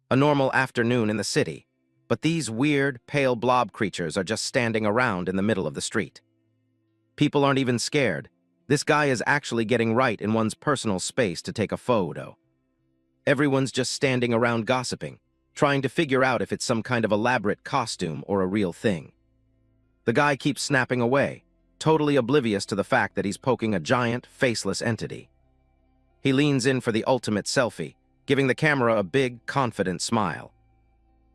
A normal afternoon in the city, but these weird, pale blob creatures are just standing around in the middle of the street. People aren't even scared. This guy is actually getting right in one's personal space to take a photo. Everyone's just standing around gossiping, trying to figure out if it's some kind of elaborate costume or a real thing. The guy keeps snapping away, totally oblivious to the fact that he's poking a giant, faceless entity. He leans in for the ultimate selfie, giving the camera a big, confident smile.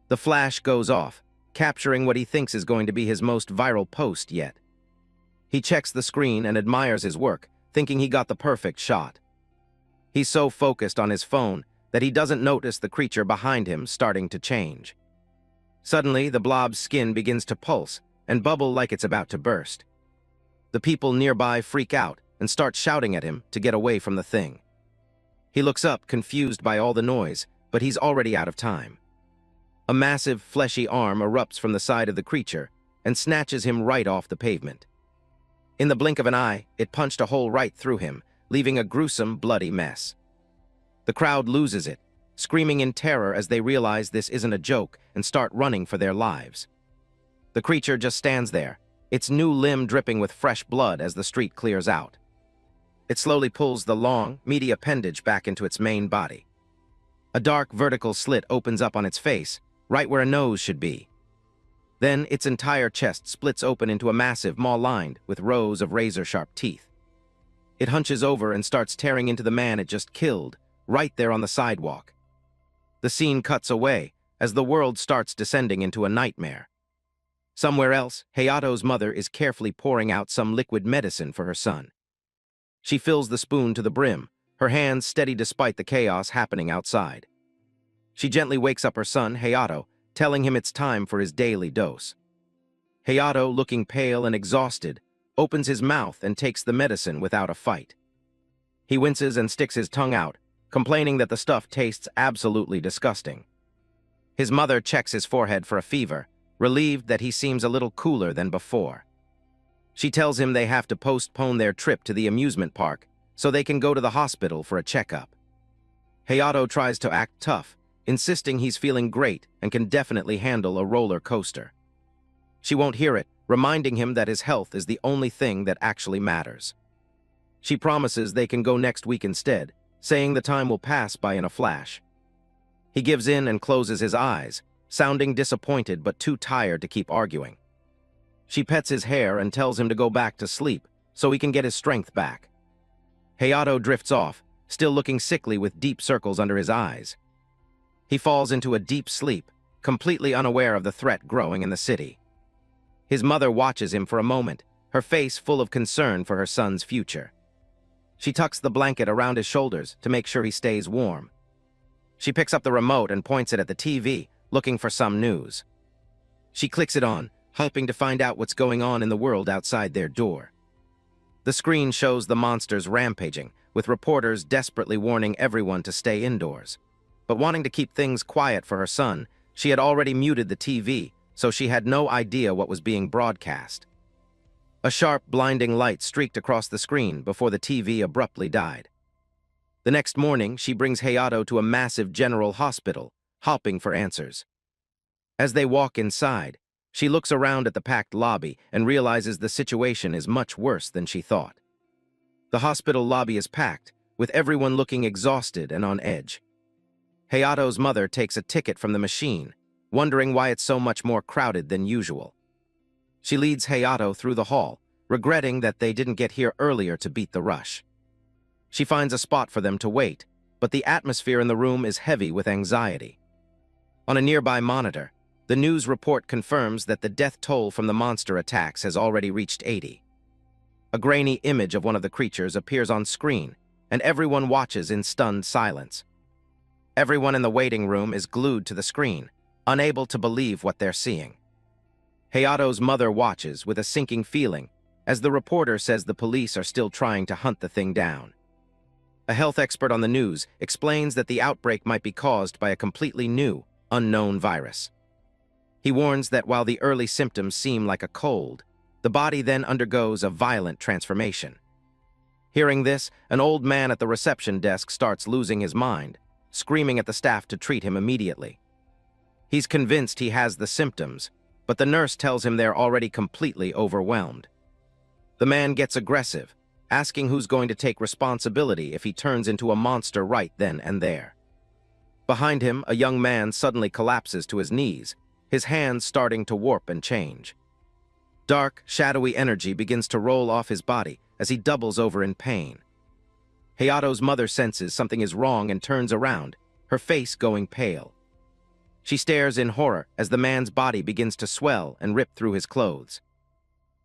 The flash goes off, capturing what he thinks is going to be his most viral post yet. He checks the screen and admires his work, thinking he got the perfect shot. He's so focused on his phone that he doesn't notice the creature behind him starting to change. Suddenly, the blob's skin begins to pulse and bubble like it's about to burst. The people nearby freak out and start shouting at him to get away from the thing. He looks up, confused by all the noise, but he's already out of time. A massive, fleshy arm erupts from the side of the creature and snatches him right off the pavement. In the blink of an eye, it punched a hole right through him, leaving a gruesome, bloody mess. The crowd loses it, screaming in terror as they realize this isn't a joke and start running for their lives. The creature just stands there, its new limb dripping with fresh blood as the street clears out. It slowly pulls the long, meaty appendage back into its main body. A dark, vertical slit opens up on its face, right where a nose should be. Then its entire chest splits open into a massive maw lined with rows of razor-sharp teeth. It hunches over and starts tearing into the man it just killed, right there on the sidewalk. The scene cuts away as the world starts descending into a nightmare. Somewhere else, Hayato's mother is carefully pouring out some liquid medicine for her son. She fills the spoon to the brim, her hands steady despite the chaos happening outside. She gently wakes up her son, Hayato, telling him it's time for his daily dose. Hayato, looking pale and exhausted, opens his mouth and takes the medicine without a fight. He winces and sticks his tongue out, complaining that the stuff tastes absolutely disgusting. His mother checks his forehead for a fever, relieved that he seems a little cooler than before. She tells him they have to postpone their trip to the amusement park so they can go to the hospital for a checkup. Hayato tries to act tough, insisting he's feeling great and can definitely handle a roller coaster. She won't hear it, reminding him that his health is the only thing that actually matters. She promises they can go next week instead, saying the time will pass by in a flash. He gives in and closes his eyes, sounding disappointed but too tired to keep arguing. She pets his hair and tells him to go back to sleep so he can get his strength back. Hayato drifts off, still looking sickly with deep circles under his eyes. He falls into a deep sleep, completely unaware of the threat growing in the city. His mother watches him for a moment, her face full of concern for her son's future. She tucks the blanket around his shoulders to make sure he stays warm. She picks up the remote and points it at the TV, looking for some news. She clicks it on, hoping to find out what's going on in the world outside their door. The screen shows the monsters rampaging, with reporters desperately warning everyone to stay indoors. But wanting to keep things quiet for her son, she had already muted the TV, so she had no idea what was being broadcast. A sharp, blinding light streaked across the screen before the TV abruptly died. The next morning, she brings Hayato to a massive general hospital, hopping for answers. As they walk inside, she looks around at the packed lobby and realizes the situation is much worse than she thought. The hospital lobby is packed, with everyone looking exhausted and on edge. Hayato's mother takes a ticket from the machine, wondering why it's so much more crowded than usual. She leads Hayato through the hall, regretting that they didn't get here earlier to beat the rush. She finds a spot for them to wait, but the atmosphere in the room is heavy with anxiety. On a nearby monitor, the news report confirms that the death toll from the monster attacks has already reached 80. A grainy image of one of the creatures appears on screen, and everyone watches in stunned silence. Everyone in the waiting room is glued to the screen, unable to believe what they're seeing. Hayato's mother watches with a sinking feeling as the reporter says the police are still trying to hunt the thing down. A health expert on the news explains that the outbreak might be caused by a completely new, unknown virus. He warns that while the early symptoms seem like a cold, the body then undergoes a violent transformation. Hearing this, an old man at the reception desk starts losing his mind, screaming at the staff to treat him immediately. He's convinced he has the symptoms, but the nurse tells him they're already completely overwhelmed. The man gets aggressive, asking who's going to take responsibility if he turns into a monster right then and there. Behind him, a young man suddenly collapses to his knees, his hands starting to warp and change. Dark, shadowy energy begins to roll off his body as he doubles over in pain. Hayato's mother senses something is wrong and turns around, her face going pale. She stares in horror as the man's body begins to swell and rip through his clothes.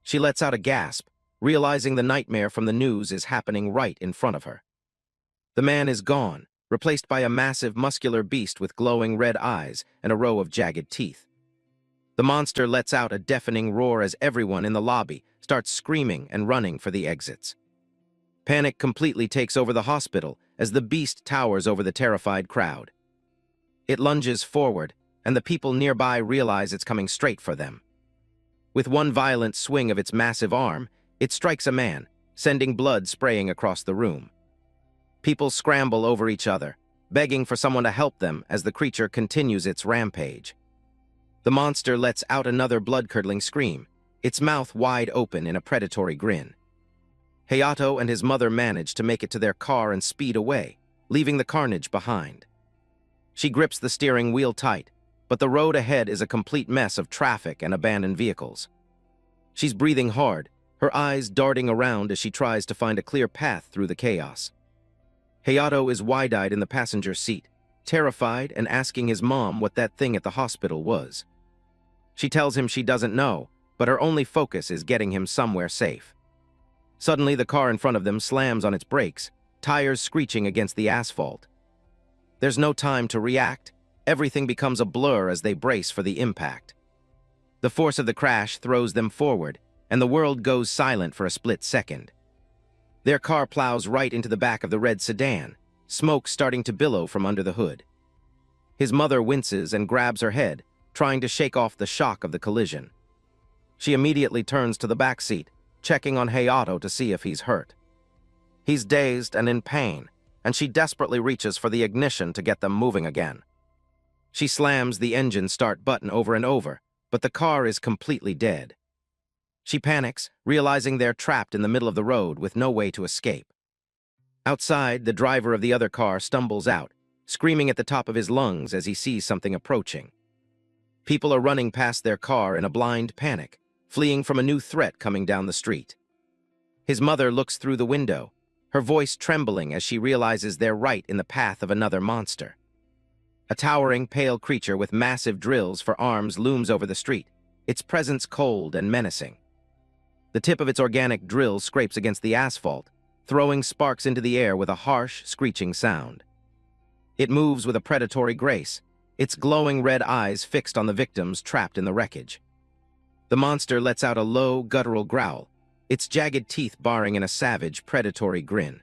She lets out a gasp, realizing the nightmare from the news is happening right in front of her. The man is gone, replaced by a massive muscular beast with glowing red eyes and a row of jagged teeth. The monster lets out a deafening roar as everyone in the lobby starts screaming and running for the exits. Panic completely takes over the hospital as the beast towers over the terrified crowd. It lunges forward, and the people nearby realize it's coming straight for them. With one violent swing of its massive arm, it strikes a man, sending blood spraying across the room. People scramble over each other, begging for someone to help them as the creature continues its rampage. The monster lets out another blood-curdling scream, its mouth wide open in a predatory grin. Hayato and his mother manage to make it to their car and speed away, leaving the carnage behind. She grips the steering wheel tight, but the road ahead is a complete mess of traffic and abandoned vehicles. She's breathing hard, her eyes darting around as she tries to find a clear path through the chaos. Hayato is wide-eyed in the passenger seat, terrified and asking his mom what that thing at the hospital was. She tells him she doesn't know, but her only focus is getting him somewhere safe. Suddenly, the car in front of them slams on its brakes, tires screeching against the asphalt. There's no time to react. Everything becomes a blur as they brace for the impact. The force of the crash throws them forward, and the world goes silent for a split second. Their car plows right into the back of the red sedan, smoke starting to billow from under the hood. His mother winces and grabs her head, trying to shake off the shock of the collision. She immediately turns to the back seat, checking on Hayato to see if he's hurt. He's dazed and in pain, and she desperately reaches for the ignition to get them moving again. She slams the engine start button over and over, but the car is completely dead. She panics, realizing they're trapped in the middle of the road with no way to escape. Outside, the driver of the other car stumbles out, screaming at the top of his lungs as he sees something approaching. People are running past their car in a blind panic, fleeing from a new threat coming down the street. His mother looks through the window, her voice trembling as she realizes they're right in the path of another monster. A towering, pale creature with massive drills for arms looms over the street, its presence cold and menacing. The tip of its organic drill scrapes against the asphalt, throwing sparks into the air with a harsh, screeching sound. It moves with a predatory grace, its glowing red eyes fixed on the victims trapped in the wreckage. The monster lets out a low, guttural growl, its jagged teeth baring in a savage, predatory grin.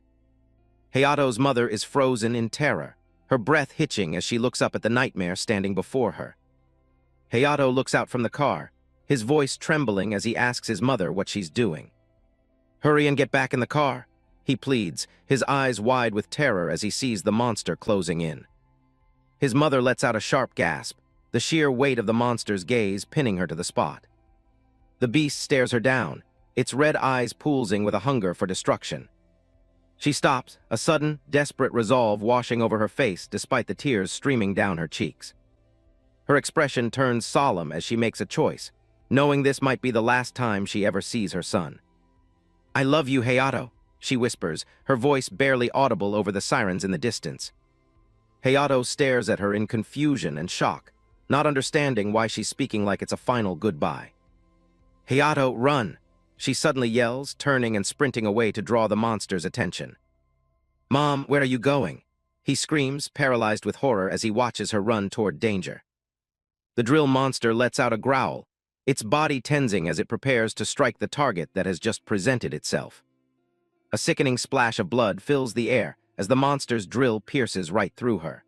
Hayato's mother is frozen in terror, her breath hitching as she looks up at the nightmare standing before her. Hayato looks out from the car, his voice trembling as he asks his mother what she's doing. "Hurry and get back in the car," he pleads, his eyes wide with terror as he sees the monster closing in. His mother lets out a sharp gasp, the sheer weight of the monster's gaze pinning her to the spot. The beast stares her down, its red eyes pulsing with a hunger for destruction. She stops, a sudden, desperate resolve washing over her face despite the tears streaming down her cheeks. Her expression turns solemn as she makes a choice, knowing this might be the last time she ever sees her son. "I love you, Hayato," she whispers, her voice barely audible over the sirens in the distance. Hayato stares at her in confusion and shock, not understanding why she's speaking like it's a final goodbye. "Hayato, run!" she suddenly yells, turning and sprinting away to draw the monster's attention. "Mom, where are you going?" he screams, paralyzed with horror as he watches her run toward danger. The drill monster lets out a growl, its body tensing as it prepares to strike the target that has just presented itself. A sickening splash of blood fills the air as the monster's drill pierces right through her.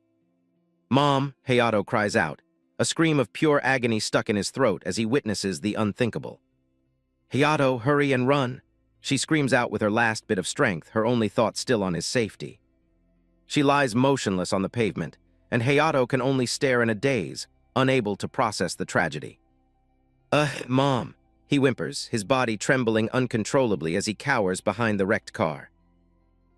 "Mom," Hayato cries out, a scream of pure agony stuck in his throat as he witnesses the unthinkable. "Hayato, hurry and run," she screams out with her last bit of strength, her only thought still on his safety. She lies motionless on the pavement, and Hayato can only stare in a daze, unable to process the tragedy. Mom," he whimpers, his body trembling uncontrollably as he cowers behind the wrecked car.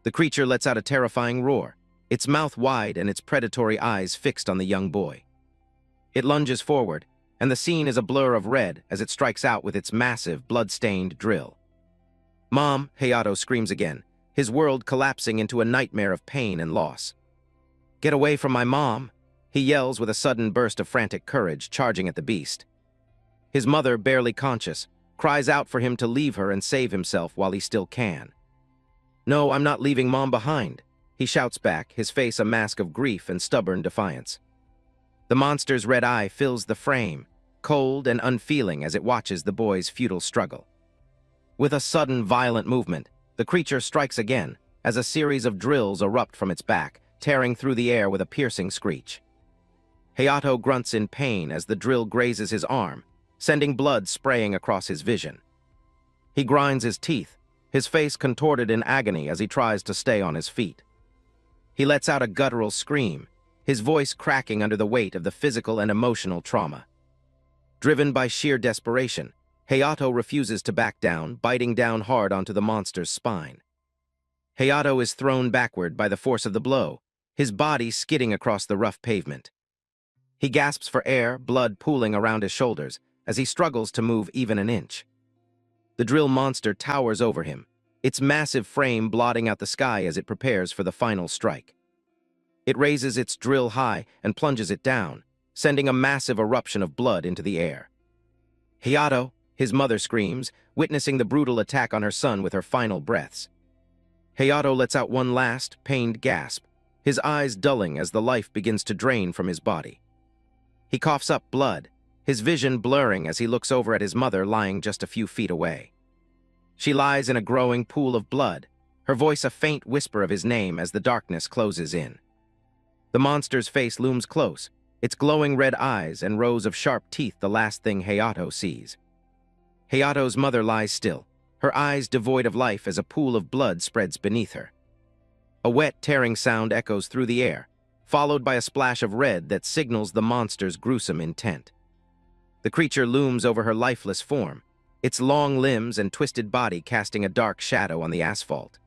The creature lets out a terrifying roar, its mouth wide and its predatory eyes fixed on the young boy. It lunges forward, and the scene is a blur of red as it strikes out with its massive, blood-stained drill. "Mom," Hayato screams again, his world collapsing into a nightmare of pain and loss. "Get away from my mom," he yells with a sudden burst of frantic courage, charging at the beast. His mother, barely conscious, cries out for him to leave her and save himself while he still can. "No, I'm not leaving Mom behind," he shouts back, his face a mask of grief and stubborn defiance. The monster's red eye fills the frame, cold and unfeeling as it watches the boy's futile struggle. With a sudden, violent movement, the creature strikes again, as a series of drills erupt from its back, tearing through the air with a piercing screech. Hayato grunts in pain as the drill grazes his arm, sending blood spraying across his vision. He grinds his teeth, his face contorted in agony as he tries to stay on his feet. He lets out a guttural scream, his voice cracking under the weight of the physical and emotional trauma. Driven by sheer desperation, Hayato refuses to back down, biting down hard onto the monster's spine. Hayato is thrown backward by the force of the blow, his body skidding across the rough pavement. He gasps for air, blood pooling around his shoulders, as he struggles to move even an inch. The drill monster towers over him, its massive frame blotting out the sky as it prepares for the final strike. It raises its drill high and plunges it down, sending a massive eruption of blood into the air. "Hayato," his mother screams, witnessing the brutal attack on her son with her final breaths. Hayato lets out one last, pained gasp, his eyes dulling as the life begins to drain from his body. He coughs up blood, his vision blurring as he looks over at his mother lying just a few feet away. She lies in a growing pool of blood, her voice a faint whisper of his name as the darkness closes in. The monster's face looms close, its glowing red eyes and rows of sharp teeth the last thing Hayato sees. Hayato's mother lies still, her eyes devoid of life as a pool of blood spreads beneath her. A wet, tearing sound echoes through the air, followed by a splash of red that signals the monster's gruesome intent. The creature looms over her lifeless form, its long limbs and twisted body casting a dark shadow on the asphalt.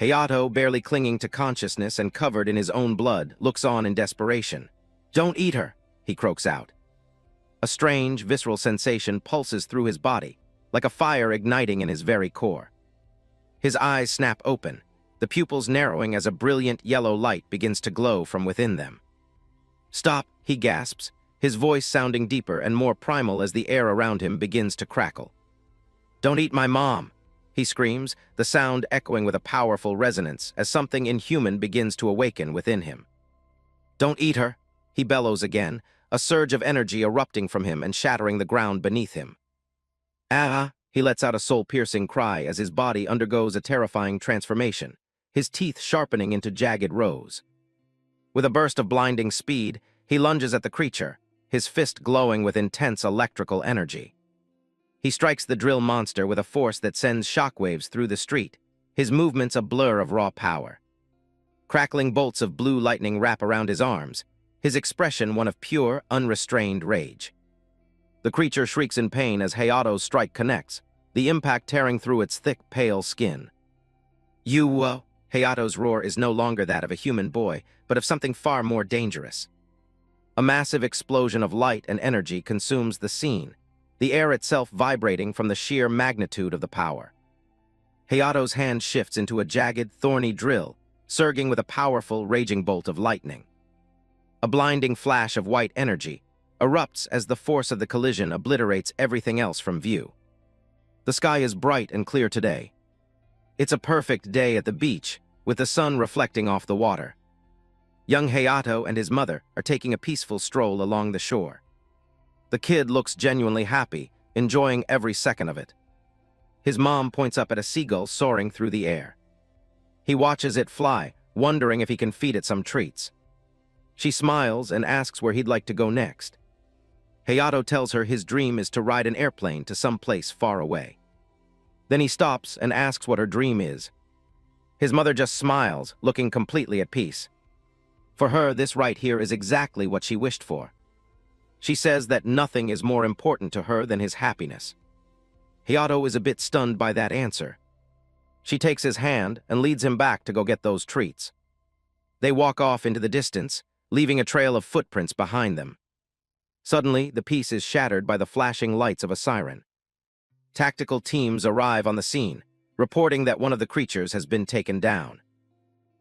Hayato, barely clinging to consciousness and covered in his own blood, looks on in desperation. "Don't eat her," he croaks out. A strange, visceral sensation pulses through his body, like a fire igniting in his very core. His eyes snap open, the pupils narrowing as a brilliant yellow light begins to glow from within them. "Stop," he gasps, his voice sounding deeper and more primal as the air around him begins to crackle. "Don't eat my mom," he screams, the sound echoing with a powerful resonance as something inhuman begins to awaken within him. "Don't eat her," he bellows again, a surge of energy erupting from him and shattering the ground beneath him. "Ah!" He lets out a soul-piercing cry as his body undergoes a terrifying transformation, his teeth sharpening into jagged rows. With a burst of blinding speed, he lunges at the creature, his fist glowing with intense electrical energy. He strikes the drill monster with a force that sends shockwaves through the street, his movements a blur of raw power. Crackling bolts of blue lightning wrap around his arms, his expression one of pure, unrestrained rage. The creature shrieks in pain as Hayato's strike connects, the impact tearing through its thick, pale skin. Hayato's roar is no longer that of a human boy, but of something far more dangerous. A massive explosion of light and energy consumes the scene, the air itself vibrating from the sheer magnitude of the power. Hayato's hand shifts into a jagged, thorny drill, surging with a powerful, raging bolt of lightning. A blinding flash of white energy erupts as the force of the collision obliterates everything else from view. The sky is bright and clear today. It's a perfect day at the beach, with the sun reflecting off the water. Young Hayato and his mother are taking a peaceful stroll along the shore. The kid looks genuinely happy, enjoying every second of it. His mom points up at a seagull soaring through the air. He watches it fly, wondering if he can feed it some treats. She smiles and asks where he'd like to go next. Hayato tells her his dream is to ride an airplane to some place far away. Then he stops and asks what her dream is. His mother just smiles, looking completely at peace. For her, this right here is exactly what she wished for. She says that nothing is more important to her than his happiness. Hayato is a bit stunned by that answer. She takes his hand and leads him back to go get those treats. They walk off into the distance, leaving a trail of footprints behind them. Suddenly, the peace is shattered by the flashing lights of a siren. Tactical teams arrive on the scene, reporting that one of the creatures has been taken down.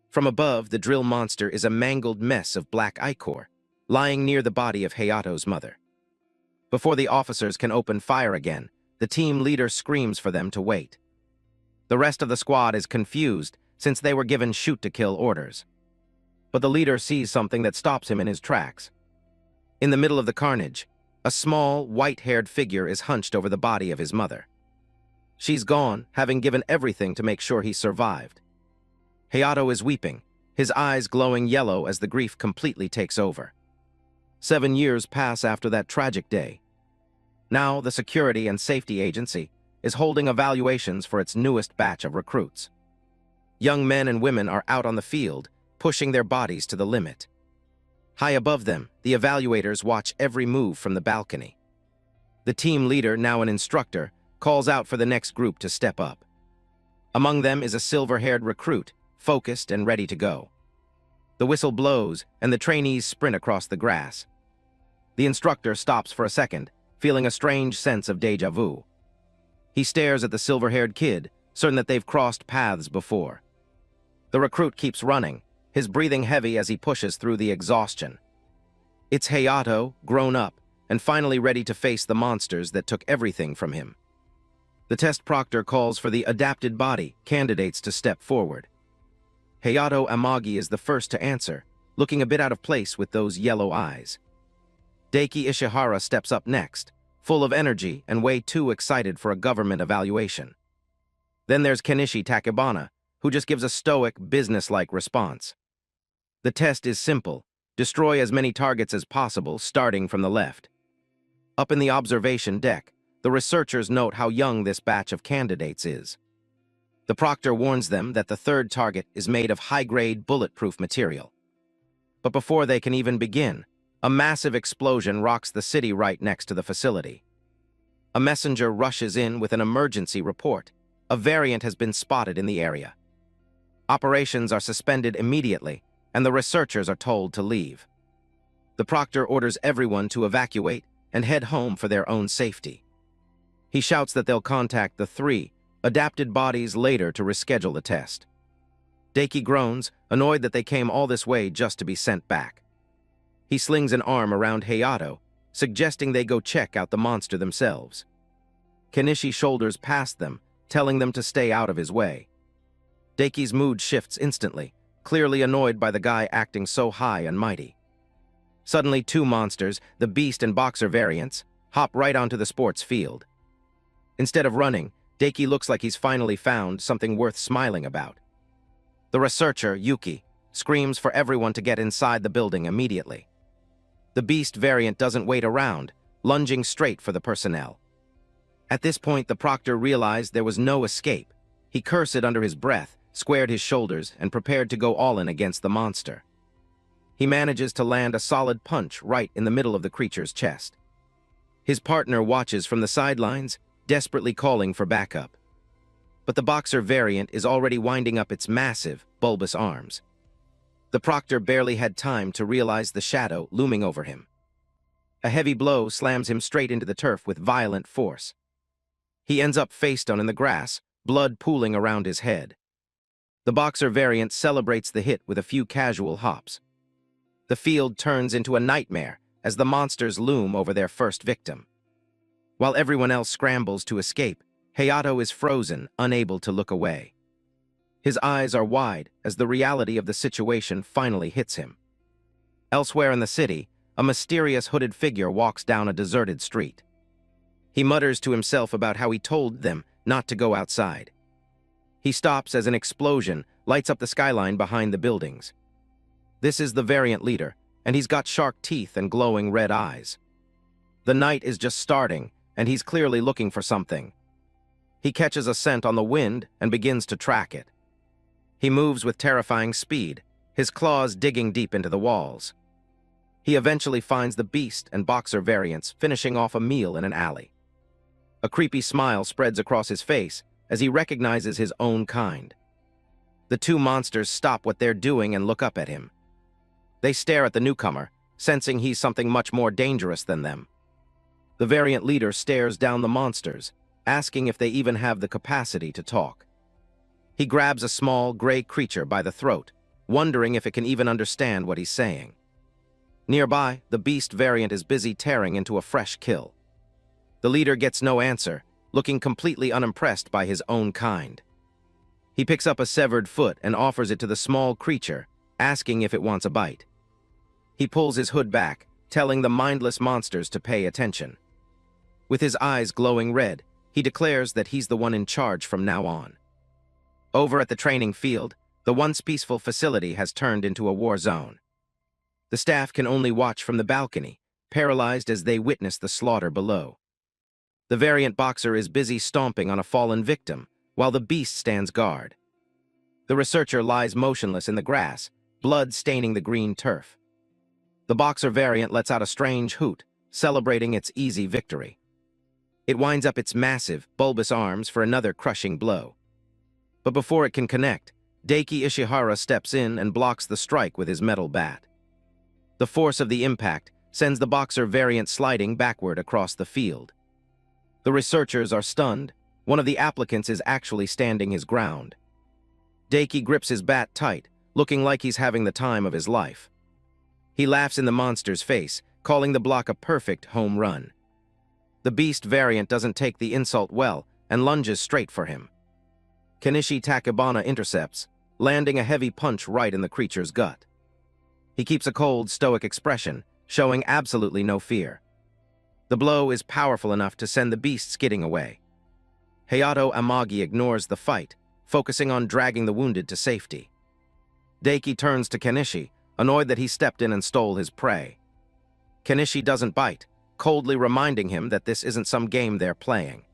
From above, the drill monster is a mangled mess of black ichor, lying near the body of Hayato's mother. Before the officers can open fire again, the team leader screams for them to wait. The rest of the squad is confused since they were given shoot-to-kill orders. But the leader sees something that stops him in his tracks. In the middle of the carnage, a small, white-haired figure is hunched over the body of his mother. She's gone, having given everything to make sure he survived. Hayato is weeping, his eyes glowing yellow as the grief completely takes over. 7 years pass after that tragic day. Now, the Security and Safety Agency is holding evaluations for its newest batch of recruits. Young men and women are out on the field, pushing their bodies to the limit. High above them, the evaluators watch every move from the balcony. The team leader, now an instructor, calls out for the next group to step up. Among them is a silver-haired recruit, focused and ready to go. The whistle blows, and the trainees sprint across the grass. The instructor stops for a second, feeling a strange sense of déjà vu. He stares at the silver-haired kid, certain that they've crossed paths before. The recruit keeps running, his breathing heavy as he pushes through the exhaustion. It's Hayato, grown up, and finally ready to face the monsters that took everything from him. The test proctor calls for the adapted body candidates to step forward. Hayato Amagi is the first to answer, looking a bit out of place with those yellow eyes. Daiki Ishihara steps up next, full of energy and way too excited for a government evaluation. Then there's Kenichi Takebana, who just gives a stoic, business-like response. The test is simple: destroy as many targets as possible, starting from the left. Up in the observation deck, the researchers note how young this batch of candidates is. The proctor warns them that the third target is made of high-grade, bulletproof material. But before they can even begin, a massive explosion rocks the city right next to the facility. A messenger rushes in with an emergency report. A variant has been spotted in the area. Operations are suspended immediately, and the researchers are told to leave. The proctor orders everyone to evacuate and head home for their own safety. He shouts that they'll contact the 3 adapted bodies later to reschedule the test. Daiki groans, annoyed that they came all this way just to be sent back. He slings an arm around Hayato, suggesting they go check out the monster themselves. Kenichi shoulders past them, telling them to stay out of his way. Daiki's mood shifts instantly, clearly annoyed by the guy acting so high and mighty. Suddenly, 2 monsters, the Beast and Boxer variants, hop right onto the sports field. Instead of running, Daiki looks like he's finally found something worth smiling about. The researcher, Yuki, screams for everyone to get inside the building immediately. The Beast variant doesn't wait around, lunging straight for the personnel. At this point, the proctor realized there was no escape. He cursed under his breath, squared his shoulders, and prepared to go all in against the monster. He manages to land a solid punch right in the middle of the creature's chest. His partner watches from the sidelines, desperately calling for backup. But the Boxer variant is already winding up its massive, bulbous arms. The proctor barely had time to realize the shadow looming over him. A heavy blow slams him straight into the turf with violent force. He ends up face-down in the grass, blood pooling around his head. The Boxer variant celebrates the hit with a few casual hops. The field turns into a nightmare as the monsters loom over their first victim. While everyone else scrambles to escape, Hayato is frozen, unable to look away. His eyes are wide as the reality of the situation finally hits him. Elsewhere in the city, a mysterious hooded figure walks down a deserted street. He mutters to himself about how he told them not to go outside. He stops as an explosion lights up the skyline behind the buildings. This is the variant leader, and he's got shark teeth and glowing red eyes. The night is just starting, and he's clearly looking for something. He catches a scent on the wind and begins to track it. He moves with terrifying speed, his claws digging deep into the walls. He eventually finds the beast and boxer variants finishing off a meal in an alley. A creepy smile spreads across his face as he recognizes his own kind. The two monsters stop what they're doing and look up at him. They stare at the newcomer, sensing he's something much more dangerous than them. The variant leader stares down the monsters, asking if they even have the capacity to talk. He grabs a small, gray creature by the throat, wondering if it can even understand what he's saying. Nearby, the beast variant is busy tearing into a fresh kill. The leader gets no answer, looking completely unimpressed by his own kind. He picks up a severed foot and offers it to the small creature, asking if it wants a bite. He pulls his hood back, telling the mindless monsters to pay attention. With his eyes glowing red, he declares that he's the one in charge from now on. Over at the training field, the once peaceful facility has turned into a war zone. The staff can only watch from the balcony, paralyzed as they witness the slaughter below. The variant boxer is busy stomping on a fallen victim, while the beast stands guard. The researcher lies motionless in the grass, blood staining the green turf. The boxer variant lets out a strange hoot, celebrating its easy victory. It winds up its massive, bulbous arms for another crushing blow. But before it can connect, Daiki Ishihara steps in and blocks the strike with his metal bat. The force of the impact sends the boxer variant sliding backward across the field. The researchers are stunned. One of the applicants is actually standing his ground. Daiki grips his bat tight, looking like he's having the time of his life. He laughs in the monster's face, calling the block a perfect home run. The beast variant doesn't take the insult well and lunges straight for him. Kenichi Takebana intercepts, landing a heavy punch right in the creature's gut. He keeps a cold, stoic expression, showing absolutely no fear. The blow is powerful enough to send the beast skidding away. Hayato Amagi ignores the fight, focusing on dragging the wounded to safety. Daiki turns to Kenichi, annoyed that he stepped in and stole his prey. Kenichi doesn't bite, coldly reminding him that this isn't some game they're playing.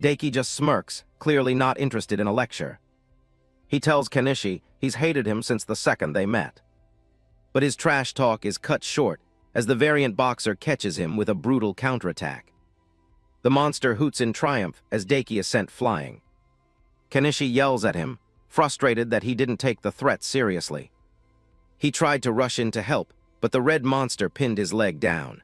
Daiki just smirks, clearly not interested in a lecture. He tells Kenichi he's hated him since the second they met. But his trash talk is cut short as the variant boxer catches him with a brutal counterattack. The monster hoots in triumph as Daiki is sent flying. Kenichi yells at him, frustrated that he didn't take the threat seriously. He tried to rush in to help, but the red monster pinned his leg down.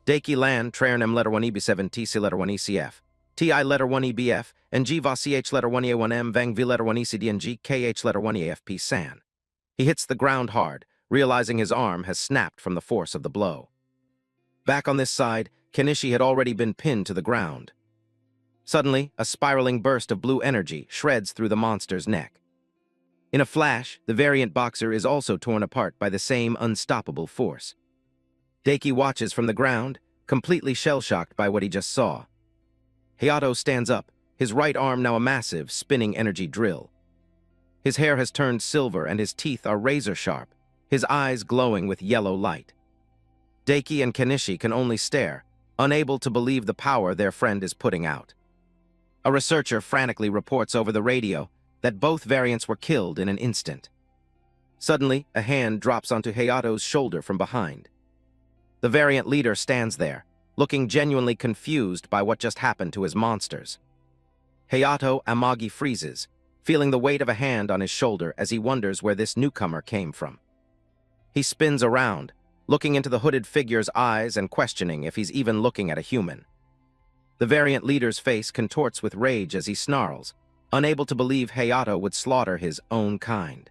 Daiki land Traernem letter 1 EB7 TC letter 1 ECF, TI letter 1 EBF, and G VACH letter 1 A1M Vang V letter 1 ECD and G KH letter 1 AFP San. He hits the ground hard, realizing his arm has snapped from the force of the blow. Back on this side, Kenichi had already been pinned to the ground. Suddenly, a spiraling burst of blue energy shreds through the monster's neck. In a flash, the variant boxer is also torn apart by the same unstoppable force. Daiki watches from the ground, completely shell-shocked by what he just saw. Hayato stands up, his right arm now a massive, spinning energy drill. His hair has turned silver and his teeth are razor-sharp, his eyes glowing with yellow light. Daiki and Kenichi can only stare, unable to believe the power their friend is putting out. A researcher frantically reports over the radio that both variants were killed in an instant. Suddenly, a hand drops onto Hayato's shoulder from behind. The variant leader stands there, looking genuinely confused by what just happened to his monsters. Hayato Amagi freezes, feeling the weight of a hand on his shoulder as he wonders where this newcomer came from. He spins around, looking into the hooded figure's eyes and questioning if he's even looking at a human. The variant leader's face contorts with rage as he snarls, unable to believe Hayato would slaughter his own kind.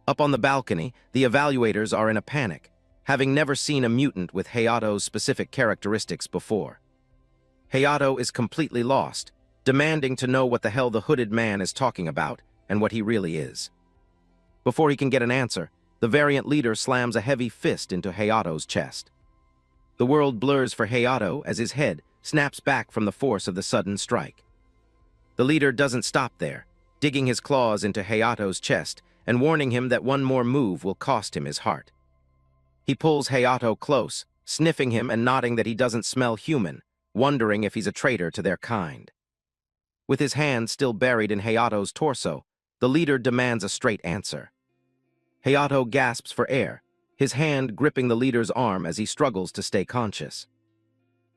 Up on the balcony, the evaluators are in a panic, having never seen a mutant with Hayato's specific characteristics before. Hayato is completely lost, demanding to know what the hell the hooded man is talking about and what he really is. Before he can get an answer, the variant leader slams a heavy fist into Hayato's chest. The world blurs for Hayato as his head snaps back from the force of the sudden strike. The leader doesn't stop there, digging his claws into Hayato's chest and warning him that one more move will cost him his heart. He pulls Hayato close, sniffing him and nodding that he doesn't smell human, wondering if he's a traitor to their kind. With his hand still buried in Hayato's torso, The leader demands a straight answer. Hayato gasps for air, his hand gripping the leader's arm as he struggles to stay conscious.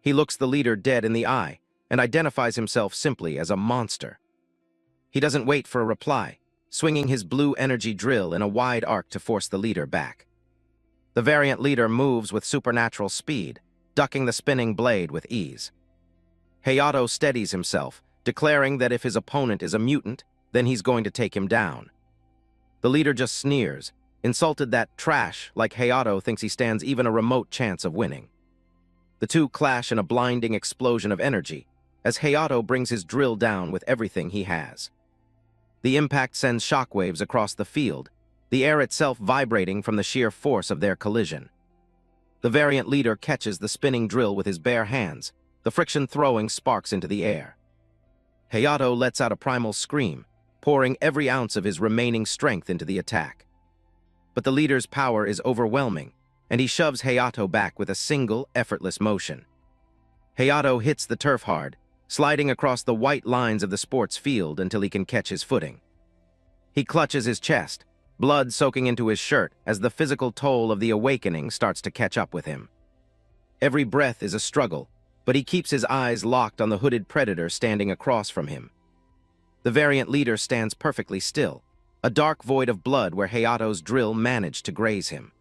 He looks the leader dead in the eye and identifies himself simply as a monster. He doesn't wait for a reply, swinging his blue energy drill in a wide arc to force the leader back. The variant leader moves with supernatural speed, ducking the spinning blade with ease. Hayato steadies himself, declaring that if his opponent is a mutant, then he's going to take him down. The leader just sneers, insulted that trash like Hayato thinks he stands even a remote chance of winning. The two clash in a blinding explosion of energy, as Hayato brings his drill down with everything he has. The impact sends shockwaves across the field, the air itself vibrating from the sheer force of their collision. The variant leader catches the spinning drill with his bare hands, the friction throwing sparks into the air. Hayato lets out a primal scream, pouring every ounce of his remaining strength into the attack. But the leader's power is overwhelming, and he shoves Hayato back with a single, effortless motion. Hayato hits the turf hard, sliding across the white lines of the sports field until he can catch his footing. He clutches his chest, blood soaking into his shirt as the physical toll of the awakening starts to catch up with him. Every breath is a struggle, but he keeps his eyes locked on the hooded predator standing across from him. The variant leader stands perfectly still, a dark void of blood where Hayato's drill managed to graze him.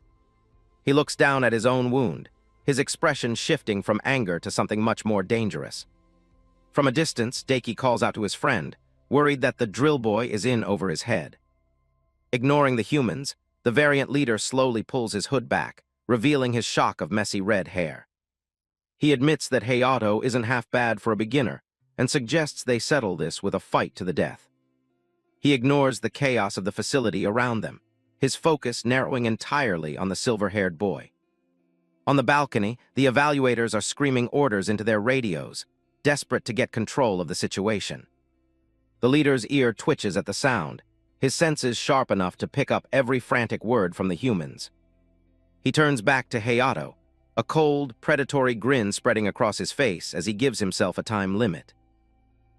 He looks down at his own wound, his expression shifting from anger to something much more dangerous. From a distance, Daiki calls out to his friend, worried that the drill boy is in over his head. Ignoring the humans, the variant leader slowly pulls his hood back, revealing his shock of messy red hair. He admits that Hayato isn't half bad for a beginner, and suggests they settle this with a fight to the death. He ignores the chaos of the facility around them, his focus narrowing entirely on the silver-haired boy. On the balcony, the evaluators are screaming orders into their radios, desperate to get control of the situation. The leader's ear twitches at the sound, his senses sharp enough to pick up every frantic word from the humans. He turns back to Hayato, a cold, predatory grin spreading across his face as he gives himself a time limit.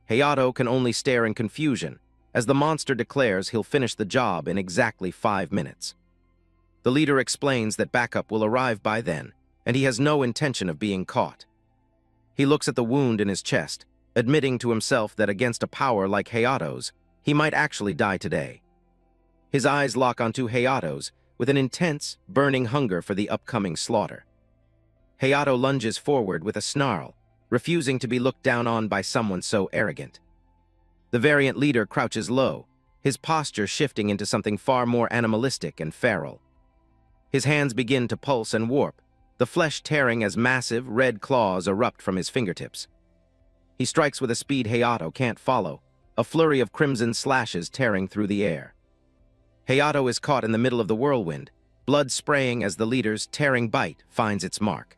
Hayato can only stare in confusion, as the monster declares he'll finish the job in exactly 5 minutes. The leader explains that backup will arrive by then, and he has no intention of being caught. He looks at the wound in his chest, admitting to himself that against a power like Hayato's, he might actually die today. His eyes lock onto Hayato's with an intense, burning hunger for the upcoming slaughter. Hayato lunges forward with a snarl, refusing to be looked down on by someone so arrogant. The variant leader crouches low, his posture shifting into something far more animalistic and feral. His hands begin to pulse and warp, the flesh tearing as massive, red claws erupt from his fingertips. He strikes with a speed Hayato can't follow, a flurry of crimson slashes tearing through the air. Hayato is caught in the middle of the whirlwind, blood spraying as the leader's tearing bite finds its mark.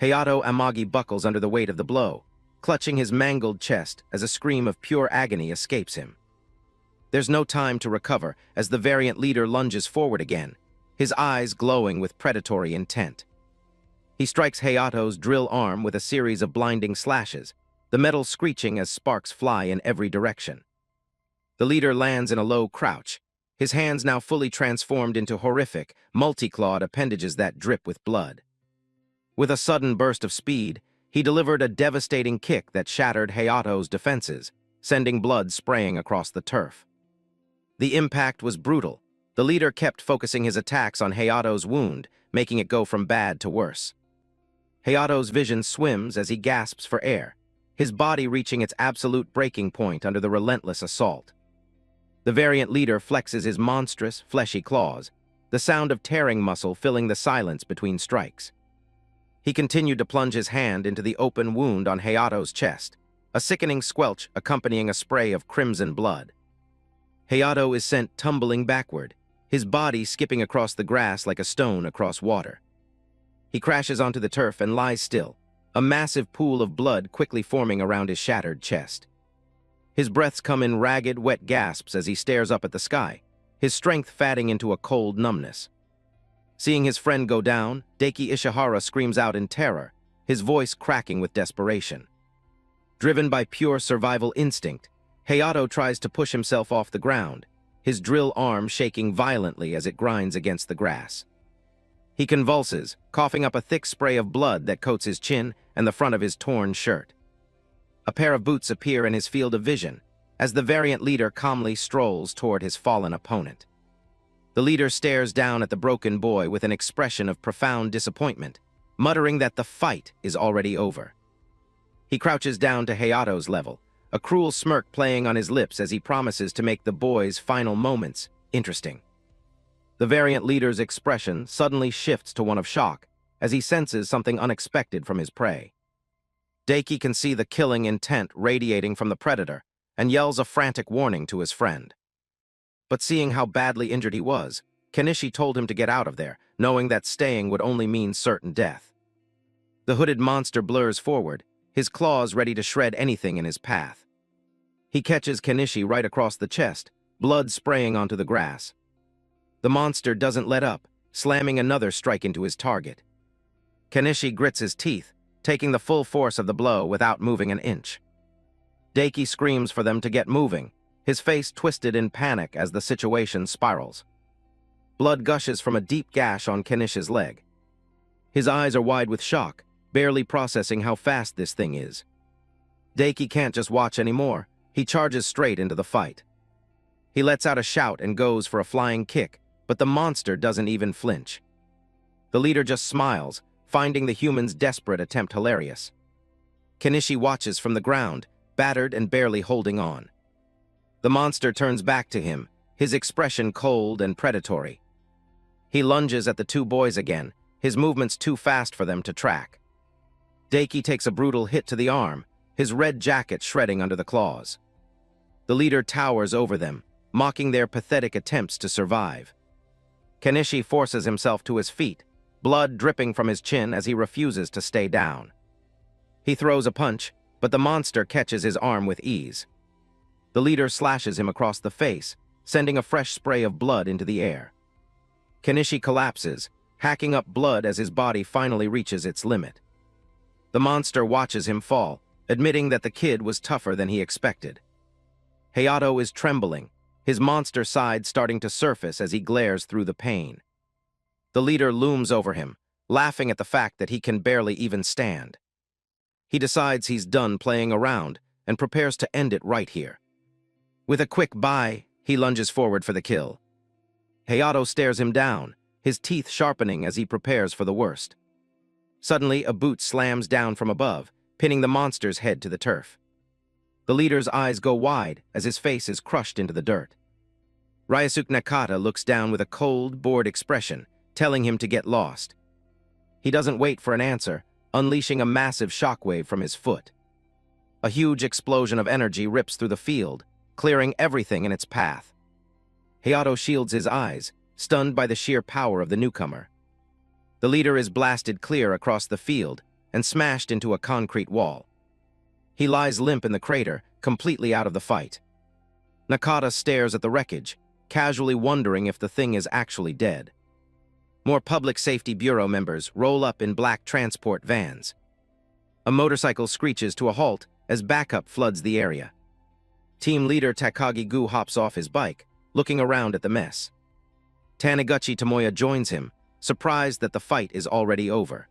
Hayato Amagi buckles under the weight of the blow, clutching his mangled chest as a scream of pure agony escapes him. There's no time to recover as the variant leader lunges forward again, his eyes glowing with predatory intent. He strikes Hayato's drill arm with a series of blinding slashes, the metal screeching as sparks fly in every direction. The leader lands in a low crouch, his hands now fully transformed into horrific, multi-clawed appendages that drip with blood. With a sudden burst of speed, he delivered a devastating kick that shattered Hayato's defenses, sending blood spraying across the turf. The impact was brutal. The leader kept focusing his attacks on Hayato's wound, making it go from bad to worse. Hayato's vision swims as he gasps for air, his body reaching its absolute breaking point under the relentless assault. The variant leader flexes his monstrous, fleshy claws, the sound of tearing muscle filling the silence between strikes. He continued to plunge his hand into the open wound on Hayato's chest, a sickening squelch accompanying a spray of crimson blood. Hayato is sent tumbling backward, his body skipping across the grass like a stone across water. He crashes onto the turf and lies still, a massive pool of blood quickly forming around his shattered chest. His breaths come in ragged, wet gasps as he stares up at the sky, his strength fatting into a cold numbness. Seeing his friend go down, Daiki Ishihara screams out in terror, his voice cracking with desperation. Driven by pure survival instinct, Hayato tries to push himself off the ground, his drill arm shaking violently as it grinds against the grass. He convulses, coughing up a thick spray of blood that coats his chin and the front of his torn shirt. A pair of boots appear in his field of vision as the variant leader calmly strolls toward his fallen opponent. The leader stares down at the broken boy with an expression of profound disappointment, muttering that the fight is already over. He crouches down to Hayato's level, a cruel smirk playing on his lips as he promises to make the boy's final moments interesting. The variant leader's expression suddenly shifts to one of shock as he senses something unexpected from his prey. Daiki can see the killing intent radiating from the predator and yells a frantic warning to his friend. But seeing how badly injured he was, Kenichi told him to get out of there, knowing that staying would only mean certain death. The hooded monster blurs forward, his claws ready to shred anything in his path. He catches Kenichi right across the chest, blood spraying onto the grass. The monster doesn't let up, slamming another strike into his target. Kenichi grits his teeth, taking the full force of the blow without moving an inch. Daiki screams for them to get moving, his face twisted in panic as the situation spirals. Blood gushes from a deep gash on Kenichi's leg. His eyes are wide with shock, barely processing how fast this thing is. Daiki can't just watch anymore. He charges straight into the fight. He lets out a shout and goes for a flying kick, but the monster doesn't even flinch. The leader just smiles, finding the human's desperate attempt hilarious. Kenichi watches from the ground, battered and barely holding on. The monster turns back to him, his expression cold and predatory. He lunges at the two boys again, his movements too fast for them to track. Daiki takes a brutal hit to the arm, his red jacket shredding under the claws. The leader towers over them, mocking their pathetic attempts to survive. Kenichi forces himself to his feet, blood dripping from his chin as he refuses to stay down. He throws a punch, but the monster catches his arm with ease. The leader slashes him across the face, sending a fresh spray of blood into the air. Kenichi collapses, hacking up blood as his body finally reaches its limit. The monster watches him fall, admitting that the kid was tougher than he expected. Hayato is trembling, his monster side starting to surface as he glares through the pain. The leader looms over him, laughing at the fact that he can barely even stand. He decides he's done playing around and prepares to end it right here. With a quick bye, he lunges forward for the kill. Hayato stares him down, his teeth sharpening as he prepares for the worst. Suddenly, a boot slams down from above, pinning the monster's head to the turf. The leader's eyes go wide as his face is crushed into the dirt. Ryosuke Nakata looks down with a cold, bored expression, telling him to get lost. He doesn't wait for an answer, unleashing a massive shockwave from his foot. A huge explosion of energy rips through the field, clearing everything in its path. Hayato shields his eyes, stunned by the sheer power of the newcomer. The leader is blasted clear across the field and smashed into a concrete wall. He lies limp in the crater, completely out of the fight. Nakata stares at the wreckage, casually wondering if the thing is actually dead. More Public Safety Bureau members roll up in black transport vans. A motorcycle screeches to a halt as backup floods the area. Team leader Takagi-gu hops off his bike, looking around at the mess. Taniguchi Tomoya joins him, surprised that the fight is already over.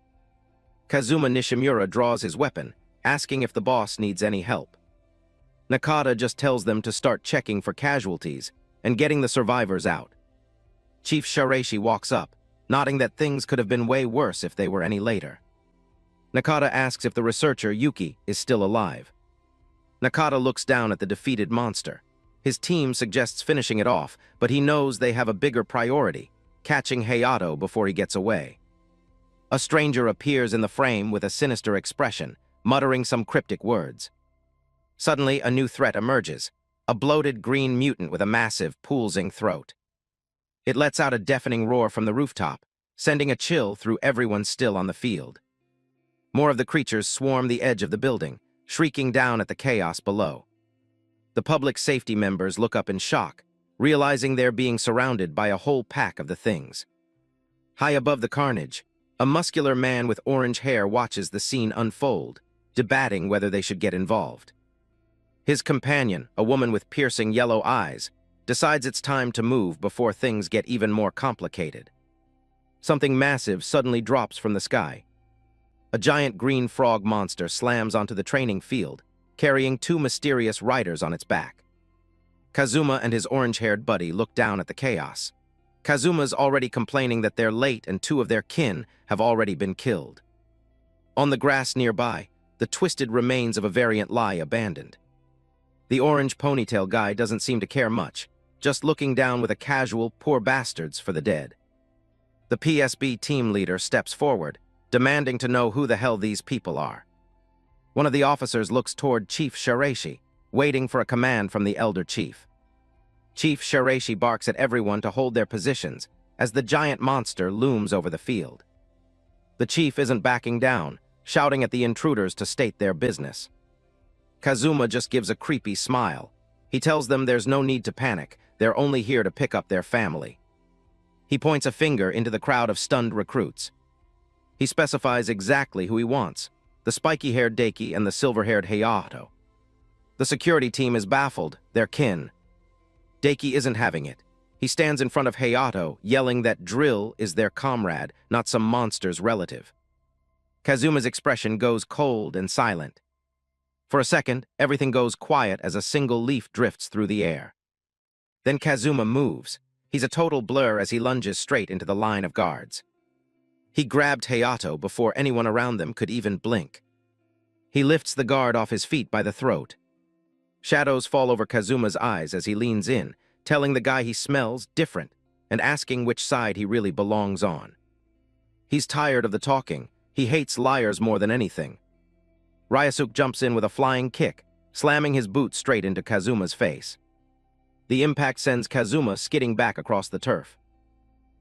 Kazuma Nishimura draws his weapon, asking if the boss needs any help. Nakata just tells them to start checking for casualties and getting the survivors out. Chief Shareishi walks up, nodding that things could have been way worse if they were any later. Nakata asks if the researcher, Yuki, is still alive. Nakata looks down at the defeated monster. His team suggests finishing it off, but he knows they have a bigger priority, catching Hayato before he gets away. A stranger appears in the frame with a sinister expression, muttering some cryptic words. Suddenly, a new threat emerges, a bloated green mutant with a massive, pulsing throat. It lets out a deafening roar from the rooftop, sending a chill through everyone still on the field. More of the creatures swarm the edge of the building, shrieking down at the chaos below. The public safety members look up in shock, realizing they're being surrounded by a whole pack of the things. High above the carnage, a muscular man with orange hair watches the scene unfold, debating whether they should get involved. His companion, a woman with piercing yellow eyes, decides it's time to move before things get even more complicated. Something massive suddenly drops from the sky. A giant green frog monster slams onto the training field, carrying two mysterious riders on its back. Kazuma and his orange-haired buddy look down at the chaos. Kazuma's already complaining that they're late and two of their kin have already been killed. On the grass nearby, the twisted remains of a variant lie abandoned. The orange ponytail guy doesn't seem to care much, just looking down with a casual "poor bastards" for the dead. The PSB team leader steps forward, demanding to know who the hell these people are. One of the officers looks toward Chief Shiraishi, waiting for a command from the elder chief. Chief Shiraishi barks at everyone to hold their positions as the giant monster looms over the field. The chief isn't backing down, shouting at the intruders to state their business. Kazuma just gives a creepy smile. He tells them there's no need to panic, they're only here to pick up their family. He points a finger into the crowd of stunned recruits. He specifies exactly who he wants, the spiky-haired Deiki and the silver-haired Hayato. The security team is baffled, their kin. Deiki isn't having it. He stands in front of Hayato, yelling that Drill is their comrade, not some monster's relative. Kazuma's expression goes cold and silent. For a second, everything goes quiet as a single leaf drifts through the air. Then Kazuma moves. He's a total blur as he lunges straight into the line of guards. He grabbed Hayato before anyone around them could even blink. He lifts the guard off his feet by the throat. Shadows fall over Kazuma's eyes as he leans in, telling the guy he smells different and asking which side he really belongs on. He's tired of the talking. He hates liars more than anything. Ryasuke jumps in with a flying kick, slamming his boot straight into Kazuma's face. The impact sends Kazuma skidding back across the turf.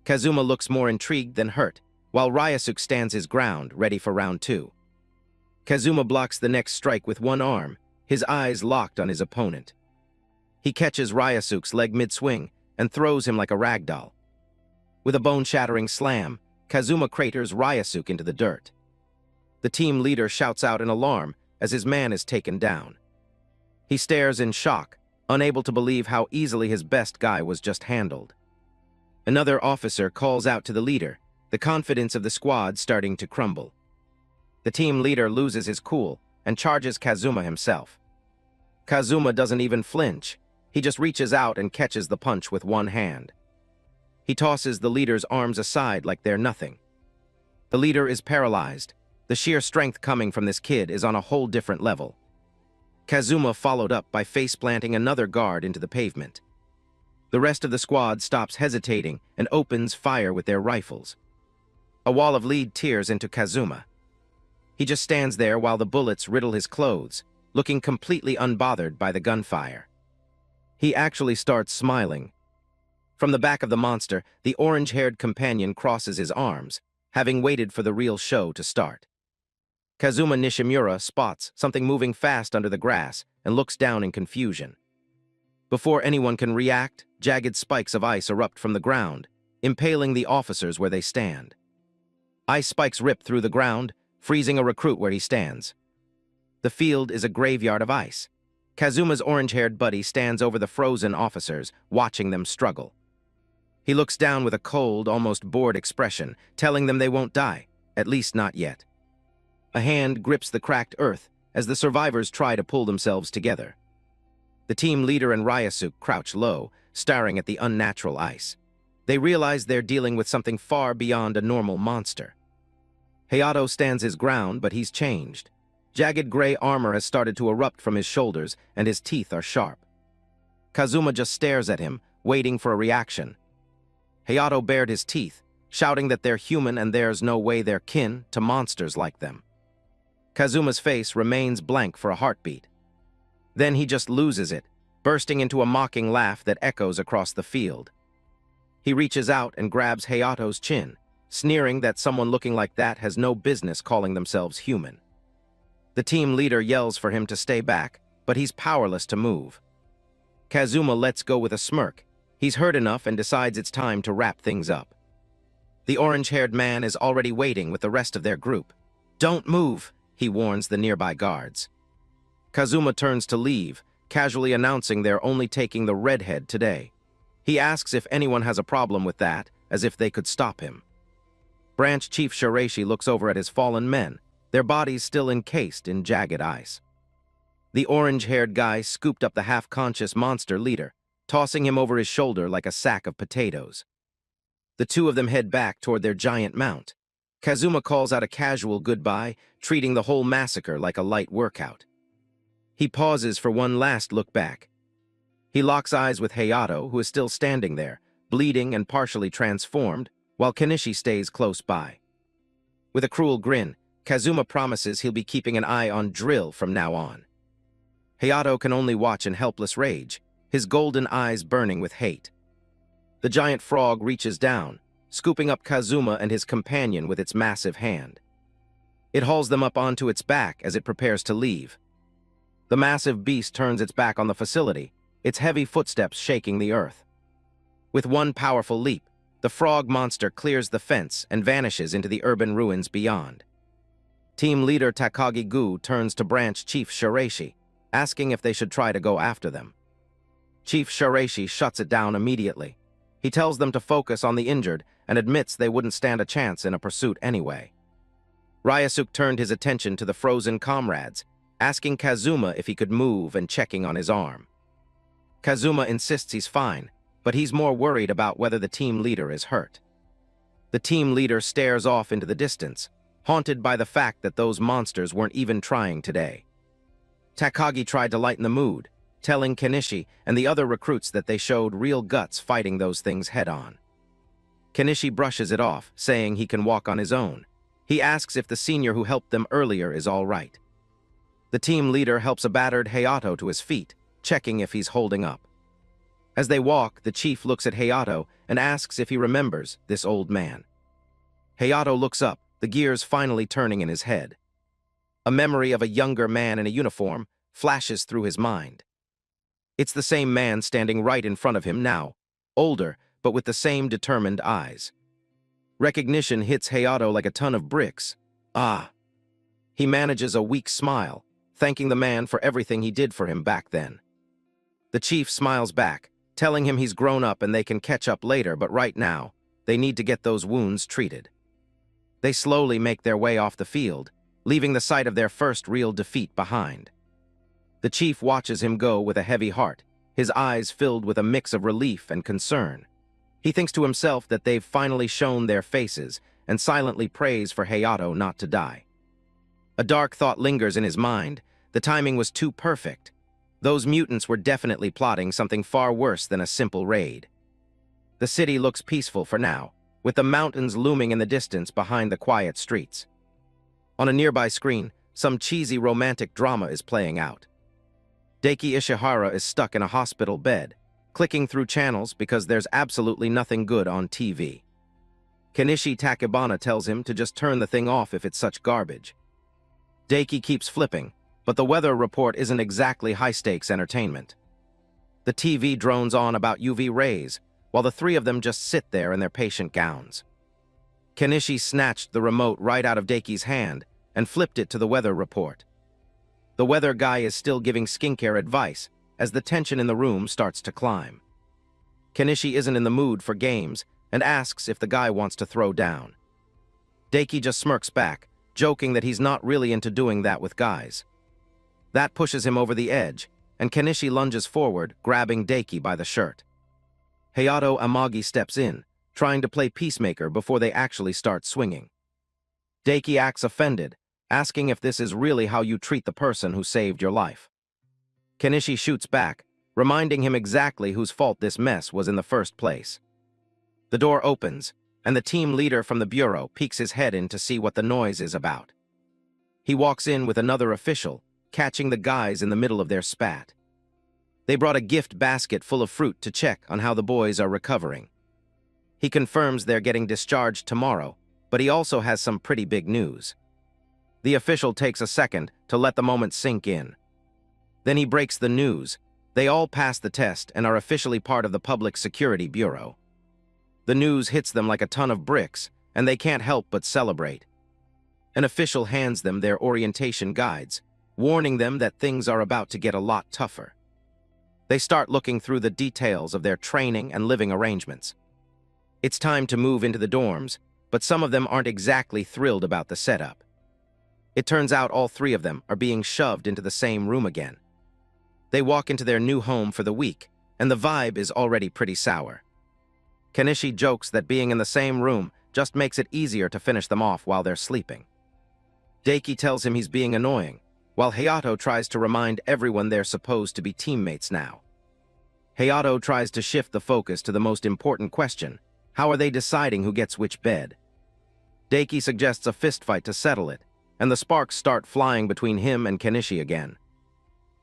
Kazuma looks more intrigued than hurt, while Ryasuke stands his ground, ready for round two. Kazuma blocks the next strike with one arm, his eyes locked on his opponent. He catches Ryasuke's leg mid-swing and throws him like a ragdoll. With a bone-shattering slam, Kazuma craters Ryasuke into the dirt. The team leader shouts out in alarm as his man is taken down. He stares in shock, unable to believe how easily his best guy was just handled. Another officer calls out to the leader, the confidence of the squad starting to crumble. The team leader loses his cool and charges Kazuma himself. Kazuma doesn't even flinch. He just reaches out and catches the punch with one hand. He tosses the leader's arms aside like they're nothing. The leader is paralyzed. The sheer strength coming from this kid is on a whole different level. Kazuma followed up by face-planting another guard into the pavement. The rest of the squad stops hesitating and opens fire with their rifles. A wall of lead tears into Kazuma. He just stands there while the bullets riddle his clothes, looking completely unbothered by the gunfire. He actually starts smiling. From the back of the monster, the orange-haired companion crosses his arms, having waited for the real show to start. Kazuma Nishimura spots something moving fast under the grass and looks down in confusion. Before anyone can react, jagged spikes of ice erupt from the ground, impaling the officers where they stand. Ice spikes rip through the ground, freezing a recruit where he stands. The field is a graveyard of ice. Kazuma's orange-haired buddy stands over the frozen officers, watching them struggle. He looks down with a cold, almost bored expression, telling them they won't die, at least not yet. A hand grips the cracked earth as the survivors try to pull themselves together. The team leader and Ryasuke crouch low, staring at the unnatural ice. They realize they're dealing with something far beyond a normal monster. Hayato stands his ground, but he's changed. Jagged gray armor has started to erupt from his shoulders, and his teeth are sharp. Kazuma just stares at him, waiting for a reaction. Hayato bared his teeth, shouting that they're human and there's no way they're kin to monsters like them. Kazuma's face remains blank for a heartbeat. Then he just loses it, bursting into a mocking laugh that echoes across the field. He reaches out and grabs Hayato's chin, sneering that someone looking like that has no business calling themselves human. The team leader yells for him to stay back, but he's powerless to move. Kazuma lets go with a smirk. He's hurt enough and decides it's time to wrap things up. The orange-haired man is already waiting with the rest of their group. "Don't move," he warns the nearby guards. Kazuma turns to leave, casually announcing they're only taking the redhead today. He asks if anyone has a problem with that, as if they could stop him. Branch Chief Shiraishi looks over at his fallen men, their bodies still encased in jagged ice. The orange-haired guy scooped up the half-conscious monster leader, tossing him over his shoulder like a sack of potatoes. The two of them head back toward their giant mount. Kazuma calls out a casual goodbye, treating the whole massacre like a light workout. He pauses for one last look back. He locks eyes with Hayato, who is still standing there, bleeding and partially transformed, while Kenichi stays close by. With a cruel grin, Kazuma promises he'll be keeping an eye on Drill from now on. Hayato can only watch in helpless rage, his golden eyes burning with hate. The giant frog reaches down, scooping up Kazuma and his companion with its massive hand. It hauls them up onto its back as it prepares to leave. The massive beast turns its back on the facility, its heavy footsteps shaking the earth. With one powerful leap, the frog monster clears the fence and vanishes into the urban ruins beyond. Team leader Takagi Gu turns to Branch Chief Shiraishi, asking if they should try to go after them. Chief Shiraishi shuts it down immediately. He tells them to focus on the injured and admits they wouldn't stand a chance in a pursuit anyway. Ryasuke turned his attention to the frozen comrades, asking Kazuma if he could move and checking on his arm. Kazuma insists he's fine, but he's more worried about whether the team leader is hurt. The team leader stares off into the distance, haunted by the fact that those monsters weren't even trying today. Takagi tried to lighten the mood, telling Kenichi and the other recruits that they showed real guts fighting those things head-on. Kenichi brushes it off, saying he can walk on his own. He asks if the senior who helped them earlier is all right. The team leader helps a battered Hayato to his feet, checking if he's holding up. As they walk, the chief looks at Hayato and asks if he remembers this old man. Hayato looks up, the gears finally turning in his head. A memory of a younger man in a uniform flashes through his mind. It's the same man standing right in front of him now, older, but with the same determined eyes. Recognition hits Hayato like a ton of bricks. Ah! He manages a weak smile, thanking the man for everything he did for him back then. The chief smiles back, telling him he's grown up and they can catch up later, but right now, they need to get those wounds treated. They slowly make their way off the field, leaving the site of their first real defeat behind. The chief watches him go with a heavy heart, his eyes filled with a mix of relief and concern. He thinks to himself that they've finally shown their faces and silently prays for Hayato not to die. A dark thought lingers in his mind. The timing was too perfect. Those mutants were definitely plotting something far worse than a simple raid. The city looks peaceful for now, with the mountains looming in the distance behind the quiet streets. On a nearby screen, some cheesy romantic drama is playing out. Daiki Ishihara is stuck in a hospital bed, clicking through channels because there's absolutely nothing good on TV. Kenichi Takebana tells him to just turn the thing off if it's such garbage. Daiki keeps flipping, but the weather report isn't exactly high-stakes entertainment. The TV drones on about UV rays, while the three of them just sit there in their patient gowns. Kenichi snatched the remote right out of Daiki's hand and flipped it to the weather report. The weather guy is still giving skincare advice as the tension in the room starts to climb. Kenichi isn't in the mood for games and asks if the guy wants to throw down. Daiki just smirks back, joking that he's not really into doing that with guys. That pushes him over the edge, and Kenichi lunges forward, grabbing Daiki by the shirt. Hayato Amagi steps in, trying to play peacemaker before they actually start swinging. Daiki acts offended, asking if this is really how you treat the person who saved your life. Kenichi shoots back, reminding him exactly whose fault this mess was in the first place. The door opens, and the team leader from the bureau peeks his head in to see what the noise is about. He walks in with another official, catching the guys in the middle of their spat. They brought a gift basket full of fruit to check on how the boys are recovering. He confirms they're getting discharged tomorrow, but he also has some pretty big news. The official takes a second to let the moment sink in. Then he breaks the news. They all pass the test and are officially part of the Public Security Bureau. The news hits them like a ton of bricks, and they can't help but celebrate. An official hands them their orientation guides, warning them that things are about to get a lot tougher. They start looking through the details of their training and living arrangements. It's time to move into the dorms, but some of them aren't exactly thrilled about the setup. It turns out all three of them are being shoved into the same room again. They walk into their new home for the week, and the vibe is already pretty sour. Kenichi jokes that being in the same room just makes it easier to finish them off while they're sleeping. Daiki tells him he's being annoying, while Hayato tries to remind everyone they're supposed to be teammates now. Hayato tries to shift the focus to the most important question: how are they deciding who gets which bed? Daiki suggests a fistfight to settle it, and the sparks start flying between him and Kenichi again.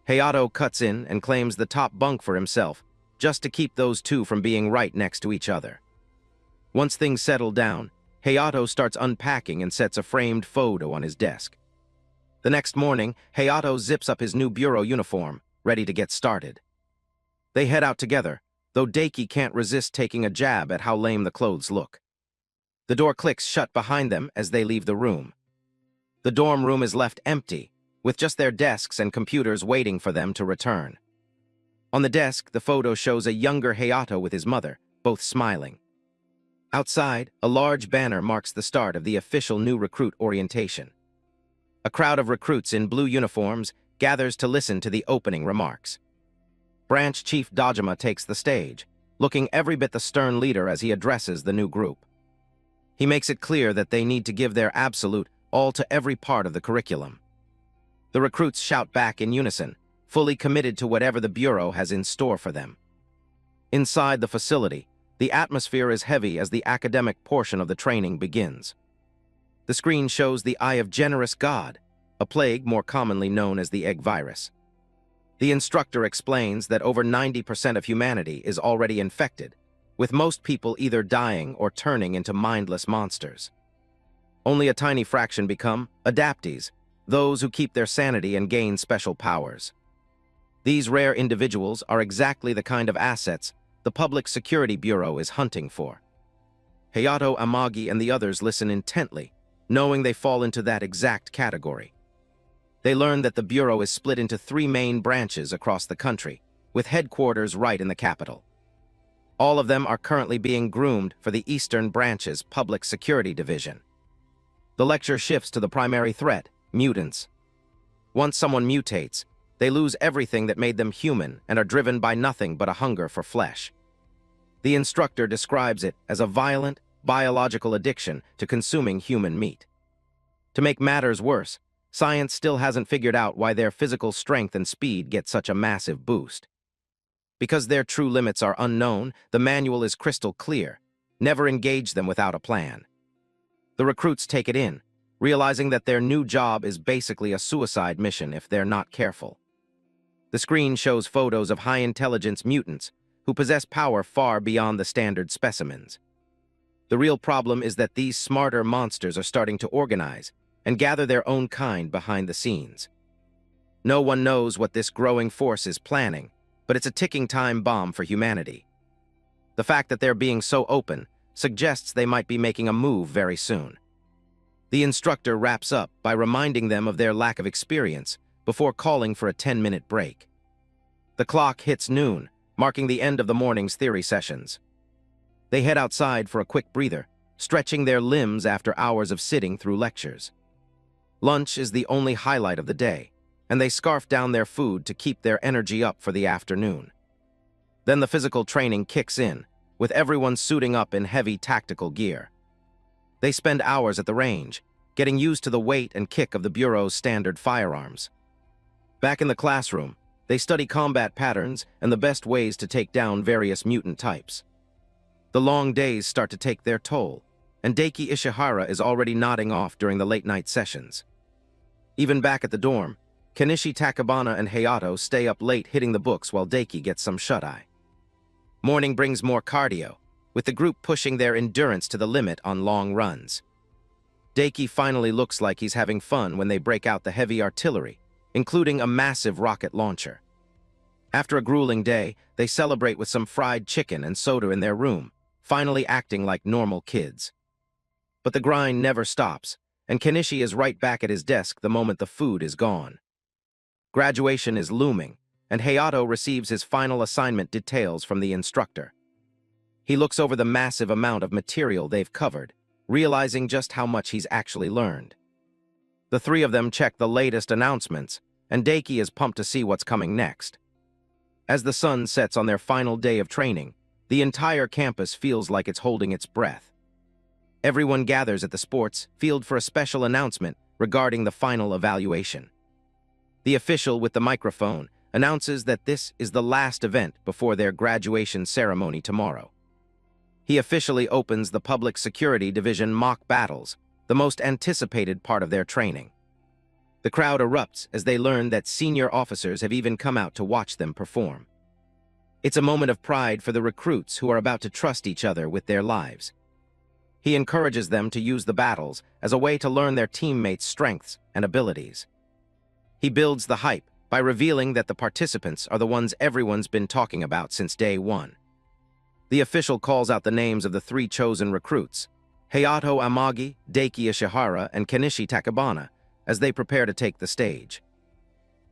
Hayato cuts in and claims the top bunk for himself, just to keep those two from being right next to each other. Once things settle down, Hayato starts unpacking and sets a framed photo on his desk. The next morning, Hayato zips up his new bureau uniform, ready to get started. They head out together, though Daiki can't resist taking a jab at how lame the clothes look. The door clicks shut behind them as they leave the room. The dorm room is left empty, with just their desks and computers waiting for them to return. On the desk, the photo shows a younger Hayato with his mother, both smiling. Outside, a large banner marks the start of the official new recruit orientation. A crowd of recruits in blue uniforms gathers to listen to the opening remarks. Branch Chief Dojima takes the stage, looking every bit the stern leader as he addresses the new group. He makes it clear that they need to give their absolute all to every part of the curriculum. The recruits shout back in unison, fully committed to whatever the Bureau has in store for them. Inside the facility, the atmosphere is heavy as the academic portion of the training begins. The screen shows the Eye of Generous God, a plague more commonly known as the egg virus. The instructor explains that over 90% of humanity is already infected, with most people either dying or turning into mindless monsters. Only a tiny fraction become adaptees, those who keep their sanity and gain special powers. These rare individuals are exactly the kind of assets the Public Security Bureau is hunting for. Hayato, Amagi, and the others listen intently, knowing they fall into that exact category. They learn that the Bureau is split into 3 main branches across the country, with headquarters right in the capital. All of them are currently being groomed for the Eastern Branch's Public Security Division. The lecture shifts to the primary threat, mutants. Once someone mutates, they lose everything that made them human and are driven by nothing but a hunger for flesh. The instructor describes it as a violent, biological addiction to consuming human meat. To make matters worse, science still hasn't figured out why their physical strength and speed get such a massive boost. Because their true limits are unknown, the manual is crystal clear: never engage them without a plan. The recruits take it in, realizing that their new job is basically a suicide mission if they're not careful. The screen shows photos of high-intelligence mutants who possess power far beyond the standard specimens. The real problem is that these smarter monsters are starting to organize and gather their own kind behind the scenes. No one knows what this growing force is planning, but it's a ticking time bomb for humanity. The fact that they're being so open suggests they might be making a move very soon. The instructor wraps up by reminding them of their lack of experience before calling for a 10-minute break. The clock hits noon, marking the end of the morning's theory sessions. They head outside for a quick breather, stretching their limbs after hours of sitting through lectures. Lunch is the only highlight of the day, and they scarf down their food to keep their energy up for the afternoon. Then the physical training kicks in, with everyone suiting up in heavy tactical gear. They spend hours at the range, getting used to the weight and kick of the Bureau's standard firearms. Back in the classroom, they study combat patterns and the best ways to take down various mutant types. The long days start to take their toll, and Daiki Ishihara is already nodding off during the late-night sessions. Even back at the dorm, Kenichi Takabana and Hayato stay up late hitting the books while Daiki gets some shut-eye. Morning brings more cardio, with the group pushing their endurance to the limit on long runs. Daiki finally looks like he's having fun when they break out the heavy artillery, including a massive rocket launcher. After a grueling day, they celebrate with some fried chicken and soda in their room, finally acting like normal kids. But the grind never stops, and Kenichi is right back at his desk the moment the food is gone. Graduation is looming, and Hayato receives his final assignment details from the instructor. He looks over the massive amount of material they've covered, realizing just how much he's actually learned. The three of them check the latest announcements, and Daiki is pumped to see what's coming next. As the sun sets on their final day of training, the entire campus feels like it's holding its breath. Everyone gathers at the sports field for a special announcement regarding the final evaluation. The official with the microphone announces that this is the last event before their graduation ceremony tomorrow. He officially opens the Public Security Division mock battles, the most anticipated part of their training. The crowd erupts as they learn that senior officers have even come out to watch them perform. It's a moment of pride for the recruits who are about to trust each other with their lives. He encourages them to use the battles as a way to learn their teammates' strengths and abilities. He builds the hype by revealing that the participants are the ones everyone's been talking about since day one. The official calls out the names of the three chosen recruits, Hayato Amagi, Daiki Ishihara, and Kenichi Takebana, as they prepare to take the stage.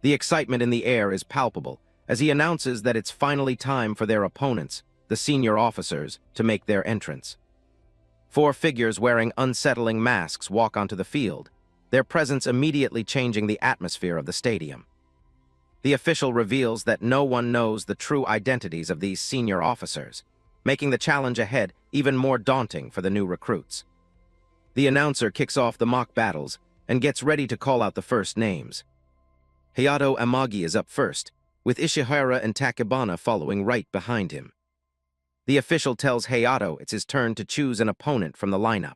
The excitement in the air is palpable as he announces that it's finally time for their opponents, the senior officers, to make their entrance. Four figures wearing unsettling masks walk onto the field, their presence immediately changing the atmosphere of the stadium. The official reveals that no one knows the true identities of these senior officers, making the challenge ahead even more daunting for the new recruits. The announcer kicks off the mock battles and gets ready to call out the first names. Hayato Amagi is up first, with Ishihara and Takebana following right behind him. The official tells Hayato it's his turn to choose an opponent from the lineup.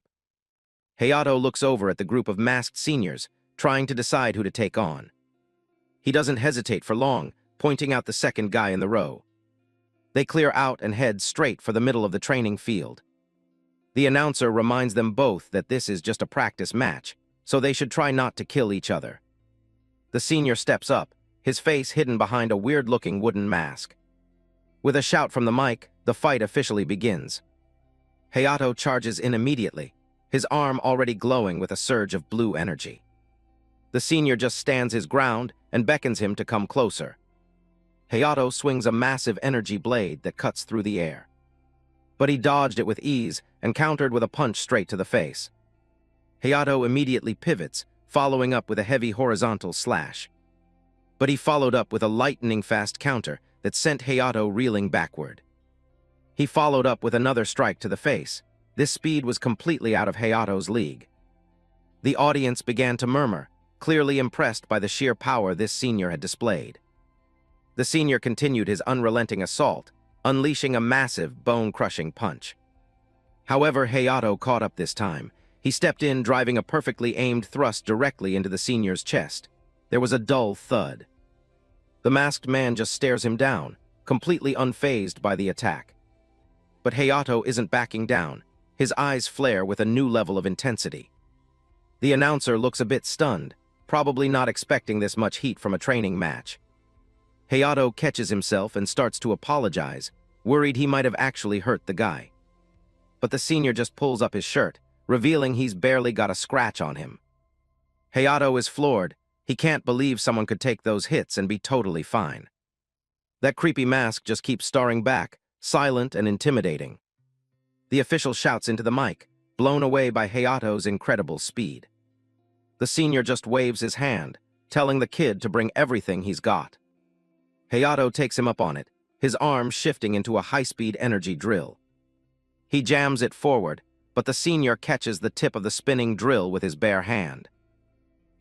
Hayato looks over at the group of masked seniors, trying to decide who to take on. He doesn't hesitate for long, pointing out the second guy in the row. They clear out and head straight for the middle of the training field. The announcer reminds them both that this is just a practice match, so they should try not to kill each other. The senior steps up, his face hidden behind a weird-looking wooden mask. With a shout from the mic, the fight officially begins. Hayato charges in immediately, his arm already glowing with a surge of blue energy. The senior just stands his ground and beckons him to come closer. Hayato swings a massive energy blade that cuts through the air. But he dodged it with ease and countered with a punch straight to the face. Hayato immediately pivots, following up with a heavy horizontal slash. But he followed up with a lightning-fast counter that sent Hayato reeling backward. He followed up with another strike to the face. This speed was completely out of Hayato's league. The audience began to murmur, clearly impressed by the sheer power this senior had displayed. The senior continued his unrelenting assault, unleashing a massive, bone-crushing punch. However, Hayato caught up this time. He stepped in, driving a perfectly aimed thrust directly into the senior's chest. There was a dull thud. The masked man just stares him down, completely unfazed by the attack. But Hayato isn't backing down. His eyes flare with a new level of intensity. The announcer looks a bit stunned, probably not expecting this much heat from a training match. Hayato catches himself and starts to apologize, worried he might have actually hurt the guy. But the senior just pulls up his shirt, revealing he's barely got a scratch on him. Hayato is floored. He can't believe someone could take those hits and be totally fine. That creepy mask just keeps staring back, silent and intimidating. The official shouts into the mic, blown away by Hayato's incredible speed. The senior just waves his hand, telling the kid to bring everything he's got. Hayato takes him up on it, his arm shifting into a high-speed energy drill. He jams it forward, but the senior catches the tip of the spinning drill with his bare hand.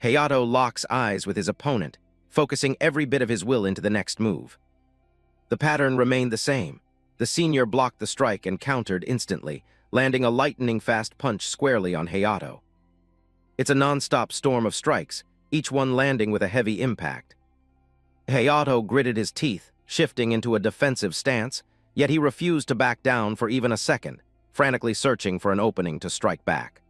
Hayato locks eyes with his opponent, focusing every bit of his will into the next move. The pattern remained the same. The senior blocked the strike and countered instantly, landing a lightning-fast punch squarely on Hayato. It's a non-stop storm of strikes, each one landing with a heavy impact. Hayato gritted his teeth, shifting into a defensive stance, yet he refused to back down for even a second, frantically searching for an opening to strike back.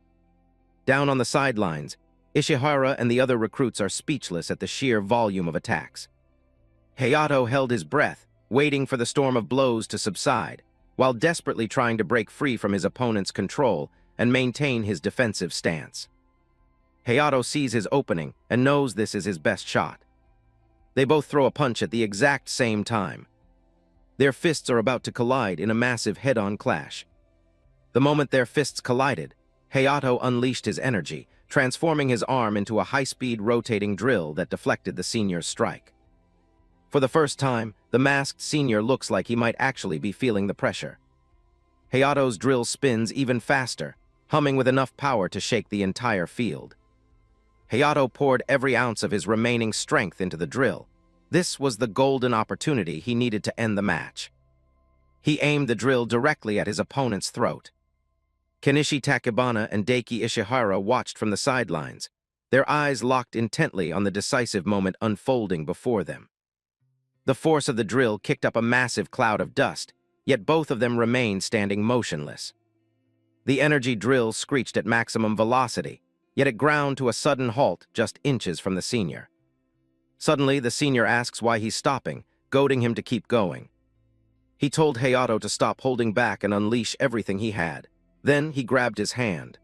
Down on the sidelines, Ishihara and the other recruits are speechless at the sheer volume of attacks. Hayato held his breath, waiting for the storm of blows to subside, while desperately trying to break free from his opponent's control and maintain his defensive stance. Hayato sees his opening and knows this is his best shot. They both throw a punch at the exact same time. Their fists are about to collide in a massive head-on clash. The moment their fists collided, Hayato unleashed his energy, transforming his arm into a high-speed rotating drill that deflected the senior's strike. For the first time, the masked senior looks like he might actually be feeling the pressure. Hayato's drill spins even faster, humming with enough power to shake the entire field. Hayato poured every ounce of his remaining strength into the drill. This was the golden opportunity he needed to end the match. He aimed the drill directly at his opponent's throat. Kenichi Takebana and Daiki Ishihara watched from the sidelines, their eyes locked intently on the decisive moment unfolding before them. The force of the drill kicked up a massive cloud of dust, yet both of them remained standing motionless. The energy drill screeched at maximum velocity, yet it ground to a sudden halt just inches from the senior. Suddenly, the senior asks why he's stopping, goading him to keep going. He told Hayato to stop holding back and unleash everything he had. Then he grabbed his hand.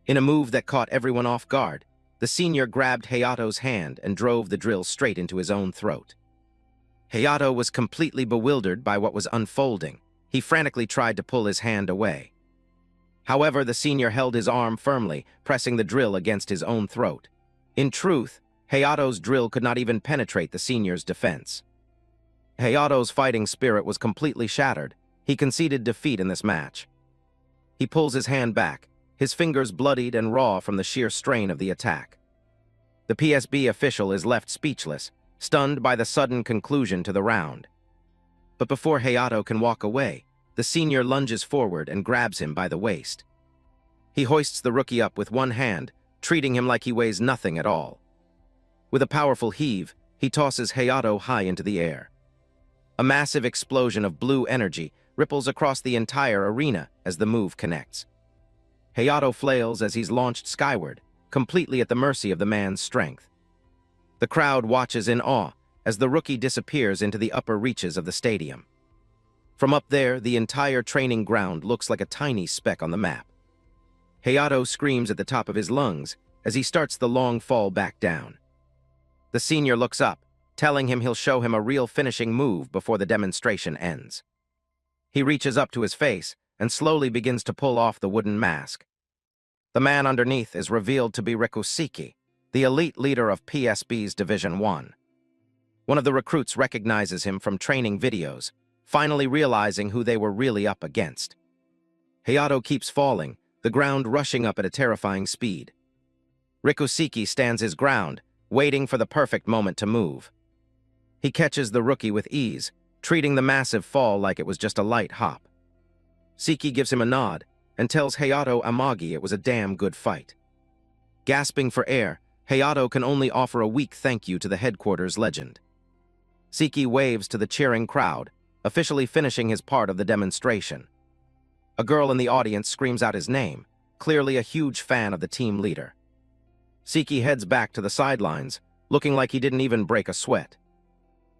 In a move that caught everyone off guard, the senior grabbed Hayato's hand and drove the drill straight into his own throat. Hayato was completely bewildered by what was unfolding. He frantically tried to pull his hand away. However, the senior held his arm firmly, pressing the drill against his own throat. In truth, Hayato's drill could not even penetrate the senior's defense. Hayato's fighting spirit was completely shattered. He conceded defeat in this match. He pulls his hand back, his fingers bloodied and raw from the sheer strain of the attack. The PSB official is left speechless, stunned by the sudden conclusion to the round. But before Hayato can walk away, the senior lunges forward and grabs him by the waist. He hoists the rookie up with one hand, treating him like he weighs nothing at all. With a powerful heave, he tosses Hayato high into the air. A massive explosion of blue energy ripples across the entire arena as the move connects. Hayato flails as he's launched skyward, completely at the mercy of the man's strength. The crowd watches in awe as the rookie disappears into the upper reaches of the stadium. From up there, the entire training ground looks like a tiny speck on the map. Hayato screams at the top of his lungs as he starts the long fall back down. The senior looks up, telling him he'll show him a real finishing move before the demonstration ends. He reaches up to his face and slowly begins to pull off the wooden mask. The man underneath is revealed to be Rikuseki, the elite leader of PSB's Division 1. One of the recruits recognizes him from training videos, finally realizing who they were really up against. Hayato keeps falling, the ground rushing up at a terrifying speed. Rikuseki stands his ground, waiting for the perfect moment to move. He catches the rookie with ease, treating the massive fall like it was just a light hop. Seki gives him a nod and tells Hayato Amagi it was a damn good fight. Gasping for air, Hayato can only offer a weak thank you to the headquarters legend. Seki waves to the cheering crowd, officially finishing his part of the demonstration. A girl in the audience screams out his name, clearly a huge fan of the team leader. Seki heads back to the sidelines, looking like he didn't even break a sweat.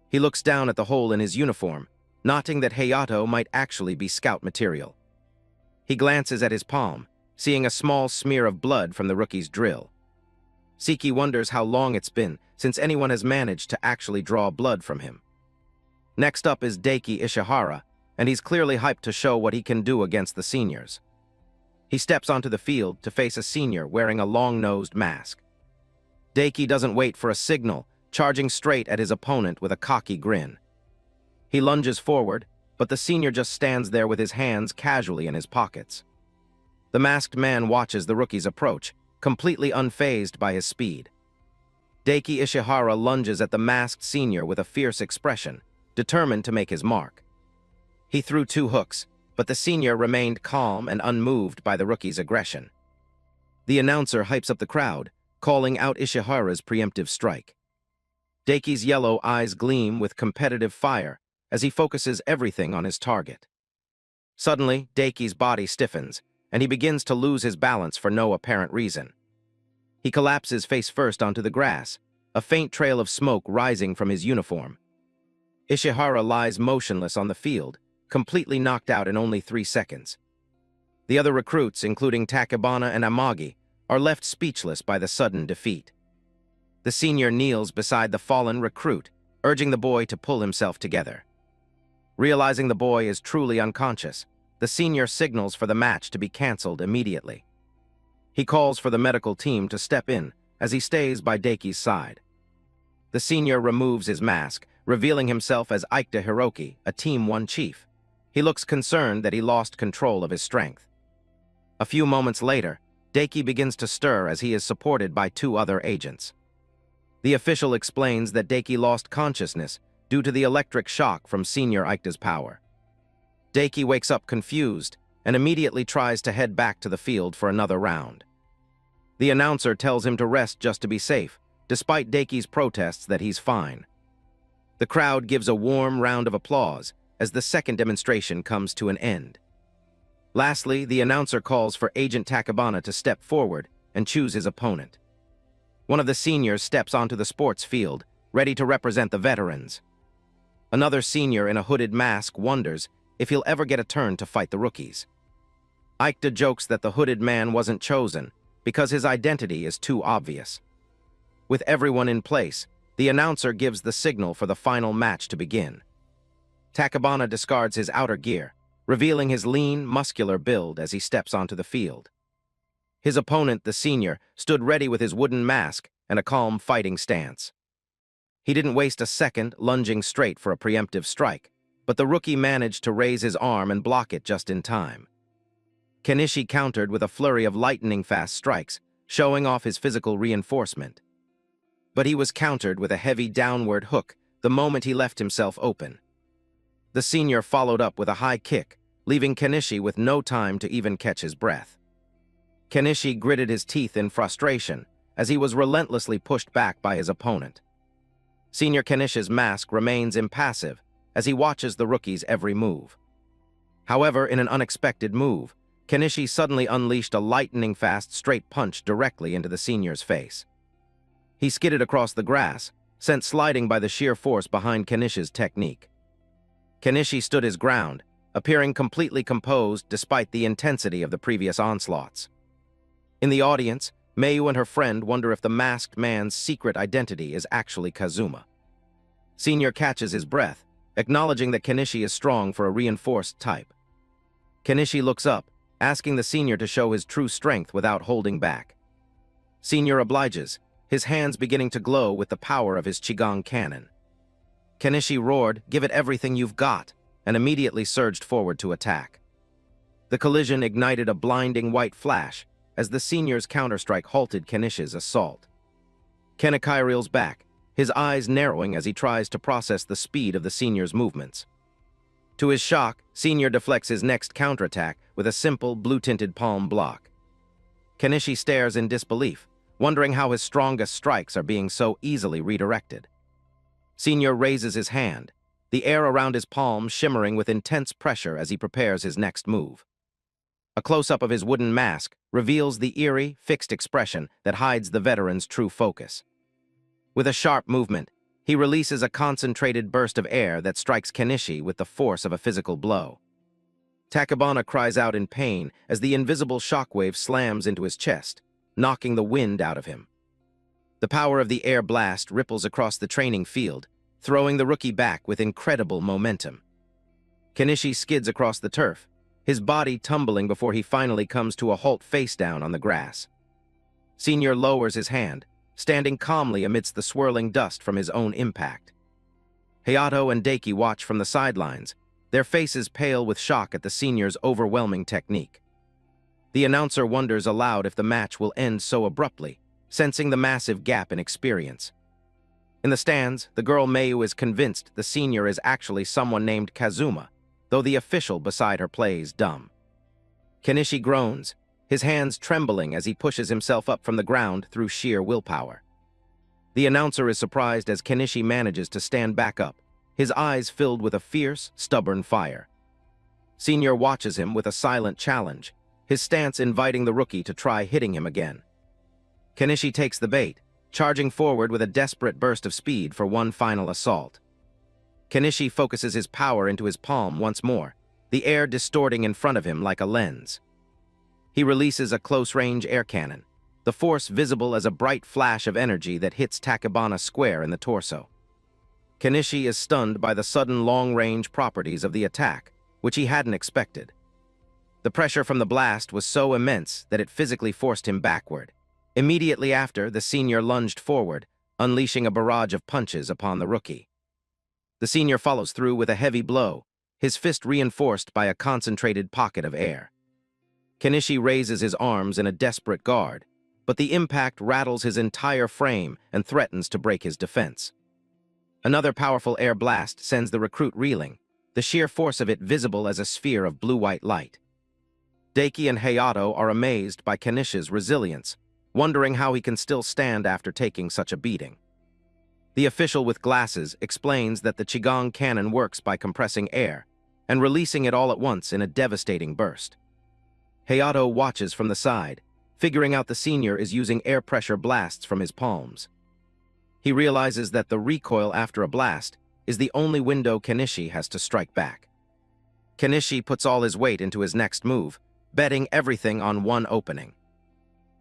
He looks down at the hole in his uniform, noting that Hayato might actually be scout material. He glances at his palm, seeing a small smear of blood from the rookie's drill. Seki wonders how long it's been since anyone has managed to actually draw blood from him. Next up is Daiki Ishihara, and he's clearly hyped to show what he can do against the seniors. He steps onto the field to face a senior wearing a long-nosed mask. Daiki doesn't wait for a signal, charging straight at his opponent with a cocky grin. He lunges forward, but the senior just stands there with his hands casually in his pockets. The masked man watches the rookie's approach, completely unfazed by his speed. Daiki Ishihara lunges at the masked senior with a fierce expression, determined to make his mark. He threw 2 hooks, but the senior remained calm and unmoved by the rookie's aggression. The announcer hypes up the crowd, calling out Ishihara's preemptive strike. Daiki's yellow eyes gleam with competitive fire as he focuses everything on his target. Suddenly, Daiki's body stiffens, and he begins to lose his balance for no apparent reason. He collapses face first onto the grass, a faint trail of smoke rising from his uniform. Ishihara lies motionless on the field, completely knocked out in only 3 seconds. The other recruits, including Takebana and Amagi, are left speechless by the sudden defeat. The senior kneels beside the fallen recruit, urging the boy to pull himself together. Realizing the boy is truly unconscious, the senior signals for the match to be canceled immediately. He calls for the medical team to step in as he stays by Daiki's side. The senior removes his mask, revealing himself as Ikeda Hiroki, a Team 1 chief. He looks concerned that he lost control of his strength. A few moments later, Daiki begins to stir as he is supported by 2 other agents. The official explains that Daiki lost consciousness due to the electric shock from Senior Ikeda's power. Daiki wakes up confused and immediately tries to head back to the field for another round. The announcer tells him to rest just to be safe, despite Daiki's protests that he's fine. The crowd gives a warm round of applause as the second demonstration comes to an end. Lastly, the announcer calls for Agent Takebana to step forward and choose his opponent. One of the seniors steps onto the sports field, ready to represent the veterans. Another senior in a hooded mask wonders if he'll ever get a turn to fight the rookies. Ikeda jokes that the hooded man wasn't chosen because his identity is too obvious. With everyone in place, the announcer gives the signal for the final match to begin. Takebana discards his outer gear, revealing his lean, muscular build as he steps onto the field. His opponent, the senior, stood ready with his wooden mask and a calm fighting stance. He didn't waste a second lunging straight for a preemptive strike, but the rookie managed to raise his arm and block it just in time. Kenichi countered with a flurry of lightning-fast strikes, showing off his physical reinforcement. But he was countered with a heavy downward hook the moment he left himself open. The senior followed up with a high kick, leaving Kenichi with no time to even catch his breath. Kenichi gritted his teeth in frustration as he was relentlessly pushed back by his opponent. Senior Kenichi's mask remains impassive as he watches the rookie's every move. However, in an unexpected move, Kenichi suddenly unleashed a lightning-fast straight punch directly into the senior's face. He skidded across the grass, sent sliding by the sheer force behind Kenichi's technique. Kenichi stood his ground, appearing completely composed despite the intensity of the previous onslaughts. In the audience, Mayu and her friend wonder if the masked man's secret identity is actually Kazuma. Senior catches his breath, acknowledging that Kenichi is strong for a reinforced type. Kenichi looks up, asking the senior to show his true strength without holding back. Senior obliges, his hands beginning to glow with the power of his Qigong cannon. Kenichi roared, "Give it everything you've got," and immediately surged forward to attack. The collision ignited a blinding white flash as the senior's counterstrike halted Kenichi's assault. Kenichi reels back, his eyes narrowing as he tries to process the speed of the senior's movements. To his shock, Senior deflects his next counterattack with a simple blue-tinted palm block. Kenichi stares in disbelief, wondering how his strongest strikes are being so easily redirected. Senior raises his hand, the air around his palm shimmering with intense pressure as he prepares his next move. A close-up of his wooden mask reveals the eerie, fixed expression that hides the veteran's true focus. With a sharp movement, he releases a concentrated burst of air that strikes Kenichi with the force of a physical blow. Takebana cries out in pain as the invisible shockwave slams into his chest, knocking the wind out of him. The power of the air blast ripples across the training field, throwing the rookie back with incredible momentum. Kenichi skids across the turf, his body tumbling before he finally comes to a halt face down on the grass. Senior lowers his hand, standing calmly amidst the swirling dust from his own impact. Hayato and Daiki watch from the sidelines, their faces pale with shock at the senior's overwhelming technique. The announcer wonders aloud if the match will end so abruptly, sensing the massive gap in experience. In the stands, the girl Mayu is convinced the senior is actually someone named Kazuma, though the official beside her plays dumb. Kenichi groans, his hands trembling as he pushes himself up from the ground through sheer willpower. The announcer is surprised as Kenichi manages to stand back up, his eyes filled with a fierce, stubborn fire. Senior watches him with a silent challenge, his stance inviting the rookie to try hitting him again. Kenichi takes the bait, charging forward with a desperate burst of speed for one final assault. Kenichi focuses his power into his palm once more, the air distorting in front of him like a lens. He releases a close-range air cannon, the force visible as a bright flash of energy that hits Tachibana square in the torso. Kenichi is stunned by the sudden long-range properties of the attack, which he hadn't expected. The pressure from the blast was so immense that it physically forced him backward. Immediately after, the senior lunged forward, unleashing a barrage of punches upon the rookie. The senior follows through with a heavy blow, his fist reinforced by a concentrated pocket of air. Kenichi raises his arms in a desperate guard, but the impact rattles his entire frame and threatens to break his defense. Another powerful air blast sends the recruit reeling, the sheer force of it visible as a sphere of blue-white light. Daiki and Hayato are amazed by Kenichi's resilience, wondering how he can still stand after taking such a beating. The official with glasses explains that the Qigong cannon works by compressing air and releasing it all at once in a devastating burst. Hayato watches from the side, figuring out the senior is using air pressure blasts from his palms. He realizes that the recoil after a blast is the only window Kenichi has to strike back. Kenichi puts all his weight into his next move, betting everything on one opening.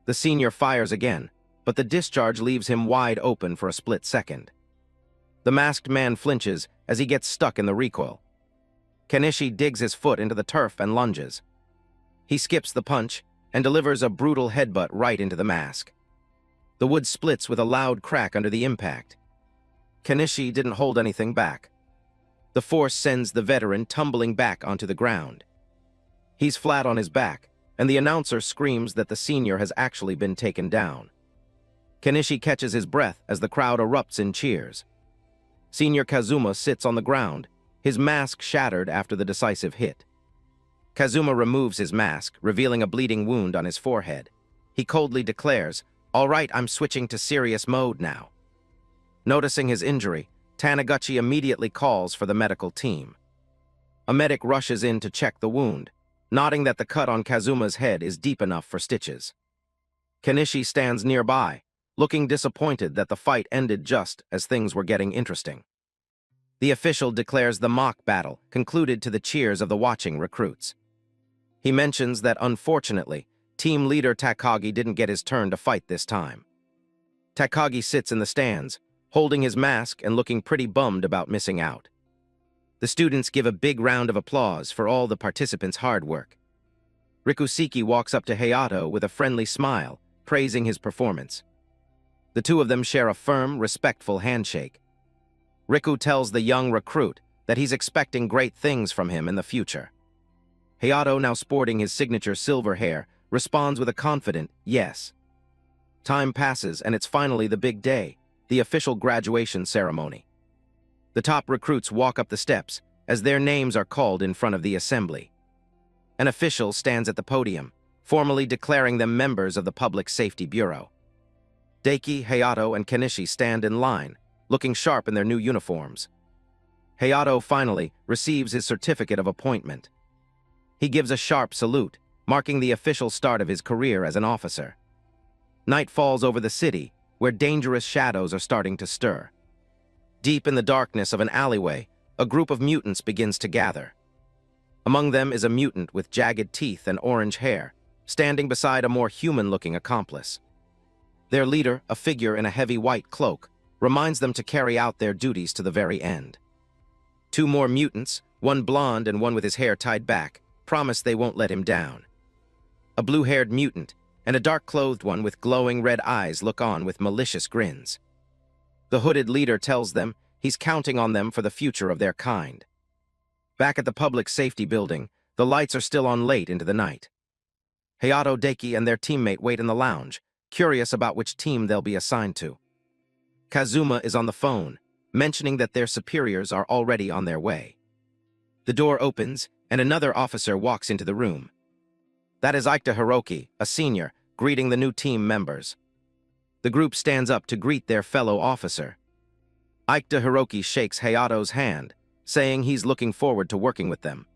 The senior fires again, but the discharge leaves him wide open for a split second. The masked man flinches as he gets stuck in the recoil. Kenichi digs his foot into the turf and lunges. He skips the punch and delivers a brutal headbutt right into the mask. The wood splits with a loud crack under the impact. Kenichi didn't hold anything back. The force sends the veteran tumbling back onto the ground. He's flat on his back, and the announcer screams that the senior has actually been taken down. Kenichi catches his breath as the crowd erupts in cheers. Senior Kazuma sits on the ground, his mask shattered after the decisive hit. Kazuma removes his mask, revealing a bleeding wound on his forehead. He coldly declares, "All right, I'm switching to serious mode now." Noticing his injury, Taniguchi immediately calls for the medical team. A medic rushes in to check the wound, noting that the cut on Kazuma's head is deep enough for stitches. Kenichi stands nearby, looking disappointed that the fight ended just as things were getting interesting. The official declares the mock battle concluded to the cheers of the watching recruits. He mentions that, unfortunately, team leader Takagi didn't get his turn to fight this time. Takagi sits in the stands, holding his mask and looking pretty bummed about missing out. The students give a big round of applause for all the participants' hard work. Rikuseki walks up to Hayato with a friendly smile, praising his performance. The two of them share a firm, respectful handshake. Riku tells the young recruit that he's expecting great things from him in the future. Hayato, now sporting his signature silver hair, responds with a confident yes. Time passes and it's finally the big day, the official graduation ceremony. The top recruits walk up the steps as their names are called in front of the assembly. An official stands at the podium, formally declaring them members of the Public Safety Bureau. Daiki, Hayato, and Kenichi stand in line, looking sharp in their new uniforms. Hayato finally receives his certificate of appointment. He gives a sharp salute, marking the official start of his career as an officer. Night falls over the city, where dangerous shadows are starting to stir. Deep in the darkness of an alleyway, a group of mutants begins to gather. Among them is a mutant with jagged teeth and orange hair, standing beside a more human-looking accomplice. Their leader, a figure in a heavy white cloak, reminds them to carry out their duties to the very end. Two more mutants, one blonde and one with his hair tied back, promise they won't let him down. A blue-haired mutant and a dark-clothed one with glowing red eyes look on with malicious grins. The hooded leader tells them he's counting on them for the future of their kind. Back at the public safety building, the lights are still on late into the night. Hayato, Daiki, and their teammate wait in the lounge, curious about which team they'll be assigned to. Kazuma is on the phone, mentioning that their superiors are already on their way. The door opens, and another officer walks into the room. That is Aikta Hiroki, a senior, greeting the new team members. The group stands up to greet their fellow officer. Aikta Hiroki shakes Hayato's hand, saying he's looking forward to working with them.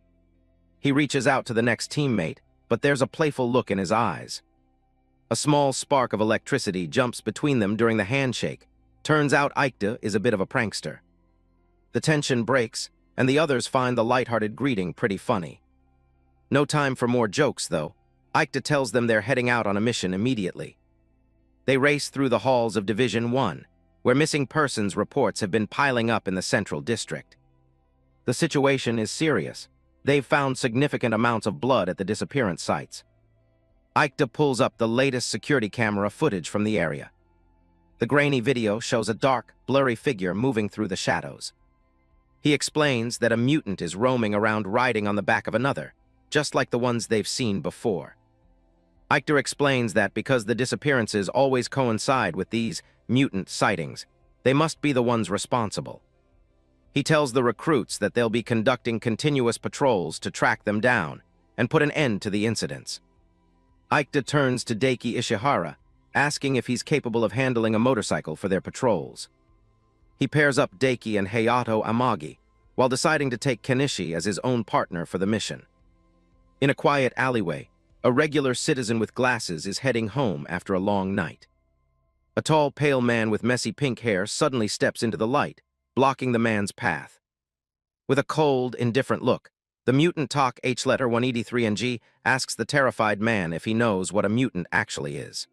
He reaches out to the next teammate, but there's a playful look in his eyes. A small spark of electricity jumps between them during the handshake. Turns out Aikta is a bit of a prankster. The tension breaks, and the others find the lighthearted greeting pretty funny. No time for more jokes, though. Aikta tells them they're heading out on a mission immediately. They race through the halls of Division 1, where missing persons reports have been piling up in the central district. The situation is serious. They've found significant amounts of blood at the disappearance sites. Aikta pulls up the latest security camera footage from the area. The grainy video shows a dark, blurry figure moving through the shadows. He explains that a mutant is roaming around riding on the back of another, just like the ones they've seen before. Aikta explains that because the disappearances always coincide with these mutant sightings, they must be the ones responsible. He tells the recruits that they'll be conducting continuous patrols to track them down and put an end to the incidents. Aikta turns to Daiki Ishihara, asking if he's capable of handling a motorcycle for their patrols. He pairs up Daiki and Hayato Amagi, while deciding to take Kenichi as his own partner for the mission. In a quiet alleyway, a regular citizen with glasses is heading home after a long night. A tall, pale man with messy pink hair suddenly steps into the light, blocking the man's path. With a cold, indifferent look, the mutant talk H-letter 183NG asks the terrified man if he knows what a mutant actually is.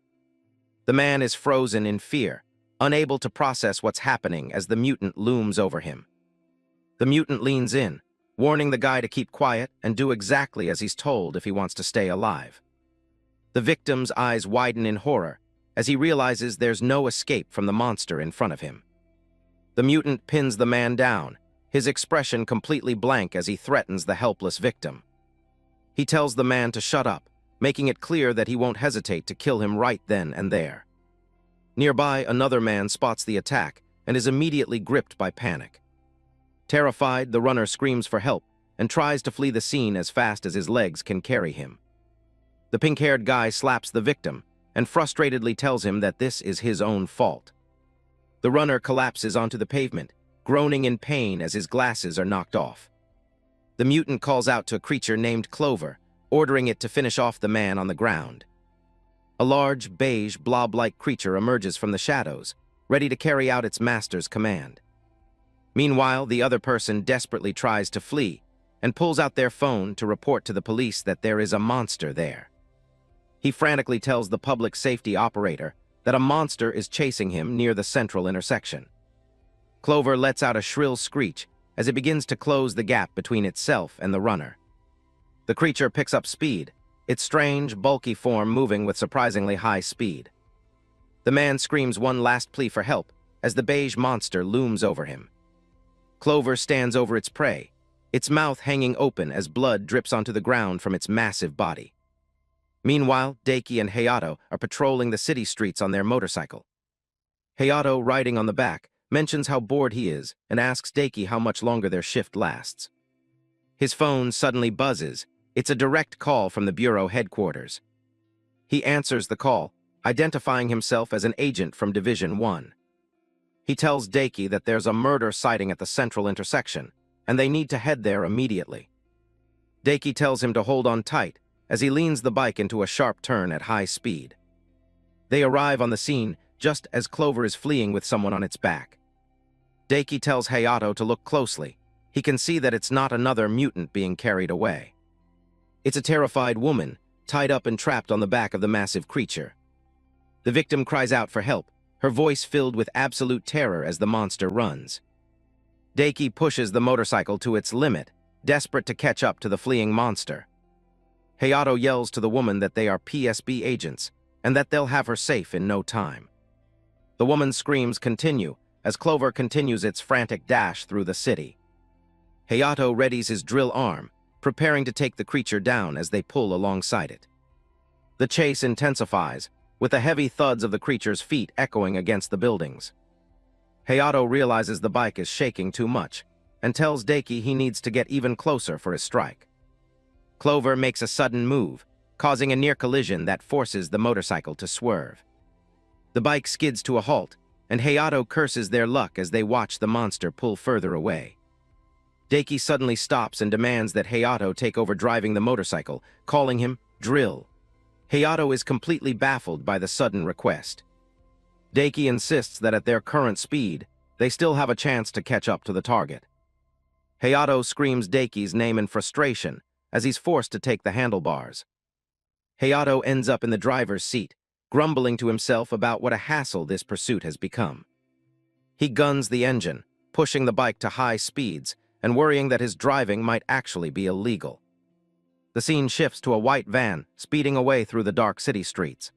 The man is frozen in fear, unable to process what's happening as the mutant looms over him. The mutant leans in, warning the guy to keep quiet and do exactly as he's told if he wants to stay alive. The victim's eyes widen in horror as he realizes there's no escape from the monster in front of him. The mutant pins the man down, his expression completely blank as he threatens the helpless victim. He tells the man to shut up, making it clear that he won't hesitate to kill him right then and there. Nearby, another man spots the attack and is immediately gripped by panic. Terrified, the runner screams for help and tries to flee the scene as fast as his legs can carry him. The pink-haired guy slaps the victim and frustratedly tells him that this is his own fault. The runner collapses onto the pavement, groaning in pain as his glasses are knocked off. The mutant calls out to a creature named Clover, ordering it to finish off the man on the ground. A large, beige, blob-like creature emerges from the shadows, ready to carry out its master's command. Meanwhile, the other person desperately tries to flee and pulls out their phone to report to the police that there is a monster there. He frantically tells the public safety operator that a monster is chasing him near the central intersection. Clover lets out a shrill screech as it begins to close the gap between itself and the runner. The creature picks up speed, its strange, bulky form moving with surprisingly high speed. The man screams one last plea for help as the beige monster looms over him. Clover stands over its prey, its mouth hanging open as blood drips onto the ground from its massive body. Meanwhile, Daiki and Hayato are patrolling the city streets on their motorcycle. Hayato, riding on the back, mentions how bored he is and asks Daiki how much longer their shift lasts. His phone suddenly buzzes. It's a direct call from the Bureau headquarters. He answers the call, identifying himself as an agent from Division 1. He tells Daiki that there's a murder sighting at the central intersection, and they need to head there immediately. Daiki tells him to hold on tight as he leans the bike into a sharp turn at high speed. They arrive on the scene just as Clover is fleeing with someone on its back. Daiki tells Hayato to look closely. He can see that it's not another mutant being carried away. It's a terrified woman, tied up and trapped on the back of the massive creature. The victim cries out for help, her voice filled with absolute terror as the monster runs. Daiki pushes the motorcycle to its limit, desperate to catch up to the fleeing monster. Hayato yells to the woman that they are PSB agents and that they'll have her safe in no time. The woman's screams continue as Clover continues its frantic dash through the city. Hayato readies his drill arm, preparing to take the creature down as they pull alongside it. The chase intensifies, with the heavy thuds of the creature's feet echoing against the buildings. Hayato realizes the bike is shaking too much and tells Daiki he needs to get even closer for his strike. Clover makes a sudden move, causing a near collision that forces the motorcycle to swerve. The bike skids to a halt, and Hayato curses their luck as they watch the monster pull further away. Daiki suddenly stops and demands that Hayato take over driving the motorcycle, calling him Drill. Hayato is completely baffled by the sudden request. Daiki insists that at their current speed, they still have a chance to catch up to the target. Hayato screams Daiki's name in frustration as he's forced to take the handlebars. Hayato ends up in the driver's seat, grumbling to himself about what a hassle this pursuit has become. He guns the engine, pushing the bike to high speeds and worrying that his driving might actually be illegal. The scene shifts to a white van speeding away through the dark city streets.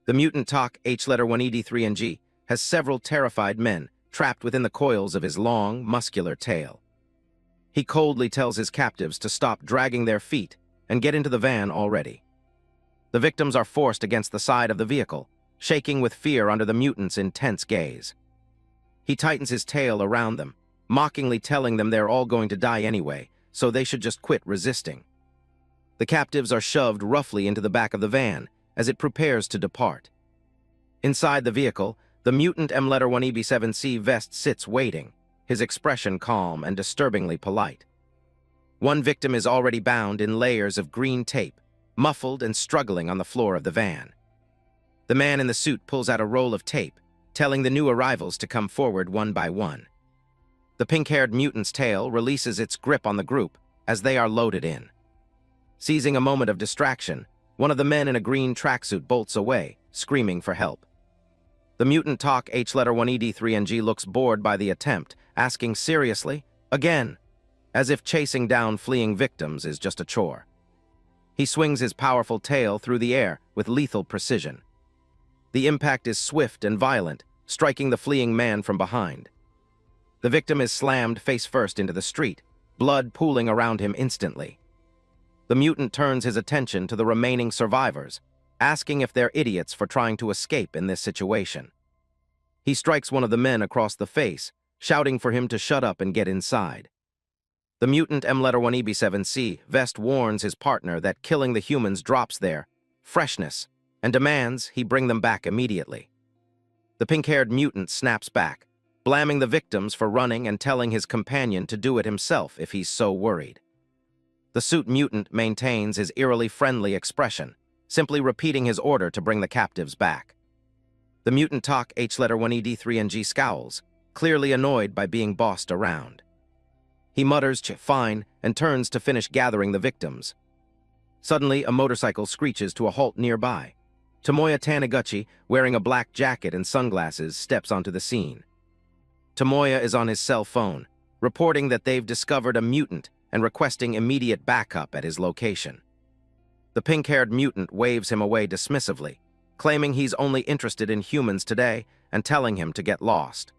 The mutant Talk H1ED3NG has several terrified men trapped within the coils of his long, muscular tail. He coldly tells his captives to stop dragging their feet and get into the van already. The victims are forced against the side of the vehicle, shaking with fear under the mutant's intense gaze. He tightens his tail around them, mockingly telling them they're all going to die anyway, so they should just quit resisting. The captives are shoved roughly into the back of the van as it prepares to depart. Inside the vehicle, the mutant M1EB7C vest sits waiting, his expression calm and disturbingly polite. One victim is already bound in layers of green tape, muffled and struggling on the floor of the van. The man in the suit pulls out a roll of tape, telling the new arrivals to come forward one by one. The pink-haired mutant's tail releases its grip on the group as they are loaded in. Seizing a moment of distraction, one of the men in a green tracksuit bolts away, screaming for help. The mutant Talk H1ED3NG looks bored by the attempt, asking seriously, again, as if chasing down fleeing victims is just a chore. He swings his powerful tail through the air with lethal precision. The impact is swift and violent, striking the fleeing man from behind. The victim is slammed face first into the street, blood pooling around him instantly. The mutant turns his attention to the remaining survivors, asking if they're idiots for trying to escape in this situation. He strikes one of the men across the face, shouting for him to shut up and get inside. The mutant M1EB7C vest warns his partner that killing the humans drops their freshness and demands he bring them back immediately. The pink-haired mutant snaps back, blaming the victims for running and telling his companion to do it himself if he's so worried. The suit mutant maintains his eerily friendly expression, simply repeating his order to bring the captives back. The mutant Talk H1ED3NG scowls, clearly annoyed by being bossed around. He mutters "fine" and turns to finish gathering the victims. Suddenly, a motorcycle screeches to a halt nearby. Tomoya Taniguchi, wearing a black jacket and sunglasses, steps onto the scene. Tomoya is on his cell phone, reporting that they've discovered a mutant and requesting immediate backup at his location. The pink-haired mutant waves him away dismissively, claiming he's only interested in humans today and telling him to get lost.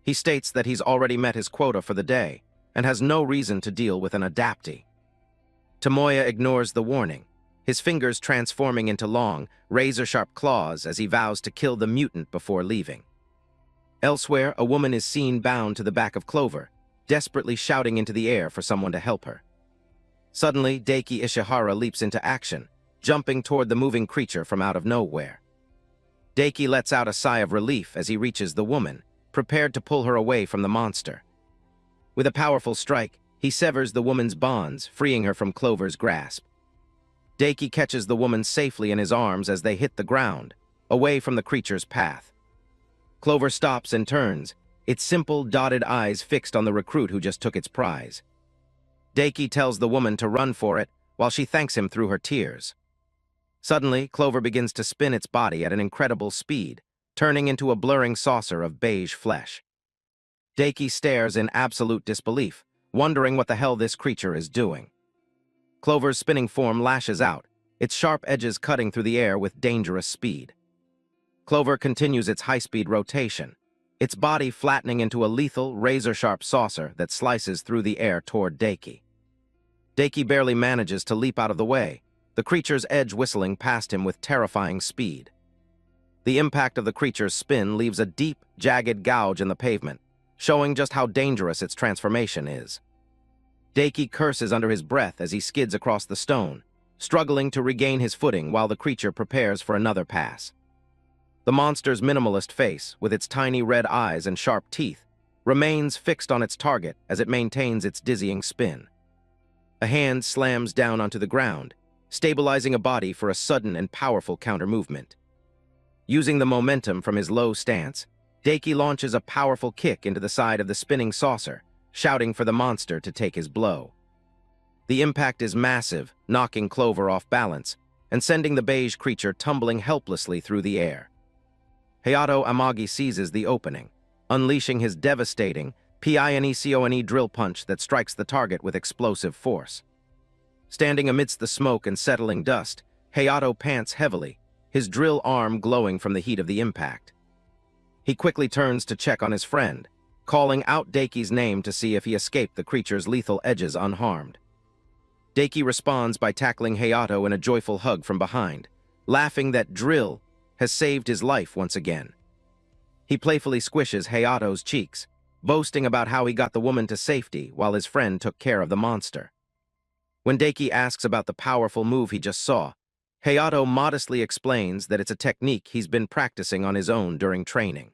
He states that he's already met his quota for the day and has no reason to deal with an adaptee. Tomoya ignores the warning, his fingers transforming into long, razor-sharp claws as he vows to kill the mutant before leaving. Elsewhere, a woman is seen bound to the back of Clover, desperately shouting into the air for someone to help her. Suddenly, Daiki Ishihara leaps into action, jumping toward the moving creature from out of nowhere. Daiki lets out a sigh of relief as he reaches the woman, prepared to pull her away from the monster. With a powerful strike, he severs the woman's bonds, freeing her from Clover's grasp. Daiki catches the woman safely in his arms as they hit the ground, away from the creature's path. Clover stops and turns, its simple, dotted eyes fixed on the recruit who just took its prize. Daiki tells the woman to run for it, while she thanks him through her tears. Suddenly, Clover begins to spin its body at an incredible speed, turning into a blurring saucer of beige flesh. Daiki stares in absolute disbelief, wondering what the hell this creature is doing. Clover's spinning form lashes out, its sharp edges cutting through the air with dangerous speed. Clover continues its high-speed rotation, its body flattening into a lethal, razor-sharp saucer that slices through the air toward Daiki. Daiki barely manages to leap out of the way, the creature's edge whistling past him with terrifying speed. The impact of the creature's spin leaves a deep, jagged gouge in the pavement, showing just how dangerous its transformation is. Daiki curses under his breath as he skids across the stone, struggling to regain his footing while the creature prepares for another pass. The monster's minimalist face, with its tiny red eyes and sharp teeth, remains fixed on its target as it maintains its dizzying spin. A hand slams down onto the ground, stabilizing a body for a sudden and powerful counter-movement. Using the momentum from his low stance, Daiki launches a powerful kick into the side of the spinning saucer, shouting for the monster to take his blow. The impact is massive, knocking Clover off balance, and and sending the beige creature tumbling helplessly through the air. Hayato Amagi seizes the opening, unleashing his devastating PINECONE drill punch that strikes the target with explosive force. Standing amidst the smoke and settling dust, Hayato pants heavily, his drill arm glowing from the heat of the impact. He quickly turns to check on his friend, calling out Daiki's name to see if he escaped the creature's lethal edges unharmed. Daiki responds by tackling Hayato in a joyful hug from behind, laughing that drill has saved his life once again. He playfully squishes Hayato's cheeks, boasting about how he got the woman to safety while his friend took care of the monster. When Daiki asks about the powerful move he just saw, Hayato modestly explains that it's a technique he's been practicing on his own during training.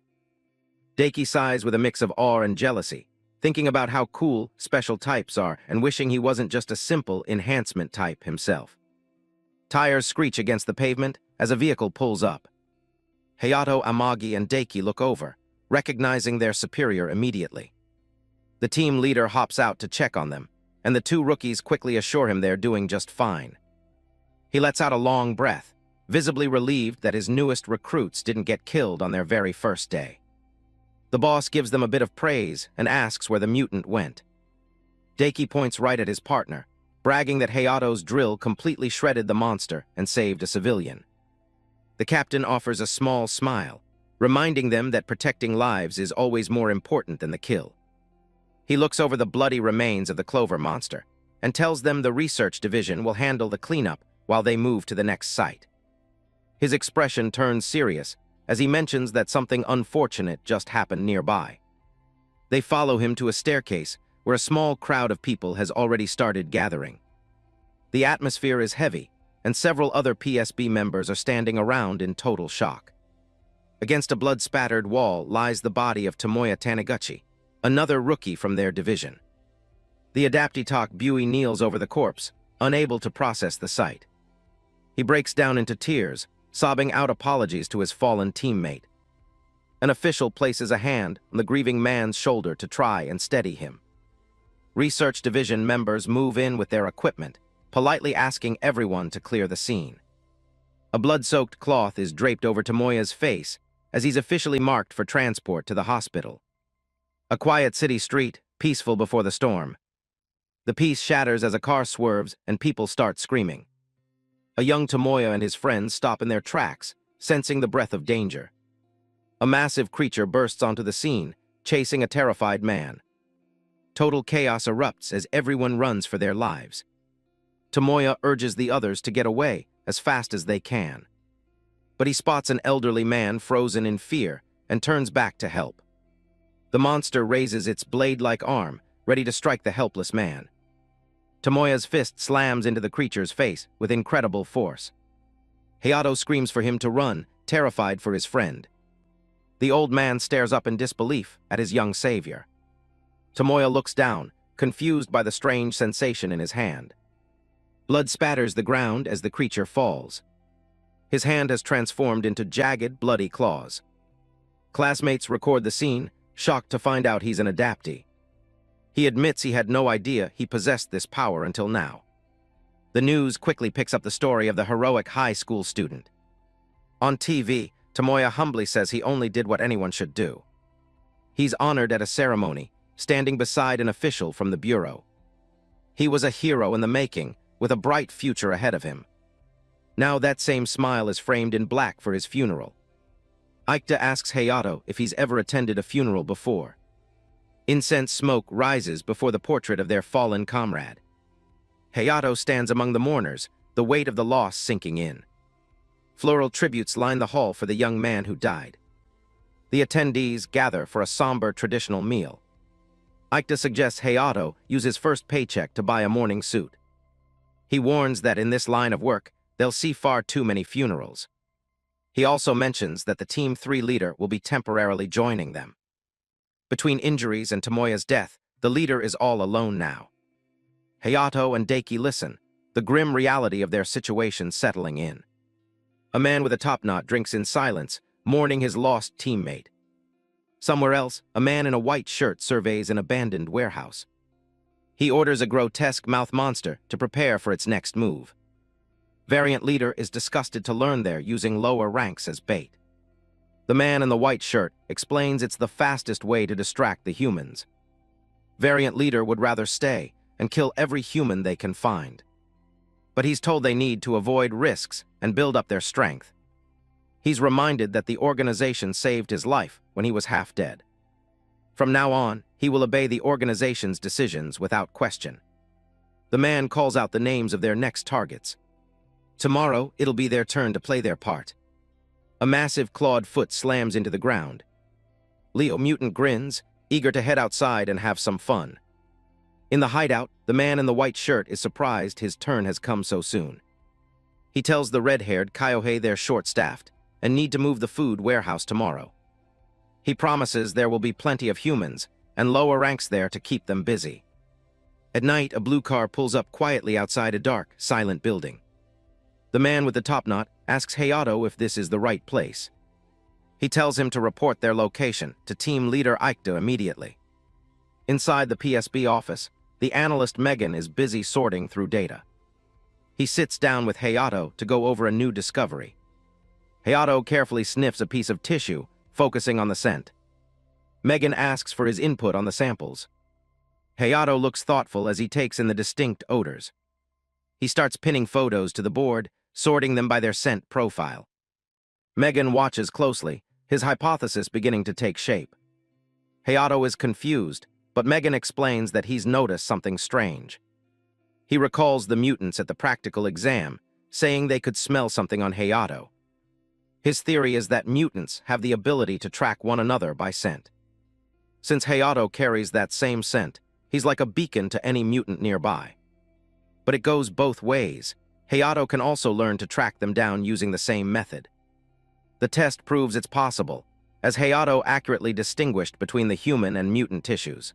Daiki sighs with a mix of awe and jealousy, thinking about how cool special types are and wishing he wasn't just a simple enhancement type himself. Tires screech against the pavement as a vehicle pulls up. Hayato, Amagi, and Daiki look over, recognizing their superior immediately. The team leader hops out to check on them, and the two rookies quickly assure him they're doing just fine. He lets out a long breath, visibly relieved that his newest recruits didn't get killed on their very first day. The boss gives them a bit of praise and asks where the mutant went. Daiki points right at his partner, bragging that Hayato's drill completely shredded the monster and saved a civilian. The captain offers a small smile, reminding them that protecting lives is always more important than the kill. He looks over the bloody remains of the clover monster and tells them the research division will handle the cleanup while they move to the next site. His expression turns serious as he mentions that something unfortunate just happened nearby. They follow him to a staircase where a small crowd of people has already started gathering. The atmosphere is heavy, and several other PSB members are standing around in total shock. Against a blood-spattered wall lies the body of Tomoya Taniguchi, another rookie from their division. The Adaptitalk Bui kneels over the corpse, unable to process the sight. He breaks down into tears, sobbing out apologies to his fallen teammate. An official places a hand on the grieving man's shoulder to try and steady him. Research Division members move in with their equipment, politely asking everyone to clear the scene. A blood-soaked cloth is draped over Tomoya's face as he's officially marked for transport to the hospital. A quiet city street, peaceful before the storm. The peace shatters as a car swerves and people start screaming. A young Tomoya and his friends stop in their tracks, sensing the breath of danger. A massive creature bursts onto the scene, chasing a terrified man. Total chaos erupts as everyone runs for their lives. Tomoya urges the others to get away as fast as they can. But he spots an elderly man frozen in fear and turns back to help. The monster raises its blade-like arm, ready to strike the helpless man. Tomoya's fist slams into the creature's face with incredible force. Hayato screams for him to run, terrified for his friend. The old man stares up in disbelief at his young savior. Tomoya looks down, confused by the strange sensation in his hand. Blood spatters the ground as the creature falls. His hand has transformed into jagged, bloody claws. Classmates record the scene, shocked to find out he's an adaptee. He admits he had no idea he possessed this power until now. The news quickly picks up the story of the heroic high school student. On TV, Tomoya humbly says he only did what anyone should do. He's honored at a ceremony, standing beside an official from the bureau. He was a hero in the making, with a bright future ahead of him. Now that same smile is framed in black for his funeral. Aikta asks Hayato if he's ever attended a funeral before. Incense smoke rises before the portrait of their fallen comrade. Hayato stands among the mourners, the weight of the loss sinking in. Floral tributes line the hall for the young man who died. The attendees gather for a somber traditional meal. Aikta suggests Hayato use his first paycheck to buy a mourning suit. He warns that in this line of work, they'll see far too many funerals. He also mentions that the Team 3 leader will be temporarily joining them. Between injuries and Tomoya's death, the leader is all alone now. Hayato and Daiki listen, the grim reality of their situation settling in. A man with a topknot drinks in silence, mourning his lost teammate. Somewhere else, a man in a white shirt surveys an abandoned warehouse. He orders a grotesque mouth monster to prepare for its next move. Variant Leader is disgusted to learn they're using lower ranks as bait. The man in the white shirt explains it's the fastest way to distract the humans. Variant Leader would rather stay and kill every human they can find. But he's told they need to avoid risks and build up their strength. He's reminded that the organization saved his life when he was half dead. From now on, he will obey the organization's decisions without question. The man calls out the names of their next targets. Tomorrow, it'll be their turn to play their part. A massive clawed foot slams into the ground. Leo Mutant grins, eager to head outside and have some fun. In the hideout, the man in the white shirt is surprised his turn has come so soon. He tells the red-haired Kyohei they're short-staffed and need to move the food warehouse tomorrow. He promises there will be plenty of humans and lower ranks there to keep them busy. At night, a blue car pulls up quietly outside a dark, silent building. The man with the topknot asks Hayato if this is the right place. He tells him to report their location to team leader Aikta immediately. Inside the PSB office, the analyst Megan is busy sorting through data. He sits down with Hayato to go over a new discovery. Hayato carefully sniffs a piece of tissue, focusing on the scent. Megan asks for his input on the samples. Hayato looks thoughtful as he takes in the distinct odors. He starts pinning photos to the board, sorting them by their scent profile. Megan watches closely, his hypothesis beginning to take shape. Hayato is confused, but Megan explains that he's noticed something strange. He recalls the mutants at the practical exam, saying they could smell something on Hayato. His theory is that mutants have the ability to track one another by scent. Since Hayato carries that same scent, he's like a beacon to any mutant nearby. But it goes both ways. Hayato can also learn to track them down using the same method. The test proves it's possible, as Hayato accurately distinguished between the human and mutant tissues.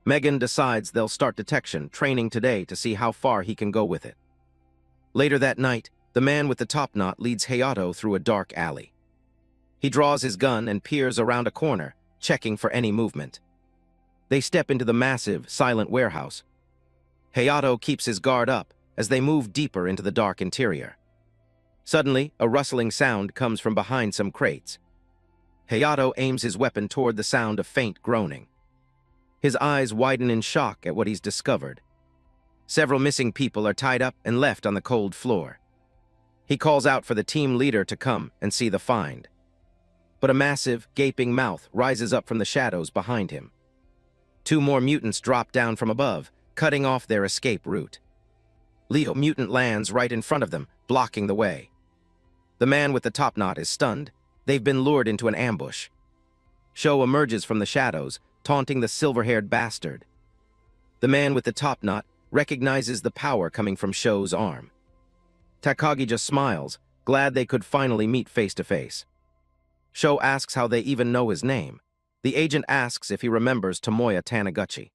Megan decides they'll start detection training today to see how far he can go with it. Later that night, the man with the topknot leads Hayato through a dark alley. He draws his gun and peers around a corner, checking for any movement. They step into the massive, silent warehouse. Hayato keeps his guard up as they move deeper into the dark interior. Suddenly, a rustling sound comes from behind some crates. Hayato aims his weapon toward the sound of faint groaning. His eyes widen in shock at what he's discovered. Several missing people are tied up and left on the cold floor. He calls out for the team leader to come and see the find. But a massive, gaping mouth rises up from the shadows behind him. Two more mutants drop down from above, cutting off their escape route. Leo Mutant lands right in front of them, blocking the way. The man with the topknot is stunned. They've been lured into an ambush. Sho emerges from the shadows, taunting the silver-haired bastard. The man with the topknot recognizes the power coming from Sho's arm. Takagi just smiles, glad they could finally meet face-to-face. Sho asks how they even know his name. The agent asks if he remembers Tomoya Taniguchi.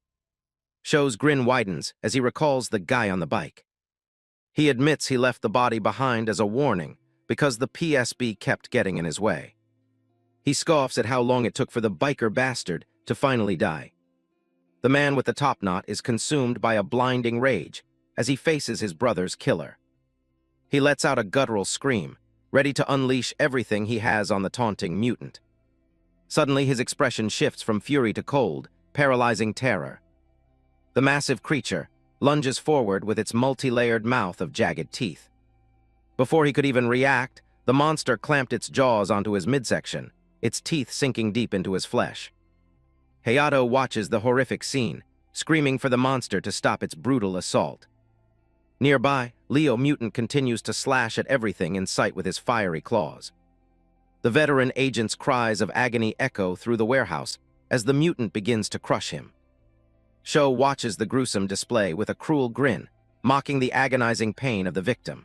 Sho's grin widens as he recalls the guy on the bike. He admits he left the body behind as a warning because the PSB kept getting in his way. He scoffs at how long it took for the biker bastard to finally die. The man with the topknot is consumed by a blinding rage as he faces his brother's killer. He lets out a guttural scream, ready to unleash everything he has on the taunting mutant. Suddenly, his expression shifts from fury to cold, paralyzing terror. The massive creature lunges forward with its multi-layered mouth of jagged teeth. Before he could even react, the monster clamped its jaws onto his midsection, its teeth sinking deep into his flesh. Hayato watches the horrific scene, screaming for the monster to stop its brutal assault. Nearby, Leo Mutant continues to slash at everything in sight with his fiery claws. The veteran agent's cries of agony echo through the warehouse as the mutant begins to crush him. Sho watches the gruesome display with a cruel grin, mocking the agonizing pain of the victim.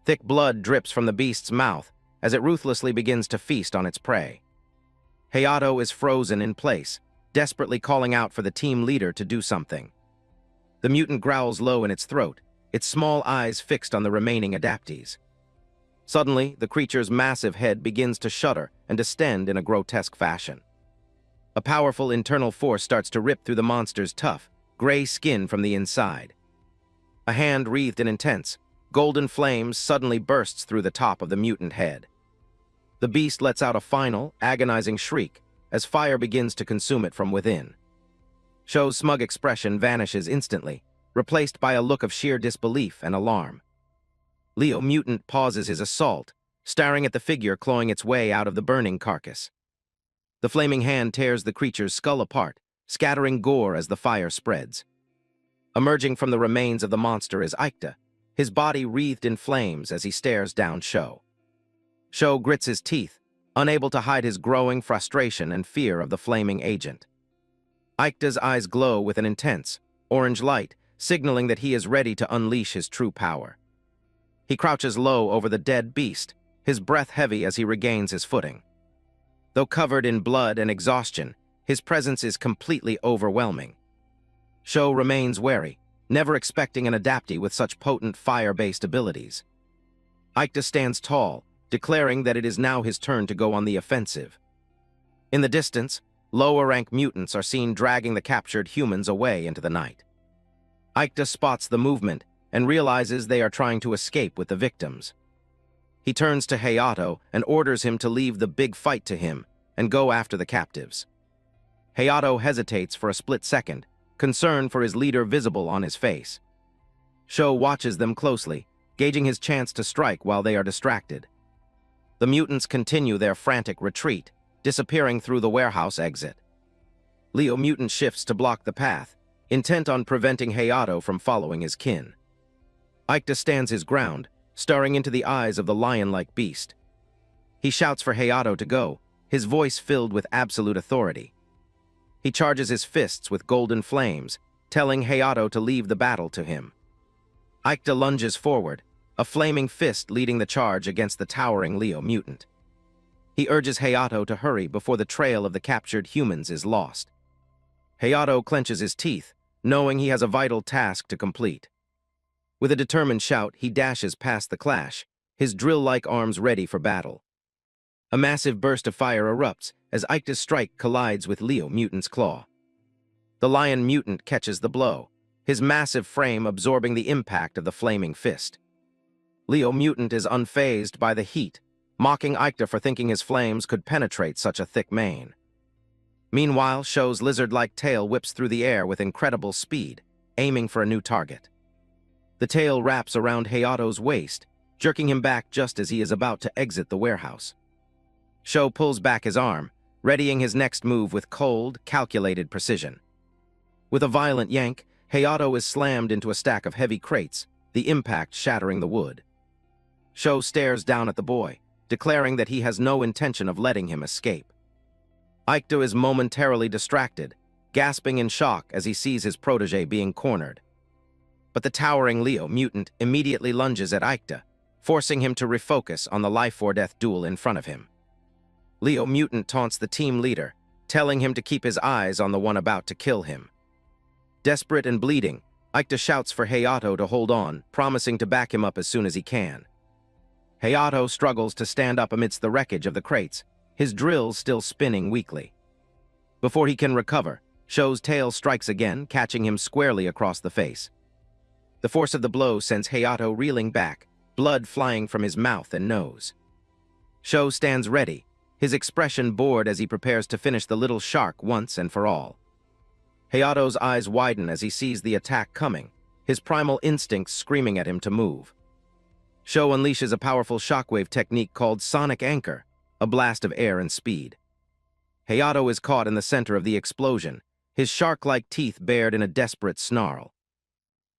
Thick blood drips from the beast's mouth as it ruthlessly begins to feast on its prey. Hayato is frozen in place, desperately calling out for the team leader to do something. The mutant growls low in its throat, its small eyes fixed on the remaining adaptees. Suddenly, the creature's massive head begins to shudder and distend in a grotesque fashion. A powerful internal force starts to rip through the monster's tough, gray skin from the inside. A hand wreathed in intense, golden flames suddenly bursts through the top of the mutant head. The beast lets out a final, agonizing shriek as fire begins to consume it from within. Shou's smug expression vanishes instantly, replaced by a look of sheer disbelief and alarm. Leo Mutant pauses his assault, staring at the figure clawing its way out of the burning carcass. The flaming hand tears the creature's skull apart, scattering gore as the fire spreads. Emerging from the remains of the monster is Aikta, his body wreathed in flames as he stares down Shou. Shou grits his teeth, unable to hide his growing frustration and fear of the flaming agent. Aikta's eyes glow with an intense, orange light, signaling that he is ready to unleash his true power. He crouches low over the dead beast, his breath heavy as he regains his footing. Though covered in blood and exhaustion, his presence is completely overwhelming. Shou remains wary, never expecting an adaptee with such potent fire-based abilities. Aikta stands tall, declaring that it is now his turn to go on the offensive. In the distance, lower-rank mutants are seen dragging the captured humans away into the night. Aikta spots the movement and realizes they are trying to escape with the victims. He turns to Hayato and orders him to leave the big fight to him and go after the captives. Hayato hesitates for a split second, concern for his leader visible on his face. Shou watches them closely, gauging his chance to strike while they are distracted. The mutants continue their frantic retreat, disappearing through the warehouse exit. Leo Mutant shifts to block the path, intent on preventing Hayato from following his kin. Aikta stands his ground, staring into the eyes of the lion-like beast. He shouts for Hayato to go, his voice filled with absolute authority. He charges his fists with golden flames, telling Hayato to leave the battle to him. Aikta lunges forward, a flaming fist leading the charge against the towering Leo Mutant. He urges Hayato to hurry before the trail of the captured humans is lost. Hayato clenches his teeth, knowing he has a vital task to complete. With a determined shout, he dashes past the clash, his drill-like arms ready for battle. A massive burst of fire erupts as Aikta's strike collides with Leo Mutant's claw. The lion mutant catches the blow, his massive frame absorbing the impact of the flaming fist. Leo Mutant is unfazed by the heat, mocking Aikta for thinking his flames could penetrate such a thick mane. Meanwhile, Shou's lizard-like tail whips through the air with incredible speed, aiming for a new target. The tail wraps around Hayato's waist, jerking him back just as he is about to exit the warehouse. Shou pulls back his arm, readying his next move with cold, calculated precision. With a violent yank, Hayato is slammed into a stack of heavy crates, the impact shattering the wood. Shou stares down at the boy, declaring that he has no intention of letting him escape. Aikta is momentarily distracted, gasping in shock as he sees his protege being cornered. But the towering Leo Mutant immediately lunges at Aikta, forcing him to refocus on the life-or-death duel in front of him. Leo Mutant taunts the team leader, telling him to keep his eyes on the one about to kill him. Desperate and bleeding, Aikta shouts for Hayato to hold on, promising to back him up as soon as he can. Hayato struggles to stand up amidst the wreckage of the crates, his drills still spinning weakly. Before he can recover, Shou's tail strikes again, catching him squarely across the face. The force of the blow sends Hayato reeling back, blood flying from his mouth and nose. Shou stands ready, his expression bored as he prepares to finish the little shark once and for all. Hayato's eyes widen as he sees the attack coming, his primal instincts screaming at him to move. Shou unleashes a powerful shockwave technique called Sonic Anchor, a blast of air and speed. Hayato is caught in the center of the explosion, his shark-like teeth bared in a desperate snarl.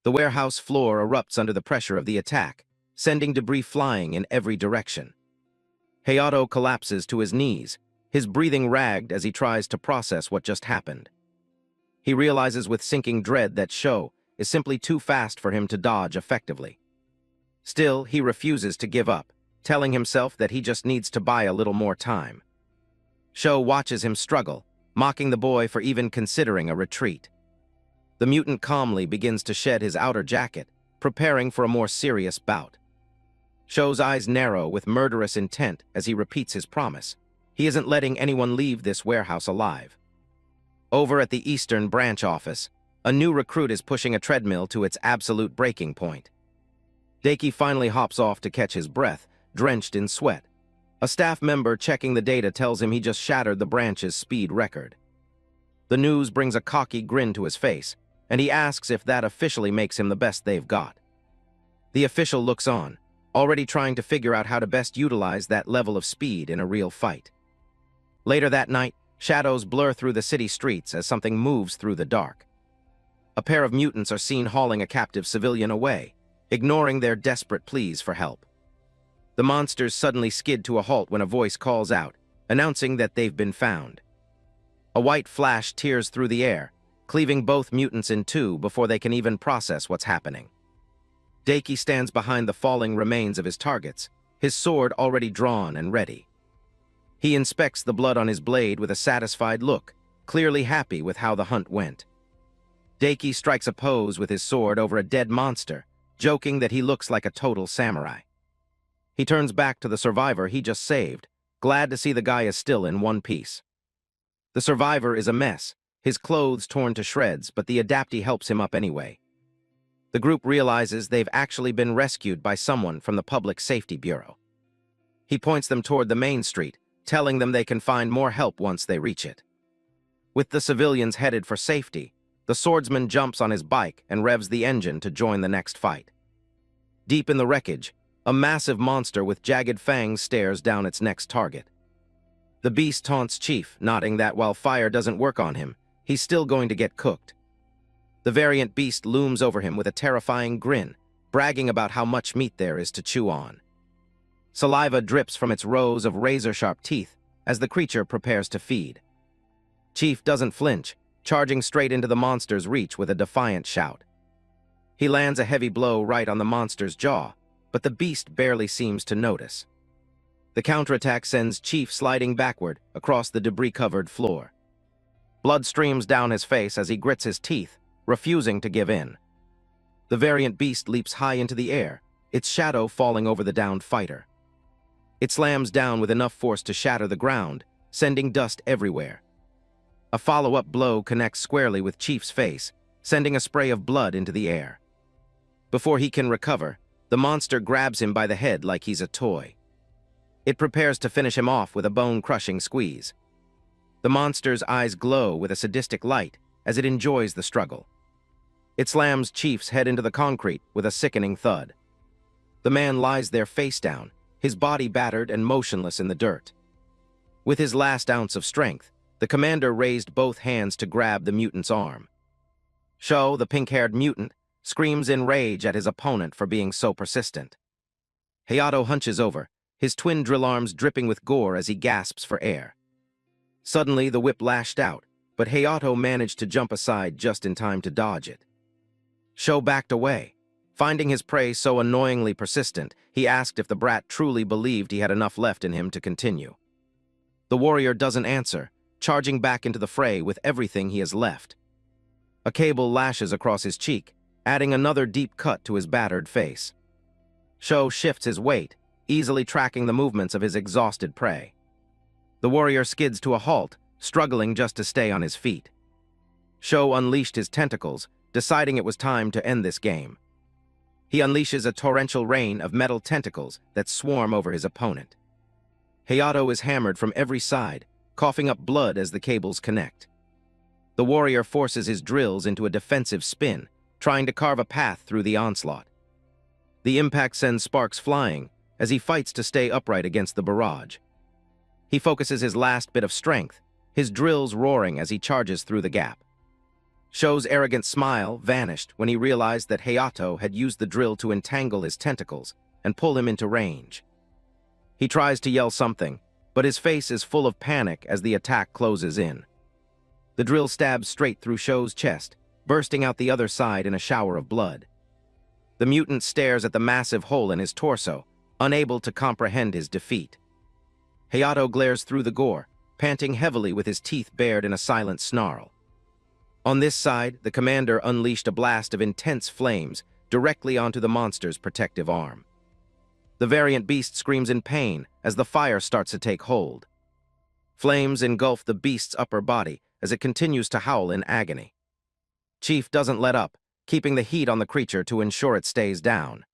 The warehouse floor erupts under the pressure of the attack, sending debris flying in every direction. Hayato collapses to his knees, his breathing ragged as he tries to process what just happened. He realizes with sinking dread that Shou is simply too fast for him to dodge effectively. Still, he refuses to give up, telling himself that he just needs to buy a little more time. Shou watches him struggle, mocking the boy for even considering a retreat. The mutant calmly begins to shed his outer jacket, preparing for a more serious bout. Shou's eyes narrow with murderous intent as he repeats his promise. He isn't letting anyone leave this warehouse alive. Over at the Eastern Branch office, a new recruit is pushing a treadmill to its absolute breaking point. Daki finally hops off to catch his breath, drenched in sweat. A staff member checking the data tells him he just shattered the branch's speed record. The news brings a cocky grin to his face, and he asks if that officially makes him the best they've got. The official looks on, already trying to figure out how to best utilize that level of speed in a real fight. Later that night, shadows blur through the city streets as something moves through the dark. A pair of mutants are seen hauling a captive civilian away, ignoring their desperate pleas for help. The monsters suddenly skid to a halt when a voice calls out, announcing that they've been found. A white flash tears through the air, cleaving both mutants in two before they can even process what's happening. Daki stands behind the falling remains of his targets, his sword already drawn and ready. He inspects the blood on his blade with a satisfied look, clearly happy with how the hunt went. Daki strikes a pose with his sword over a dead monster, joking that he looks like a total samurai. He turns back to the survivor he just saved, glad to see the guy is still in one piece. The survivor is a mess, his clothes torn to shreds, but the adaptee helps him up anyway. The group realizes they've actually been rescued by someone from the Public Safety Bureau. He points them toward the main street, telling them they can find more help once they reach it. With the civilians headed for safety, the swordsman jumps on his bike and revs the engine to join the next fight. Deep in the wreckage, a massive monster with jagged fangs stares down its next target. The beast taunts Chief, nodding that while fire doesn't work on him, he's still going to get cooked. The variant beast looms over him with a terrifying grin, bragging about how much meat there is to chew on. Saliva drips from its rows of razor-sharp teeth as the creature prepares to feed. Chief doesn't flinch, charging straight into the monster's reach with a defiant shout. He lands a heavy blow right on the monster's jaw, but the beast barely seems to notice. The counterattack sends Chief sliding backward across the debris-covered floor. Blood streams down his face as he grits his teeth, refusing to give in. The variant beast leaps high into the air, its shadow falling over the downed fighter. It slams down with enough force to shatter the ground, sending dust everywhere. A follow-up blow connects squarely with Chief's face, sending a spray of blood into the air. Before he can recover, the monster grabs him by the head like he's a toy. It prepares to finish him off with a bone-crushing squeeze. The monster's eyes glow with a sadistic light as it enjoys the struggle. It slams Chief's head into the concrete with a sickening thud. The man lies there face down, his body battered and motionless in the dirt. With his last ounce of strength, the commander raised both hands to grab the mutant's arm. Sho, the pink-haired mutant, screams in rage at his opponent for being so persistent. Hayato hunches over, his twin drill arms dripping with gore as he gasps for air. Suddenly, the whip lashed out, but Hayato managed to jump aside just in time to dodge it. Sho backed away. Finding his prey so annoyingly persistent, he asked if the brat truly believed he had enough left in him to continue. The warrior doesn't answer, charging back into the fray with everything he has left. A cable lashes across his cheek, adding another deep cut to his battered face. Sho shifts his weight, easily tracking the movements of his exhausted prey. The warrior skids to a halt, struggling just to stay on his feet. Sho unleashed his tentacles, deciding it was time to end this game. He unleashes a torrential rain of metal tentacles that swarm over his opponent. Hayato is hammered from every side, coughing up blood as the cables connect. The warrior forces his drills into a defensive spin, trying to carve a path through the onslaught. The impact sends sparks flying as he fights to stay upright against the barrage. He focuses his last bit of strength, his drills roaring as he charges through the gap. Sho's arrogant smile vanished when he realized that Hayato had used the drill to entangle his tentacles and pull him into range. He tries to yell something, but his face is full of panic as the attack closes in. The drill stabs straight through Sho's chest, bursting out the other side in a shower of blood. The mutant stares at the massive hole in his torso, unable to comprehend his defeat. Hayato glares through the gore, panting heavily with his teeth bared in a silent snarl. On this side, the commander unleashed a blast of intense flames directly onto the monster's protective arm. The variant beast screams in pain as the fire starts to take hold. Flames engulf the beast's upper body as it continues to howl in agony. Chief doesn't let up, keeping the heat on the creature to ensure it stays down.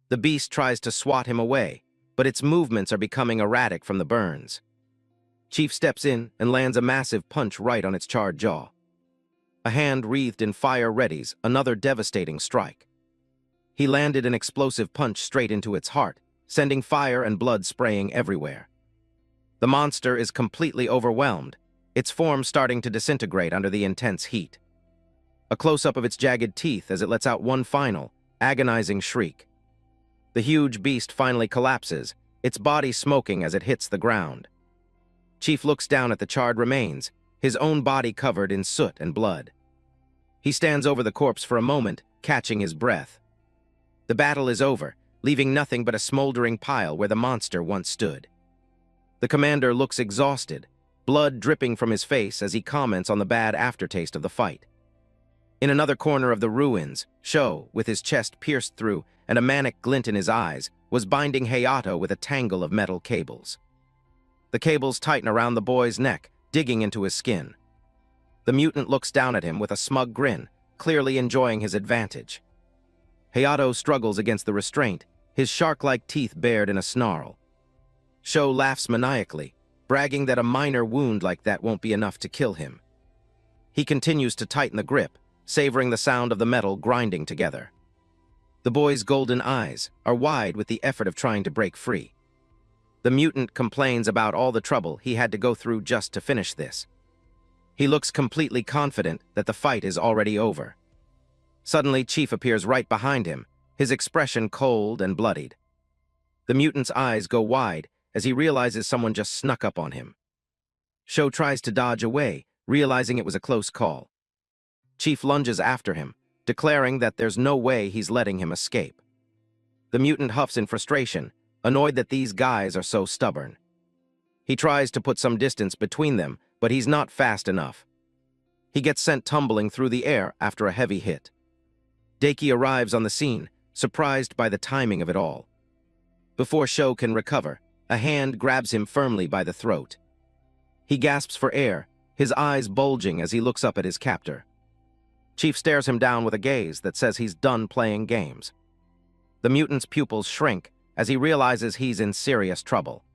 The beast tries to swat him away, but its movements are becoming erratic from the burns. Chief steps in and lands a massive punch right on its charred jaw. A hand wreathed in fire readies another devastating strike. He landed an explosive punch straight into its heart, sending fire and blood spraying everywhere. The monster is completely overwhelmed, its form starting to disintegrate under the intense heat. A close-up of its jagged teeth as it lets out one final, agonizing shriek. The huge beast finally collapses, its body smoking as it hits the ground. Chief looks down at the charred remains, his own body covered in soot and blood. He stands over the corpse for a moment, catching his breath. The battle is over, leaving nothing but a smoldering pile where the monster once stood. The commander looks exhausted, blood dripping from his face as he comments on the bad aftertaste of the fight. In another corner of the ruins, Sho, with his chest pierced through and a manic glint in his eyes, was binding Hayato with a tangle of metal cables. The cables tighten around the boy's neck, digging into his skin. The mutant looks down at him with a smug grin, clearly enjoying his advantage. Hayato struggles against the restraint, his shark-like teeth bared in a snarl. Sho laughs maniacally, bragging that a minor wound like that won't be enough to kill him. He continues to tighten the grip, savoring the sound of the metal grinding together. The boy's golden eyes are wide with the effort of trying to break free. The mutant complains about all the trouble he had to go through just to finish this. He looks completely confident that the fight is already over. Suddenly, Chief appears right behind him, his expression cold and bloodied. The mutant's eyes go wide as he realizes someone just snuck up on him. Sho tries to dodge away, realizing it was a close call. Chief lunges after him, declaring that there's no way he's letting him escape. The mutant huffs in frustration, annoyed that these guys are so stubborn. He tries to put some distance between them, but he's not fast enough. He gets sent tumbling through the air after a heavy hit. Deiki arrives on the scene, surprised by the timing of it all. Before Sho can recover, a hand grabs him firmly by the throat. He gasps for air, his eyes bulging as he looks up at his captor. Chief stares him down with a gaze that says he's done playing games. The mutant's pupils shrink as he realizes he's in serious trouble.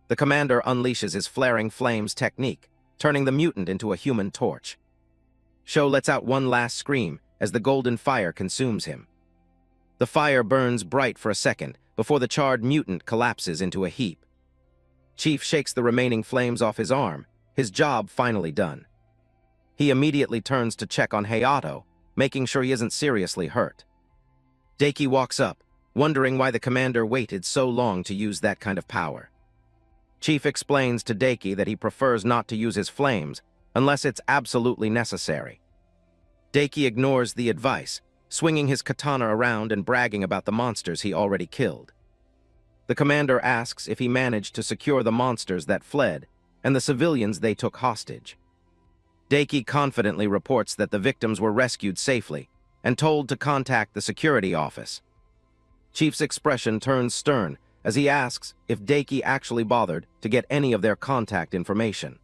The commander unleashes his flaring flames technique, turning the mutant into a human torch. Sho lets out one last scream as the golden fire consumes him. The fire burns bright for a second before the charred mutant collapses into a heap. Chief shakes the remaining flames off his arm, his job finally done. He immediately turns to check on Hayato, making sure he isn't seriously hurt. Deiki walks up, wondering why the commander waited so long to use that kind of power. Chief explains to Deiki that he prefers not to use his flames unless it's absolutely necessary. Deiki ignores the advice, swinging his katana around and bragging about the monsters he already killed. The commander asks if he managed to secure the monsters that fled and the civilians they took hostage. Deiki confidently reports that the victims were rescued safely and told to contact the security office. Chief's expression turns stern as he asks if Deiki actually bothered to get any of their contact information.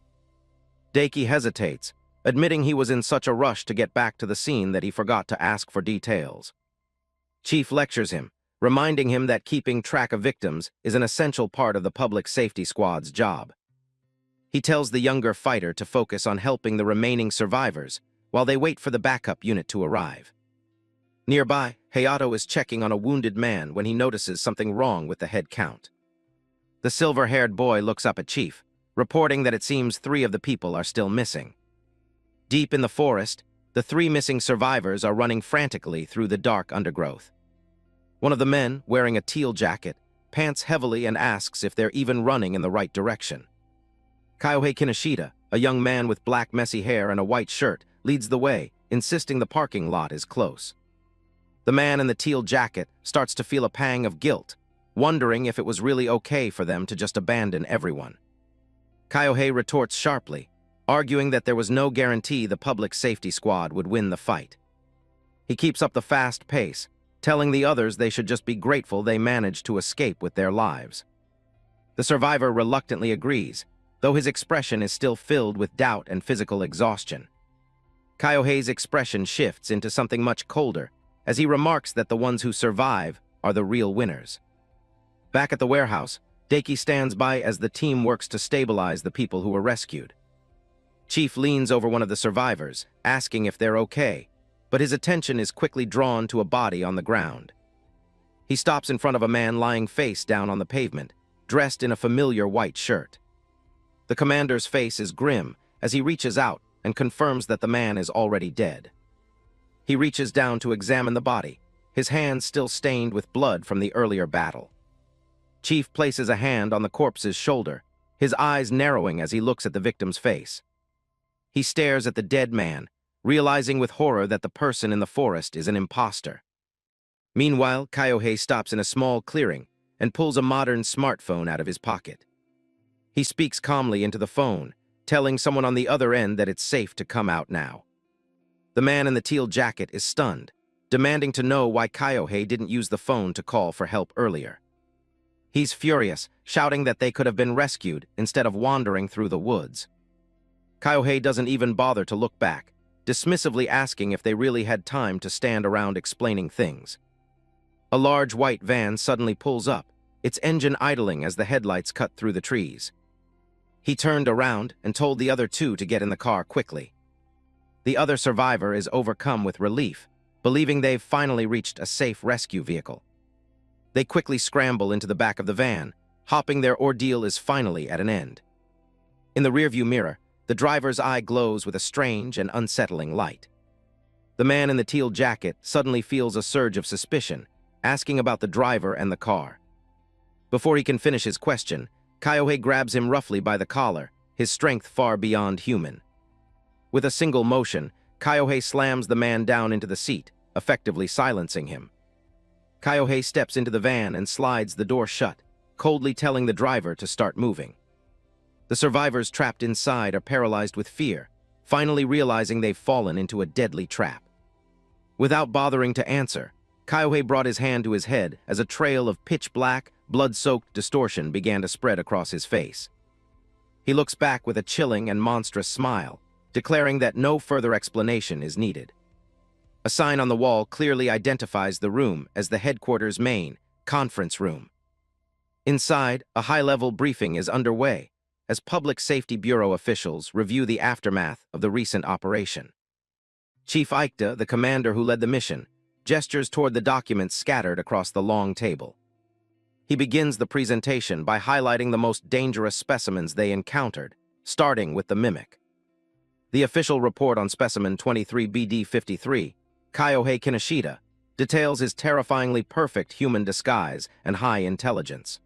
Deiki hesitates, admitting he was in such a rush to get back to the scene that he forgot to ask for details. Chief lectures him, reminding him that keeping track of victims is an essential part of the public safety squad's job. He tells the younger fighter to focus on helping the remaining survivors while they wait for the backup unit to arrive. Nearby, Hayato is checking on a wounded man when he notices something wrong with the head count. The silver-haired boy looks up at Chief, reporting that it seems 3 of the people are still missing. Deep in the forest, the 3 missing survivors are running frantically through the dark undergrowth. One of the men, wearing a teal jacket, pants heavily and asks if they're even running in the right direction. Kyohei Kinoshita, a young man with black messy hair and a white shirt, leads the way, insisting the parking lot is close. The man in the teal jacket starts to feel a pang of guilt, wondering if it was really okay for them to just abandon everyone. Kyohei retorts sharply, arguing that there was no guarantee the public safety squad would win the fight. He keeps up the fast pace, telling the others they should just be grateful they managed to escape with their lives. The survivor reluctantly agrees, though his expression is still filled with doubt and physical exhaustion. Kyohei's expression shifts into something much colder as he remarks that the ones who survive are the real winners. Back at the warehouse, Daki stands by as the team works to stabilize the people who were rescued. Chief leans over one of the survivors, asking if they're okay, but his attention is quickly drawn to a body on the ground. He stops in front of a man lying face down on the pavement, dressed in a familiar white shirt. The commander's face is grim as he reaches out and confirms that the man is already dead. He reaches down to examine the body, his hands still stained with blood from the earlier battle. Chief places a hand on the corpse's shoulder, his eyes narrowing as he looks at the victim's face. He stares at the dead man, realizing with horror that the person in the forest is an imposter. Meanwhile, Kyohei stops in a small clearing and pulls a modern smartphone out of his pocket. He speaks calmly into the phone, telling someone on the other end that it's safe to come out now. The man in the teal jacket is stunned, demanding to know why Kyohei didn't use the phone to call for help earlier. He's furious, shouting that they could have been rescued instead of wandering through the woods. Kyohei doesn't even bother to look back, dismissively asking if they really had time to stand around explaining things. A large white van suddenly pulls up, its engine idling as the headlights cut through the trees. He turned around and told the other two to get in the car quickly. The other survivor is overcome with relief, believing they've finally reached a safe rescue vehicle. They quickly scramble into the back of the van, hoping their ordeal is finally at an end. In the rearview mirror, the driver's eye glows with a strange and unsettling light. The man in the teal jacket suddenly feels a surge of suspicion, asking about the driver and the car. Before he can finish his question, Kyohei grabs him roughly by the collar, his strength far beyond human. With a single motion, Kyohei slams the man down into the seat, effectively silencing him. Kyohei steps into the van and slides the door shut, coldly telling the driver to start moving. The survivors trapped inside are paralyzed with fear, finally realizing they've fallen into a deadly trap. Without bothering to answer, Kyohei brought his hand to his head as a trail of pitch-black, blood-soaked distortion began to spread across his face. He looks back with a chilling and monstrous smile, declaring that no further explanation is needed. A sign on the wall clearly identifies the room as the headquarters' main conference room. Inside, a high-level briefing is underway as Public Safety Bureau officials review the aftermath of the recent operation. Chief Aikta, the commander who led the mission, gestures toward the documents scattered across the long table. He begins the presentation by highlighting the most dangerous specimens they encountered, starting with the mimic. The official report on specimen 23BD53, Kyohei Kinoshita, details his terrifyingly perfect human disguise and high intelligence.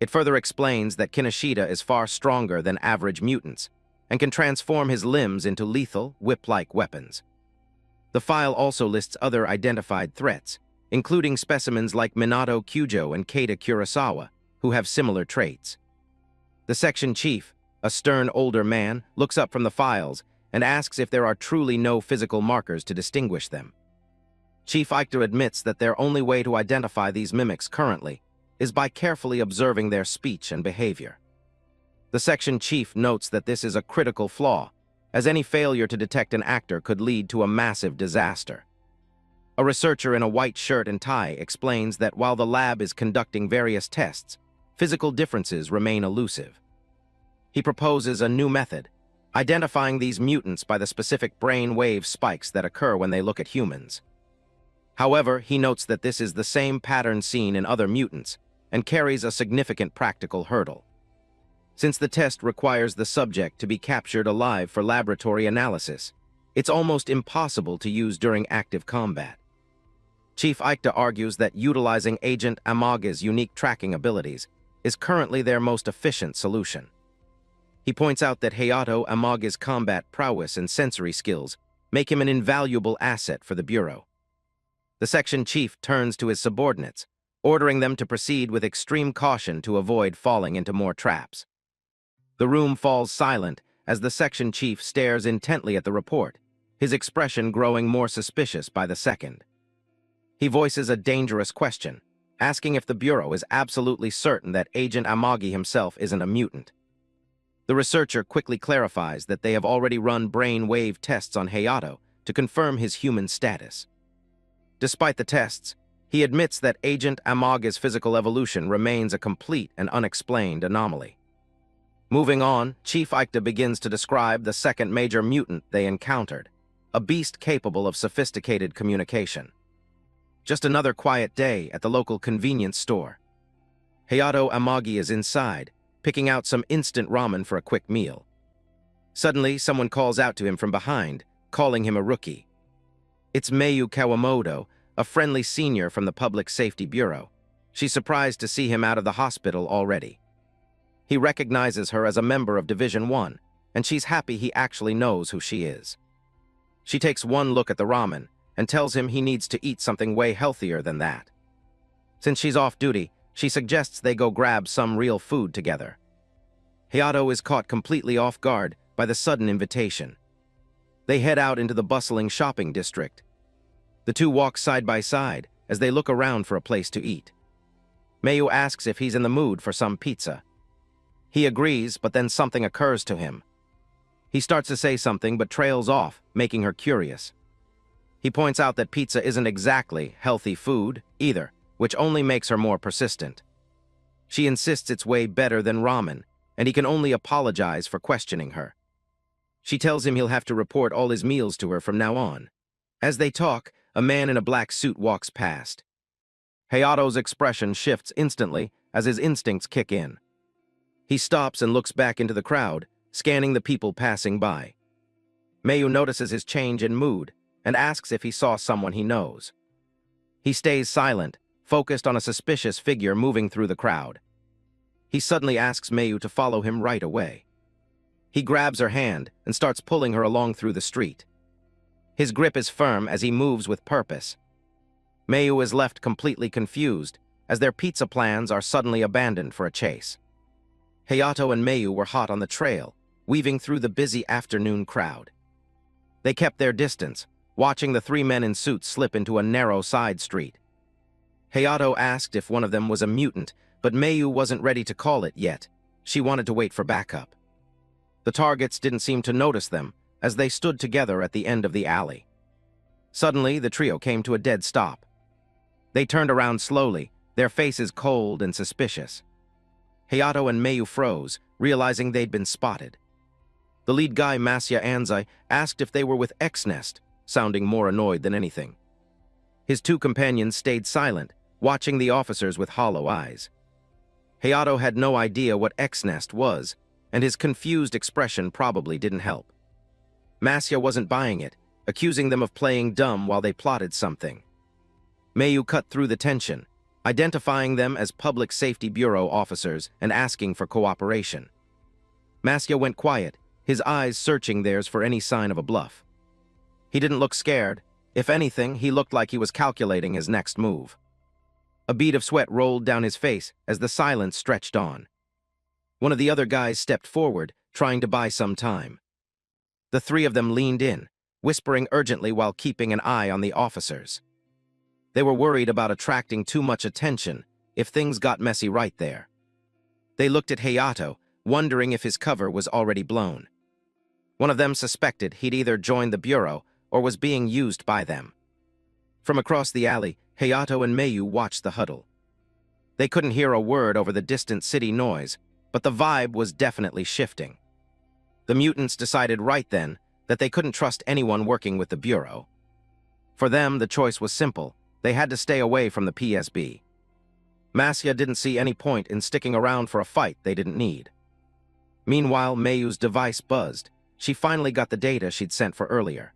It further explains that Kinoshita is far stronger than average mutants and can transform his limbs into lethal, whip-like weapons. The file also lists other identified threats, including specimens like Minato Kyujo and Keita Kurosawa, who have similar traits. The section chief, a stern older man, looks up from the files and asks if there are truly no physical markers to distinguish them. Chief Aikta admits that their only way to identify these mimics currently is by carefully observing their speech and behavior. The section chief notes that this is a critical flaw, as any failure to detect an actor could lead to a massive disaster. A researcher in a white shirt and tie explains that while the lab is conducting various tests, physical differences remain elusive. He proposes a new method, identifying these mutants by the specific brain wave spikes that occur when they look at humans. However, he notes that this is the same pattern seen in other mutants and carries a significant practical hurdle. Since the test requires the subject to be captured alive for laboratory analysis, it's almost impossible to use during active combat. Chief Aikta argues that utilizing Agent Amaga's unique tracking abilities is currently their most efficient solution. He points out that Hayato Amaga's combat prowess and sensory skills make him an invaluable asset for the Bureau. The section chief turns to his subordinates, ordering them to proceed with extreme caution to avoid falling into more traps. The room falls silent as the section chief stares intently at the report, his expression growing more suspicious by the second. He voices a dangerous question, asking if the Bureau is absolutely certain that Agent Amagi himself isn't a mutant. The researcher quickly clarifies that they have already run brain wave tests on Hayato to confirm his human status. Despite the tests, He admits that Agent Amaga's physical evolution remains a complete and unexplained anomaly. Moving on, Chief Aikta begins to describe the second major mutant they encountered, a beast capable of sophisticated communication. Just another quiet day at the local convenience store. Hayato Amagi is inside, picking out some instant ramen for a quick meal. Suddenly, someone calls out to him from behind, calling him a rookie. It's Mayu Kawamoto, a friendly senior from the Public Safety Bureau. She's surprised to see him out of the hospital already. He recognizes her as a member of Division 1, and she's happy he actually knows who she is. She takes one look at the ramen and tells him he needs to eat something way healthier than that. Since she's off duty, she suggests they go grab some real food together. Hayato is caught completely off guard by the sudden invitation. They head out into the bustling shopping district. The two walk side by side as they look around for a place to eat. Mayu asks if he's in the mood for some pizza. He agrees, but then something occurs to him. He starts to say something but trails off, making her curious. He points out that pizza isn't exactly healthy food either, which only makes her more persistent. She insists it's way better than ramen, and he can only apologize for questioning her. She tells him he'll have to report all his meals to her from now on. As they talk, a man in a black suit walks past. Hayato's expression shifts instantly as his instincts kick in. He stops and looks back into the crowd, scanning the people passing by. Mayu notices his change in mood and asks if he saw someone he knows. He stays silent, focused on a suspicious figure moving through the crowd. He suddenly asks Mayu to follow him right away. He grabs her hand and starts pulling her along through the street. His grip is firm as he moves with purpose. Mayu is left completely confused as their pizza plans are suddenly abandoned for a chase. Hayato and Mayu were hot on the trail, weaving through the busy afternoon crowd. They kept their distance, watching the three men in suits slip into a narrow side street. Hayato asked if one of them was a mutant, but Mayu wasn't ready to call it yet. She wanted to wait for backup. The targets didn't seem to notice them as they stood together at the end of the alley. Suddenly, the trio came to a dead stop. They turned around slowly, their faces cold and suspicious. Hayato and Mayu froze, realizing they'd been spotted. The lead guy, Masya Anzai, asked if they were with X-Nest, sounding more annoyed than anything. His two companions stayed silent, watching the officers with hollow eyes. Hayato had no idea what X-Nest was, and his confused expression probably didn't help. Masya wasn't buying it, accusing them of playing dumb while they plotted something. Mayu cut through the tension, identifying them as Public Safety Bureau officers and asking for cooperation. Masya went quiet, his eyes searching theirs for any sign of a bluff. He didn't look scared. If anything, he looked like he was calculating his next move. A bead of sweat rolled down his face as the silence stretched on. One of the other guys stepped forward, trying to buy some time. The three of them leaned in, whispering urgently while keeping an eye on the officers. They were worried about attracting too much attention if things got messy right there. They looked at Hayato, wondering if his cover was already blown. One of them suspected he'd either joined the Bureau or was being used by them. From across the alley, Hayato and Mayu watched the huddle. They couldn't hear a word over the distant city noise, but the vibe was definitely shifting. The mutants decided right then that they couldn't trust anyone working with the Bureau. For them, the choice was simple. They had to stay away from the PSB. Masya didn't see any point in sticking around for a fight they didn't need. Meanwhile, Mayu's device buzzed. She finally got the data she'd sent for earlier.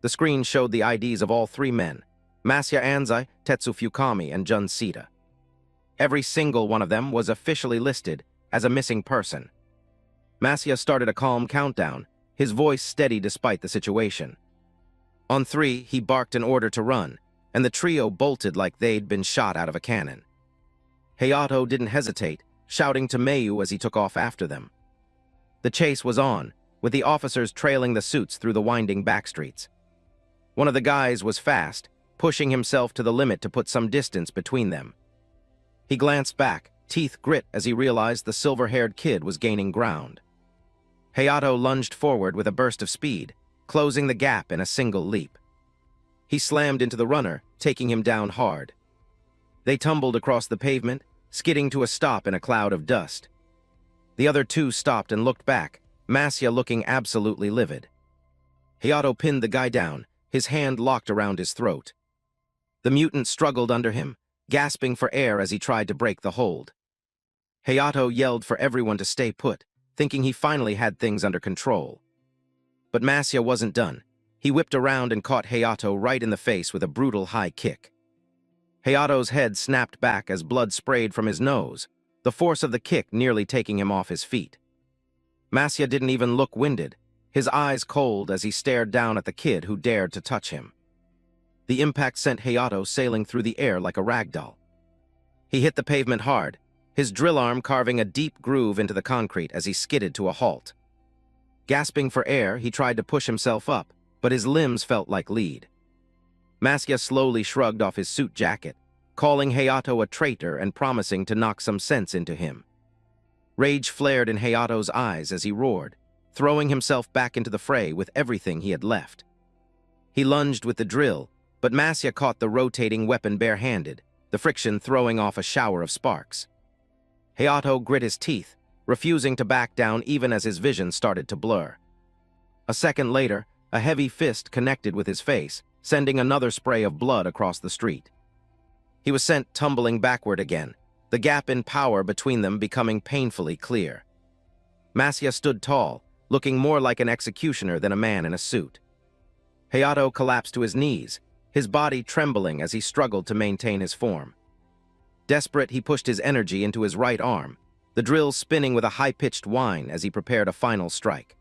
The screen showed the IDs of all three men, Masya Anzai, Tetsu Fukami, and Jun Sita. Every single one of them was officially listed as a missing person. Masya started a calm countdown, his voice steady despite the situation. On 3, he barked an order to run, and the trio bolted like they'd been shot out of a cannon. Hayato didn't hesitate, shouting to Mayu as he took off after them. The chase was on, with the officers trailing the suits through the winding backstreets. One of the guys was fast, pushing himself to the limit to put some distance between them. He glanced back, teeth grit as he realized the silver-haired kid was gaining ground. Hayato lunged forward with a burst of speed, closing the gap in a single leap. He slammed into the runner, taking him down hard. They tumbled across the pavement, skidding to a stop in a cloud of dust. The other two stopped and looked back, Masya looking absolutely livid. Hayato pinned the guy down, his hand locked around his throat. The mutant struggled under him, gasping for air as he tried to break the hold. Hayato yelled for everyone to stay put, thinking he finally had things under control. But Masya wasn't done. He whipped around and caught Hayato right in the face with a brutal high kick. Hayato's head snapped back as blood sprayed from his nose, the force of the kick nearly taking him off his feet. Masya didn't even look winded, his eyes cold as he stared down at the kid who dared to touch him. The impact sent Hayato sailing through the air like a ragdoll. He hit the pavement hard, his drill arm carving a deep groove into the concrete as he skidded to a halt. Gasping for air, he tried to push himself up, but his limbs felt like lead. Masya slowly shrugged off his suit jacket, calling Hayato a traitor and promising to knock some sense into him. Rage flared in Hayato's eyes as he roared, throwing himself back into the fray with everything he had left. He lunged with the drill, but Masya caught the rotating weapon barehanded, the friction throwing off a shower of sparks. Hayato grit his teeth, refusing to back down even as his vision started to blur. A second later, a heavy fist connected with his face, sending another spray of blood across the street. He was sent tumbling backward again, the gap in power between them becoming painfully clear. Masya stood tall, looking more like an executioner than a man in a suit. Hayato collapsed to his knees, his body trembling as he struggled to maintain his form. Desperate, he pushed his energy into his right arm, the drill spinning with a high-pitched whine as he prepared a final strike.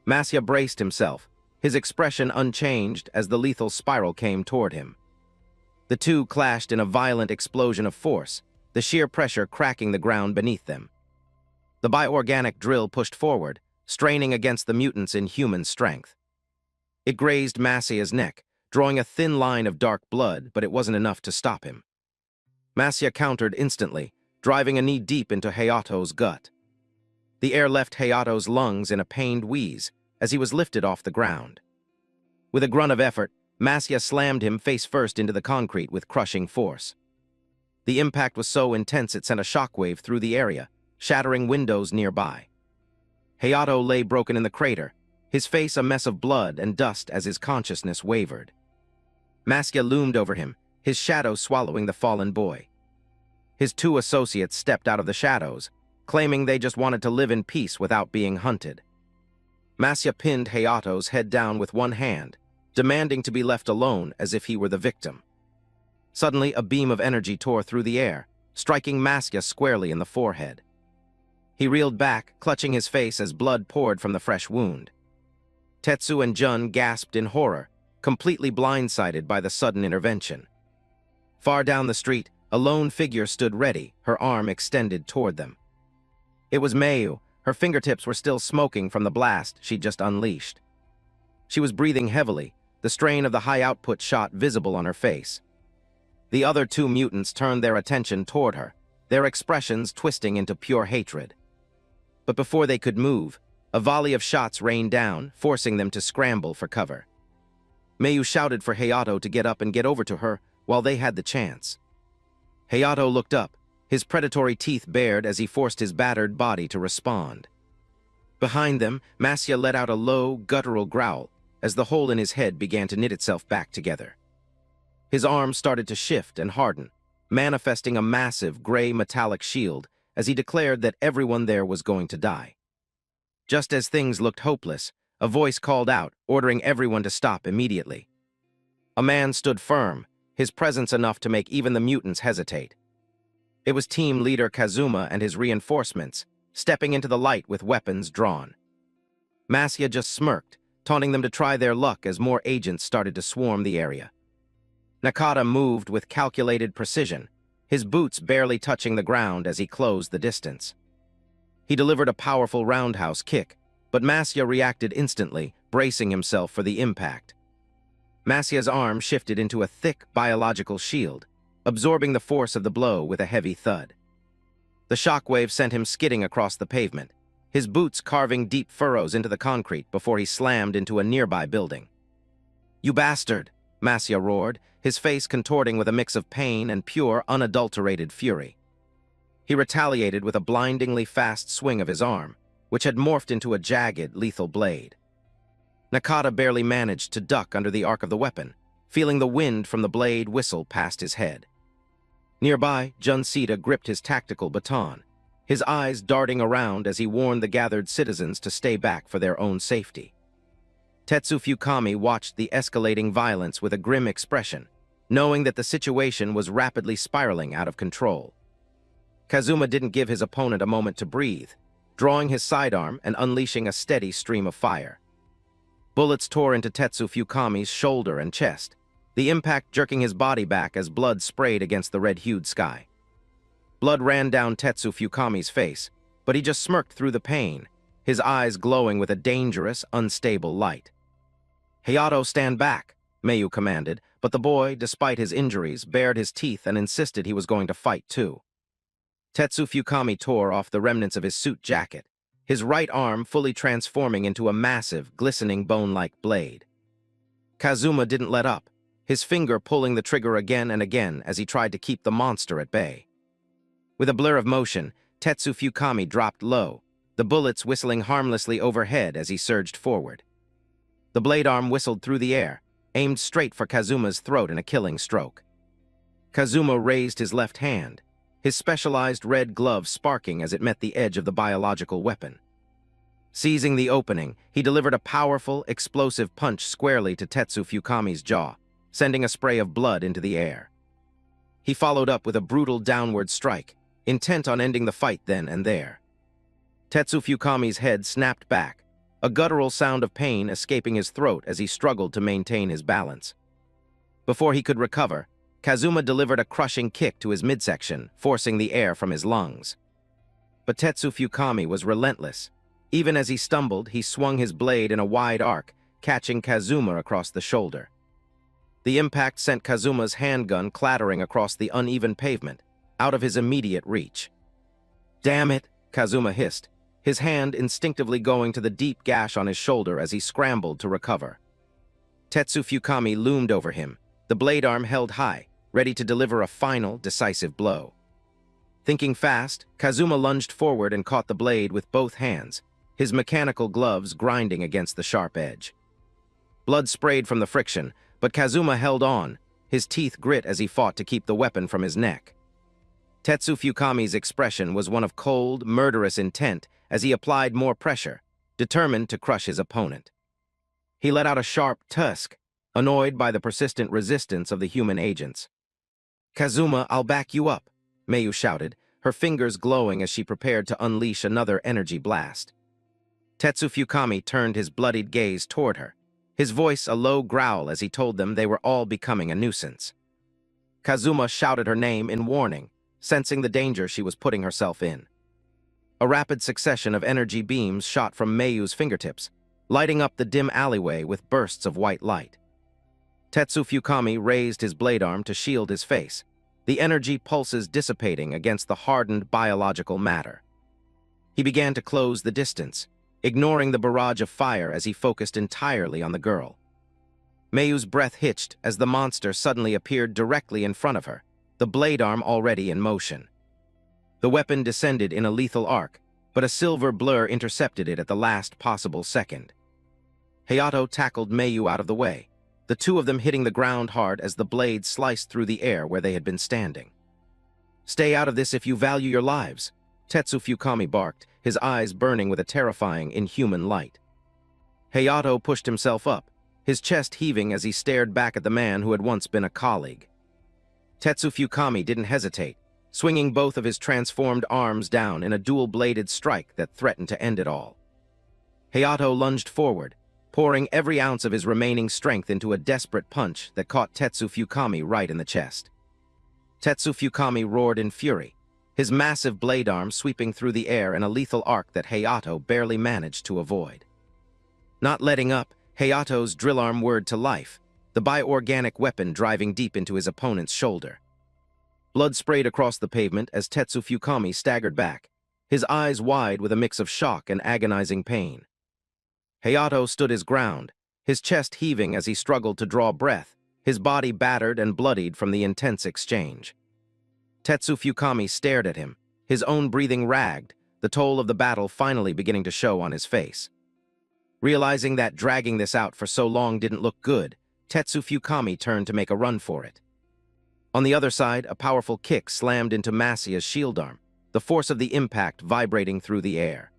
Masya braced himself, his expression unchanged as the lethal spiral came toward him. The two clashed in a violent explosion of force, the sheer pressure cracking the ground beneath them. The bioorganic drill pushed forward, straining against the mutant's inhuman strength. It grazed Masya's neck, drawing a thin line of dark blood, but it wasn't enough to stop him. Masya countered instantly, driving a knee deep into Hayato's gut. The air left Hayato's lungs in a pained wheeze as he was lifted off the ground. With a grunt of effort, Masya slammed him face first into the concrete with crushing force. The impact was so intense it sent a shockwave through the area, shattering windows nearby. Hayato lay broken in the crater, his face a mess of blood and dust as his consciousness wavered. Masya loomed over him, his shadow swallowing the fallen boy. His two associates stepped out of the shadows, claiming they just wanted to live in peace without being hunted. Masya pinned Hayato's head down with one hand, demanding to be left alone as if he were the victim. Suddenly, a beam of energy tore through the air, striking Masya squarely in the forehead. He reeled back, clutching his face as blood poured from the fresh wound. Tetsu and Jun gasped in horror, completely blindsided by the sudden intervention. Far down the street, a lone figure stood ready, her arm extended toward them. It was Mayu. Her fingertips were still smoking from the blast she'd just unleashed. She was breathing heavily, the strain of the high-output shot visible on her face. The other two mutants turned their attention toward her, their expressions twisting into pure hatred. But before they could move, a volley of shots rained down, forcing them to scramble for cover. Mayu shouted for Hayato to get up and get over to her while they had the chance. Hayato looked up, his predatory teeth bared as he forced his battered body to respond. Behind them, Masya let out a low, guttural growl as the hole in his head began to knit itself back together. His arms started to shift and harden, manifesting a massive gray metallic shield as he declared that everyone there was going to die. Just as things looked hopeless, a voice called out, ordering everyone to stop immediately. A man stood firm, his presence enough to make even the mutants hesitate. It was team leader Kazuma and his reinforcements, stepping into the light with weapons drawn. Masya just smirked, taunting them to try their luck as more agents started to swarm the area. Nakata moved with calculated precision, his boots barely touching the ground as he closed the distance. He delivered a powerful roundhouse kick, but Masya reacted instantly, bracing himself for the impact. Masya's arm shifted into a thick biological shield, absorbing the force of the blow with a heavy thud. The shockwave sent him skidding across the pavement, his boots carving deep furrows into the concrete before he slammed into a nearby building. "You bastard!" Masya roared, his face contorting with a mix of pain and pure, unadulterated fury. He retaliated with a blindingly fast swing of his arm, which had morphed into a jagged, lethal blade. Nakata barely managed to duck under the arc of the weapon, feeling the wind from the blade whistle past his head. Nearby, Junsita gripped his tactical baton, his eyes darting around as he warned the gathered citizens to stay back for their own safety. Tetsu Fukami watched the escalating violence with a grim expression, knowing that the situation was rapidly spiraling out of control. Kazuma didn't give his opponent a moment to breathe, drawing his sidearm and unleashing a steady stream of fire. Bullets tore into Tetsu Fukami's shoulder and chest, the impact jerking his body back as blood sprayed against the red-hued sky. Blood ran down Tetsu Fukami's face, but he just smirked through the pain, his eyes glowing with a dangerous, unstable light. "Hayato, stand back," Mayu commanded, but the boy, despite his injuries, bared his teeth and insisted he was going to fight too. Tetsu Fukami tore off the remnants of his suit jacket, his right arm fully transforming into a massive, glistening bone-like blade. Kazuma didn't let up, his finger pulling the trigger again and again as he tried to keep the monster at bay. With a blur of motion, Tetsu Fukami dropped low, the bullets whistling harmlessly overhead as he surged forward. The blade arm whistled through the air, aimed straight for Kazuma's throat in a killing stroke. Kazuma raised his left hand, his specialized red glove sparking as it met the edge of the biological weapon. Seizing the opening, he delivered a powerful, explosive punch squarely to Tetsu Fukami's jaw, sending a spray of blood into the air. He followed up with a brutal downward strike, intent on ending the fight then and there. Tetsu Fukami's head snapped back, a guttural sound of pain escaping his throat as he struggled to maintain his balance. Before he could recover, Kazuma delivered a crushing kick to his midsection, forcing the air from his lungs. But Tetsu Fukami was relentless. Even as he stumbled, he swung his blade in a wide arc, catching Kazuma across the shoulder. The impact sent Kazuma's handgun clattering across the uneven pavement, out of his immediate reach. "Damn it," Kazuma hissed, his hand instinctively going to the deep gash on his shoulder as he scrambled to recover. Tetsu Fukami loomed over him, the blade arm held high, ready to deliver a final, decisive blow. Thinking fast, Kazuma lunged forward and caught the blade with both hands, his mechanical gloves grinding against the sharp edge. Blood sprayed from the friction, but Kazuma held on, his teeth grit as he fought to keep the weapon from his neck. Tetsu Fukami's expression was one of cold, murderous intent as he applied more pressure, determined to crush his opponent. He let out a sharp tusk, annoyed by the persistent resistance of the human agents. "Kazuma, I'll back you up," Mayu shouted, her fingers glowing as she prepared to unleash another energy blast. Tetsu Fukami turned his bloodied gaze toward her, his voice a low growl as he told them they were all becoming a nuisance. Kazuma shouted her name in warning, sensing the danger she was putting herself in. A rapid succession of energy beams shot from Mayu's fingertips, lighting up the dim alleyway with bursts of white light. Tetsu Fukami raised his blade arm to shield his face, the energy pulses dissipating against the hardened biological matter. He began to close the distance, ignoring the barrage of fire as he focused entirely on the girl. Mayu's breath hitched as the monster suddenly appeared directly in front of her, the blade arm already in motion. The weapon descended in a lethal arc, but a silver blur intercepted it at the last possible second. Hayato tackled Mayu out of the way, the two of them hitting the ground hard as the blade sliced through the air where they had been standing. "Stay out of this if you value your lives," Tetsu Fukami barked, his eyes burning with a terrifying, inhuman light. Hayato pushed himself up, his chest heaving as he stared back at the man who had once been a colleague. Tetsu Fukami didn't hesitate, swinging both of his transformed arms down in a dual-bladed strike that threatened to end it all. Hayato lunged forward, pouring every ounce of his remaining strength into a desperate punch that caught Tetsu Fukami right in the chest. Tetsu Fukami roared in fury, his massive blade arm sweeping through the air in a lethal arc that Hayato barely managed to avoid. Not letting up, Hayato's drill arm whirred to life, the bioorganic weapon driving deep into his opponent's shoulder. Blood sprayed across the pavement as Tetsu Fukami staggered back, his eyes wide with a mix of shock and agonizing pain. Hayato stood his ground, his chest heaving as he struggled to draw breath, his body battered and bloodied from the intense exchange. Tetsu Fukami stared at him, his own breathing ragged, the toll of the battle finally beginning to show on his face. Realizing that dragging this out for so long didn't look good, Tetsu Fukami turned to make a run for it. On the other side, a powerful kick slammed into Masia's shield arm, the force of the impact vibrating through the air.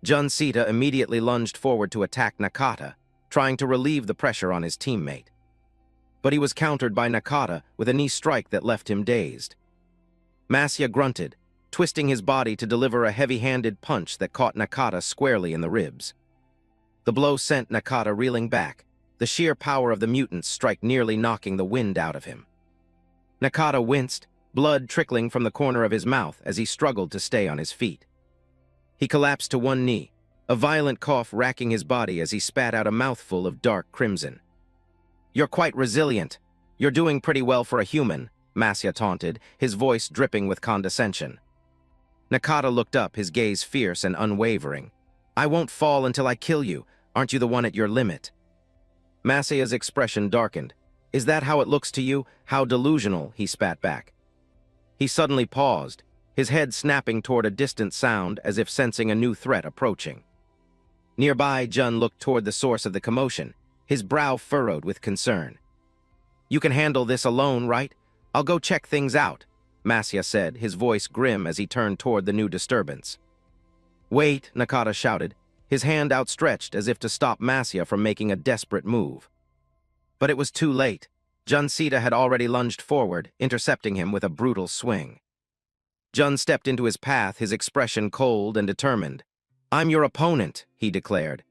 Jun Sita immediately lunged forward to attack Nakata, trying to relieve the pressure on his teammate. But he was countered by Nakata with a knee strike that left him dazed. Masia grunted, twisting his body to deliver a heavy-handed punch that caught Nakata squarely in the ribs. The blow sent Nakata reeling back, the sheer power of the mutant's strike nearly knocking the wind out of him. Nakata winced, blood trickling from the corner of his mouth as he struggled to stay on his feet. He collapsed to one knee, a violent cough racking his body as he spat out a mouthful of dark crimson. "You're quite resilient. You're doing pretty well for a human," Masia taunted, his voice dripping with condescension. Nakata looked up, his gaze fierce and unwavering. "I won't fall until I kill you. Aren't you the one at your limit?" Masia's expression darkened. "Is that how it looks to you? How delusional," he spat back. He suddenly paused, his head snapping toward a distant sound as if sensing a new threat approaching. Nearby, Jun looked toward the source of the commotion, his brow furrowed with concern. "You can handle this alone, right? I'll go check things out," Masia said, his voice grim as he turned toward the new disturbance. "Wait," Nakata shouted, his hand outstretched as if to stop Masia from making a desperate move. But it was too late. Jun Sita had already lunged forward, intercepting him with a brutal swing. Jun stepped into his path, his expression cold and determined. "I'm your opponent," he declared.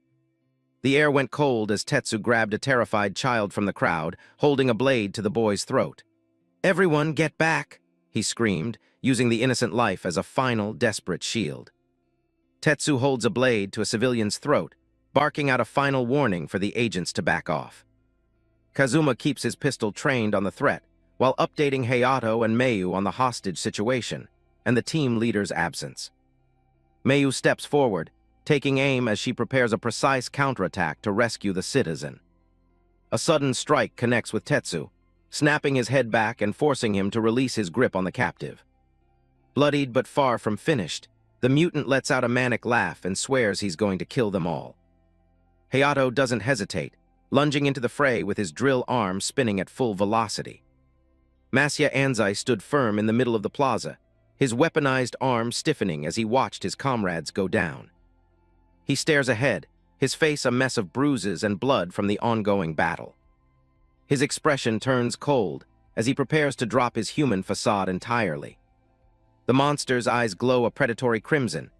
The air went cold as Tetsu grabbed a terrified child from the crowd, holding a blade to the boy's throat. "Everyone get back," he screamed, using the innocent life as a final, desperate shield. Tetsu holds a blade to a civilian's throat, barking out a final warning for the agents to back off. Kazuma keeps his pistol trained on the threat, while updating Hayato and Mayu on the hostage situation and the team leader's absence. Mayu steps forward, taking aim as she prepares a precise counterattack to rescue the citizen. A sudden strike connects with Tetsu, snapping his head back and forcing him to release his grip on the captive. Bloodied but far from finished, the mutant lets out a manic laugh and swears he's going to kill them all. Hayato doesn't hesitate, lunging into the fray with his drill arm spinning at full velocity. Masia Anzai stood firm in the middle of the plaza, his weaponized arm stiffening as he watched his comrades go down. He stares ahead, his face a mess of bruises and blood from the ongoing battle. His expression turns cold as he prepares to drop his human facade entirely. The monster's eyes glow a predatory crimson,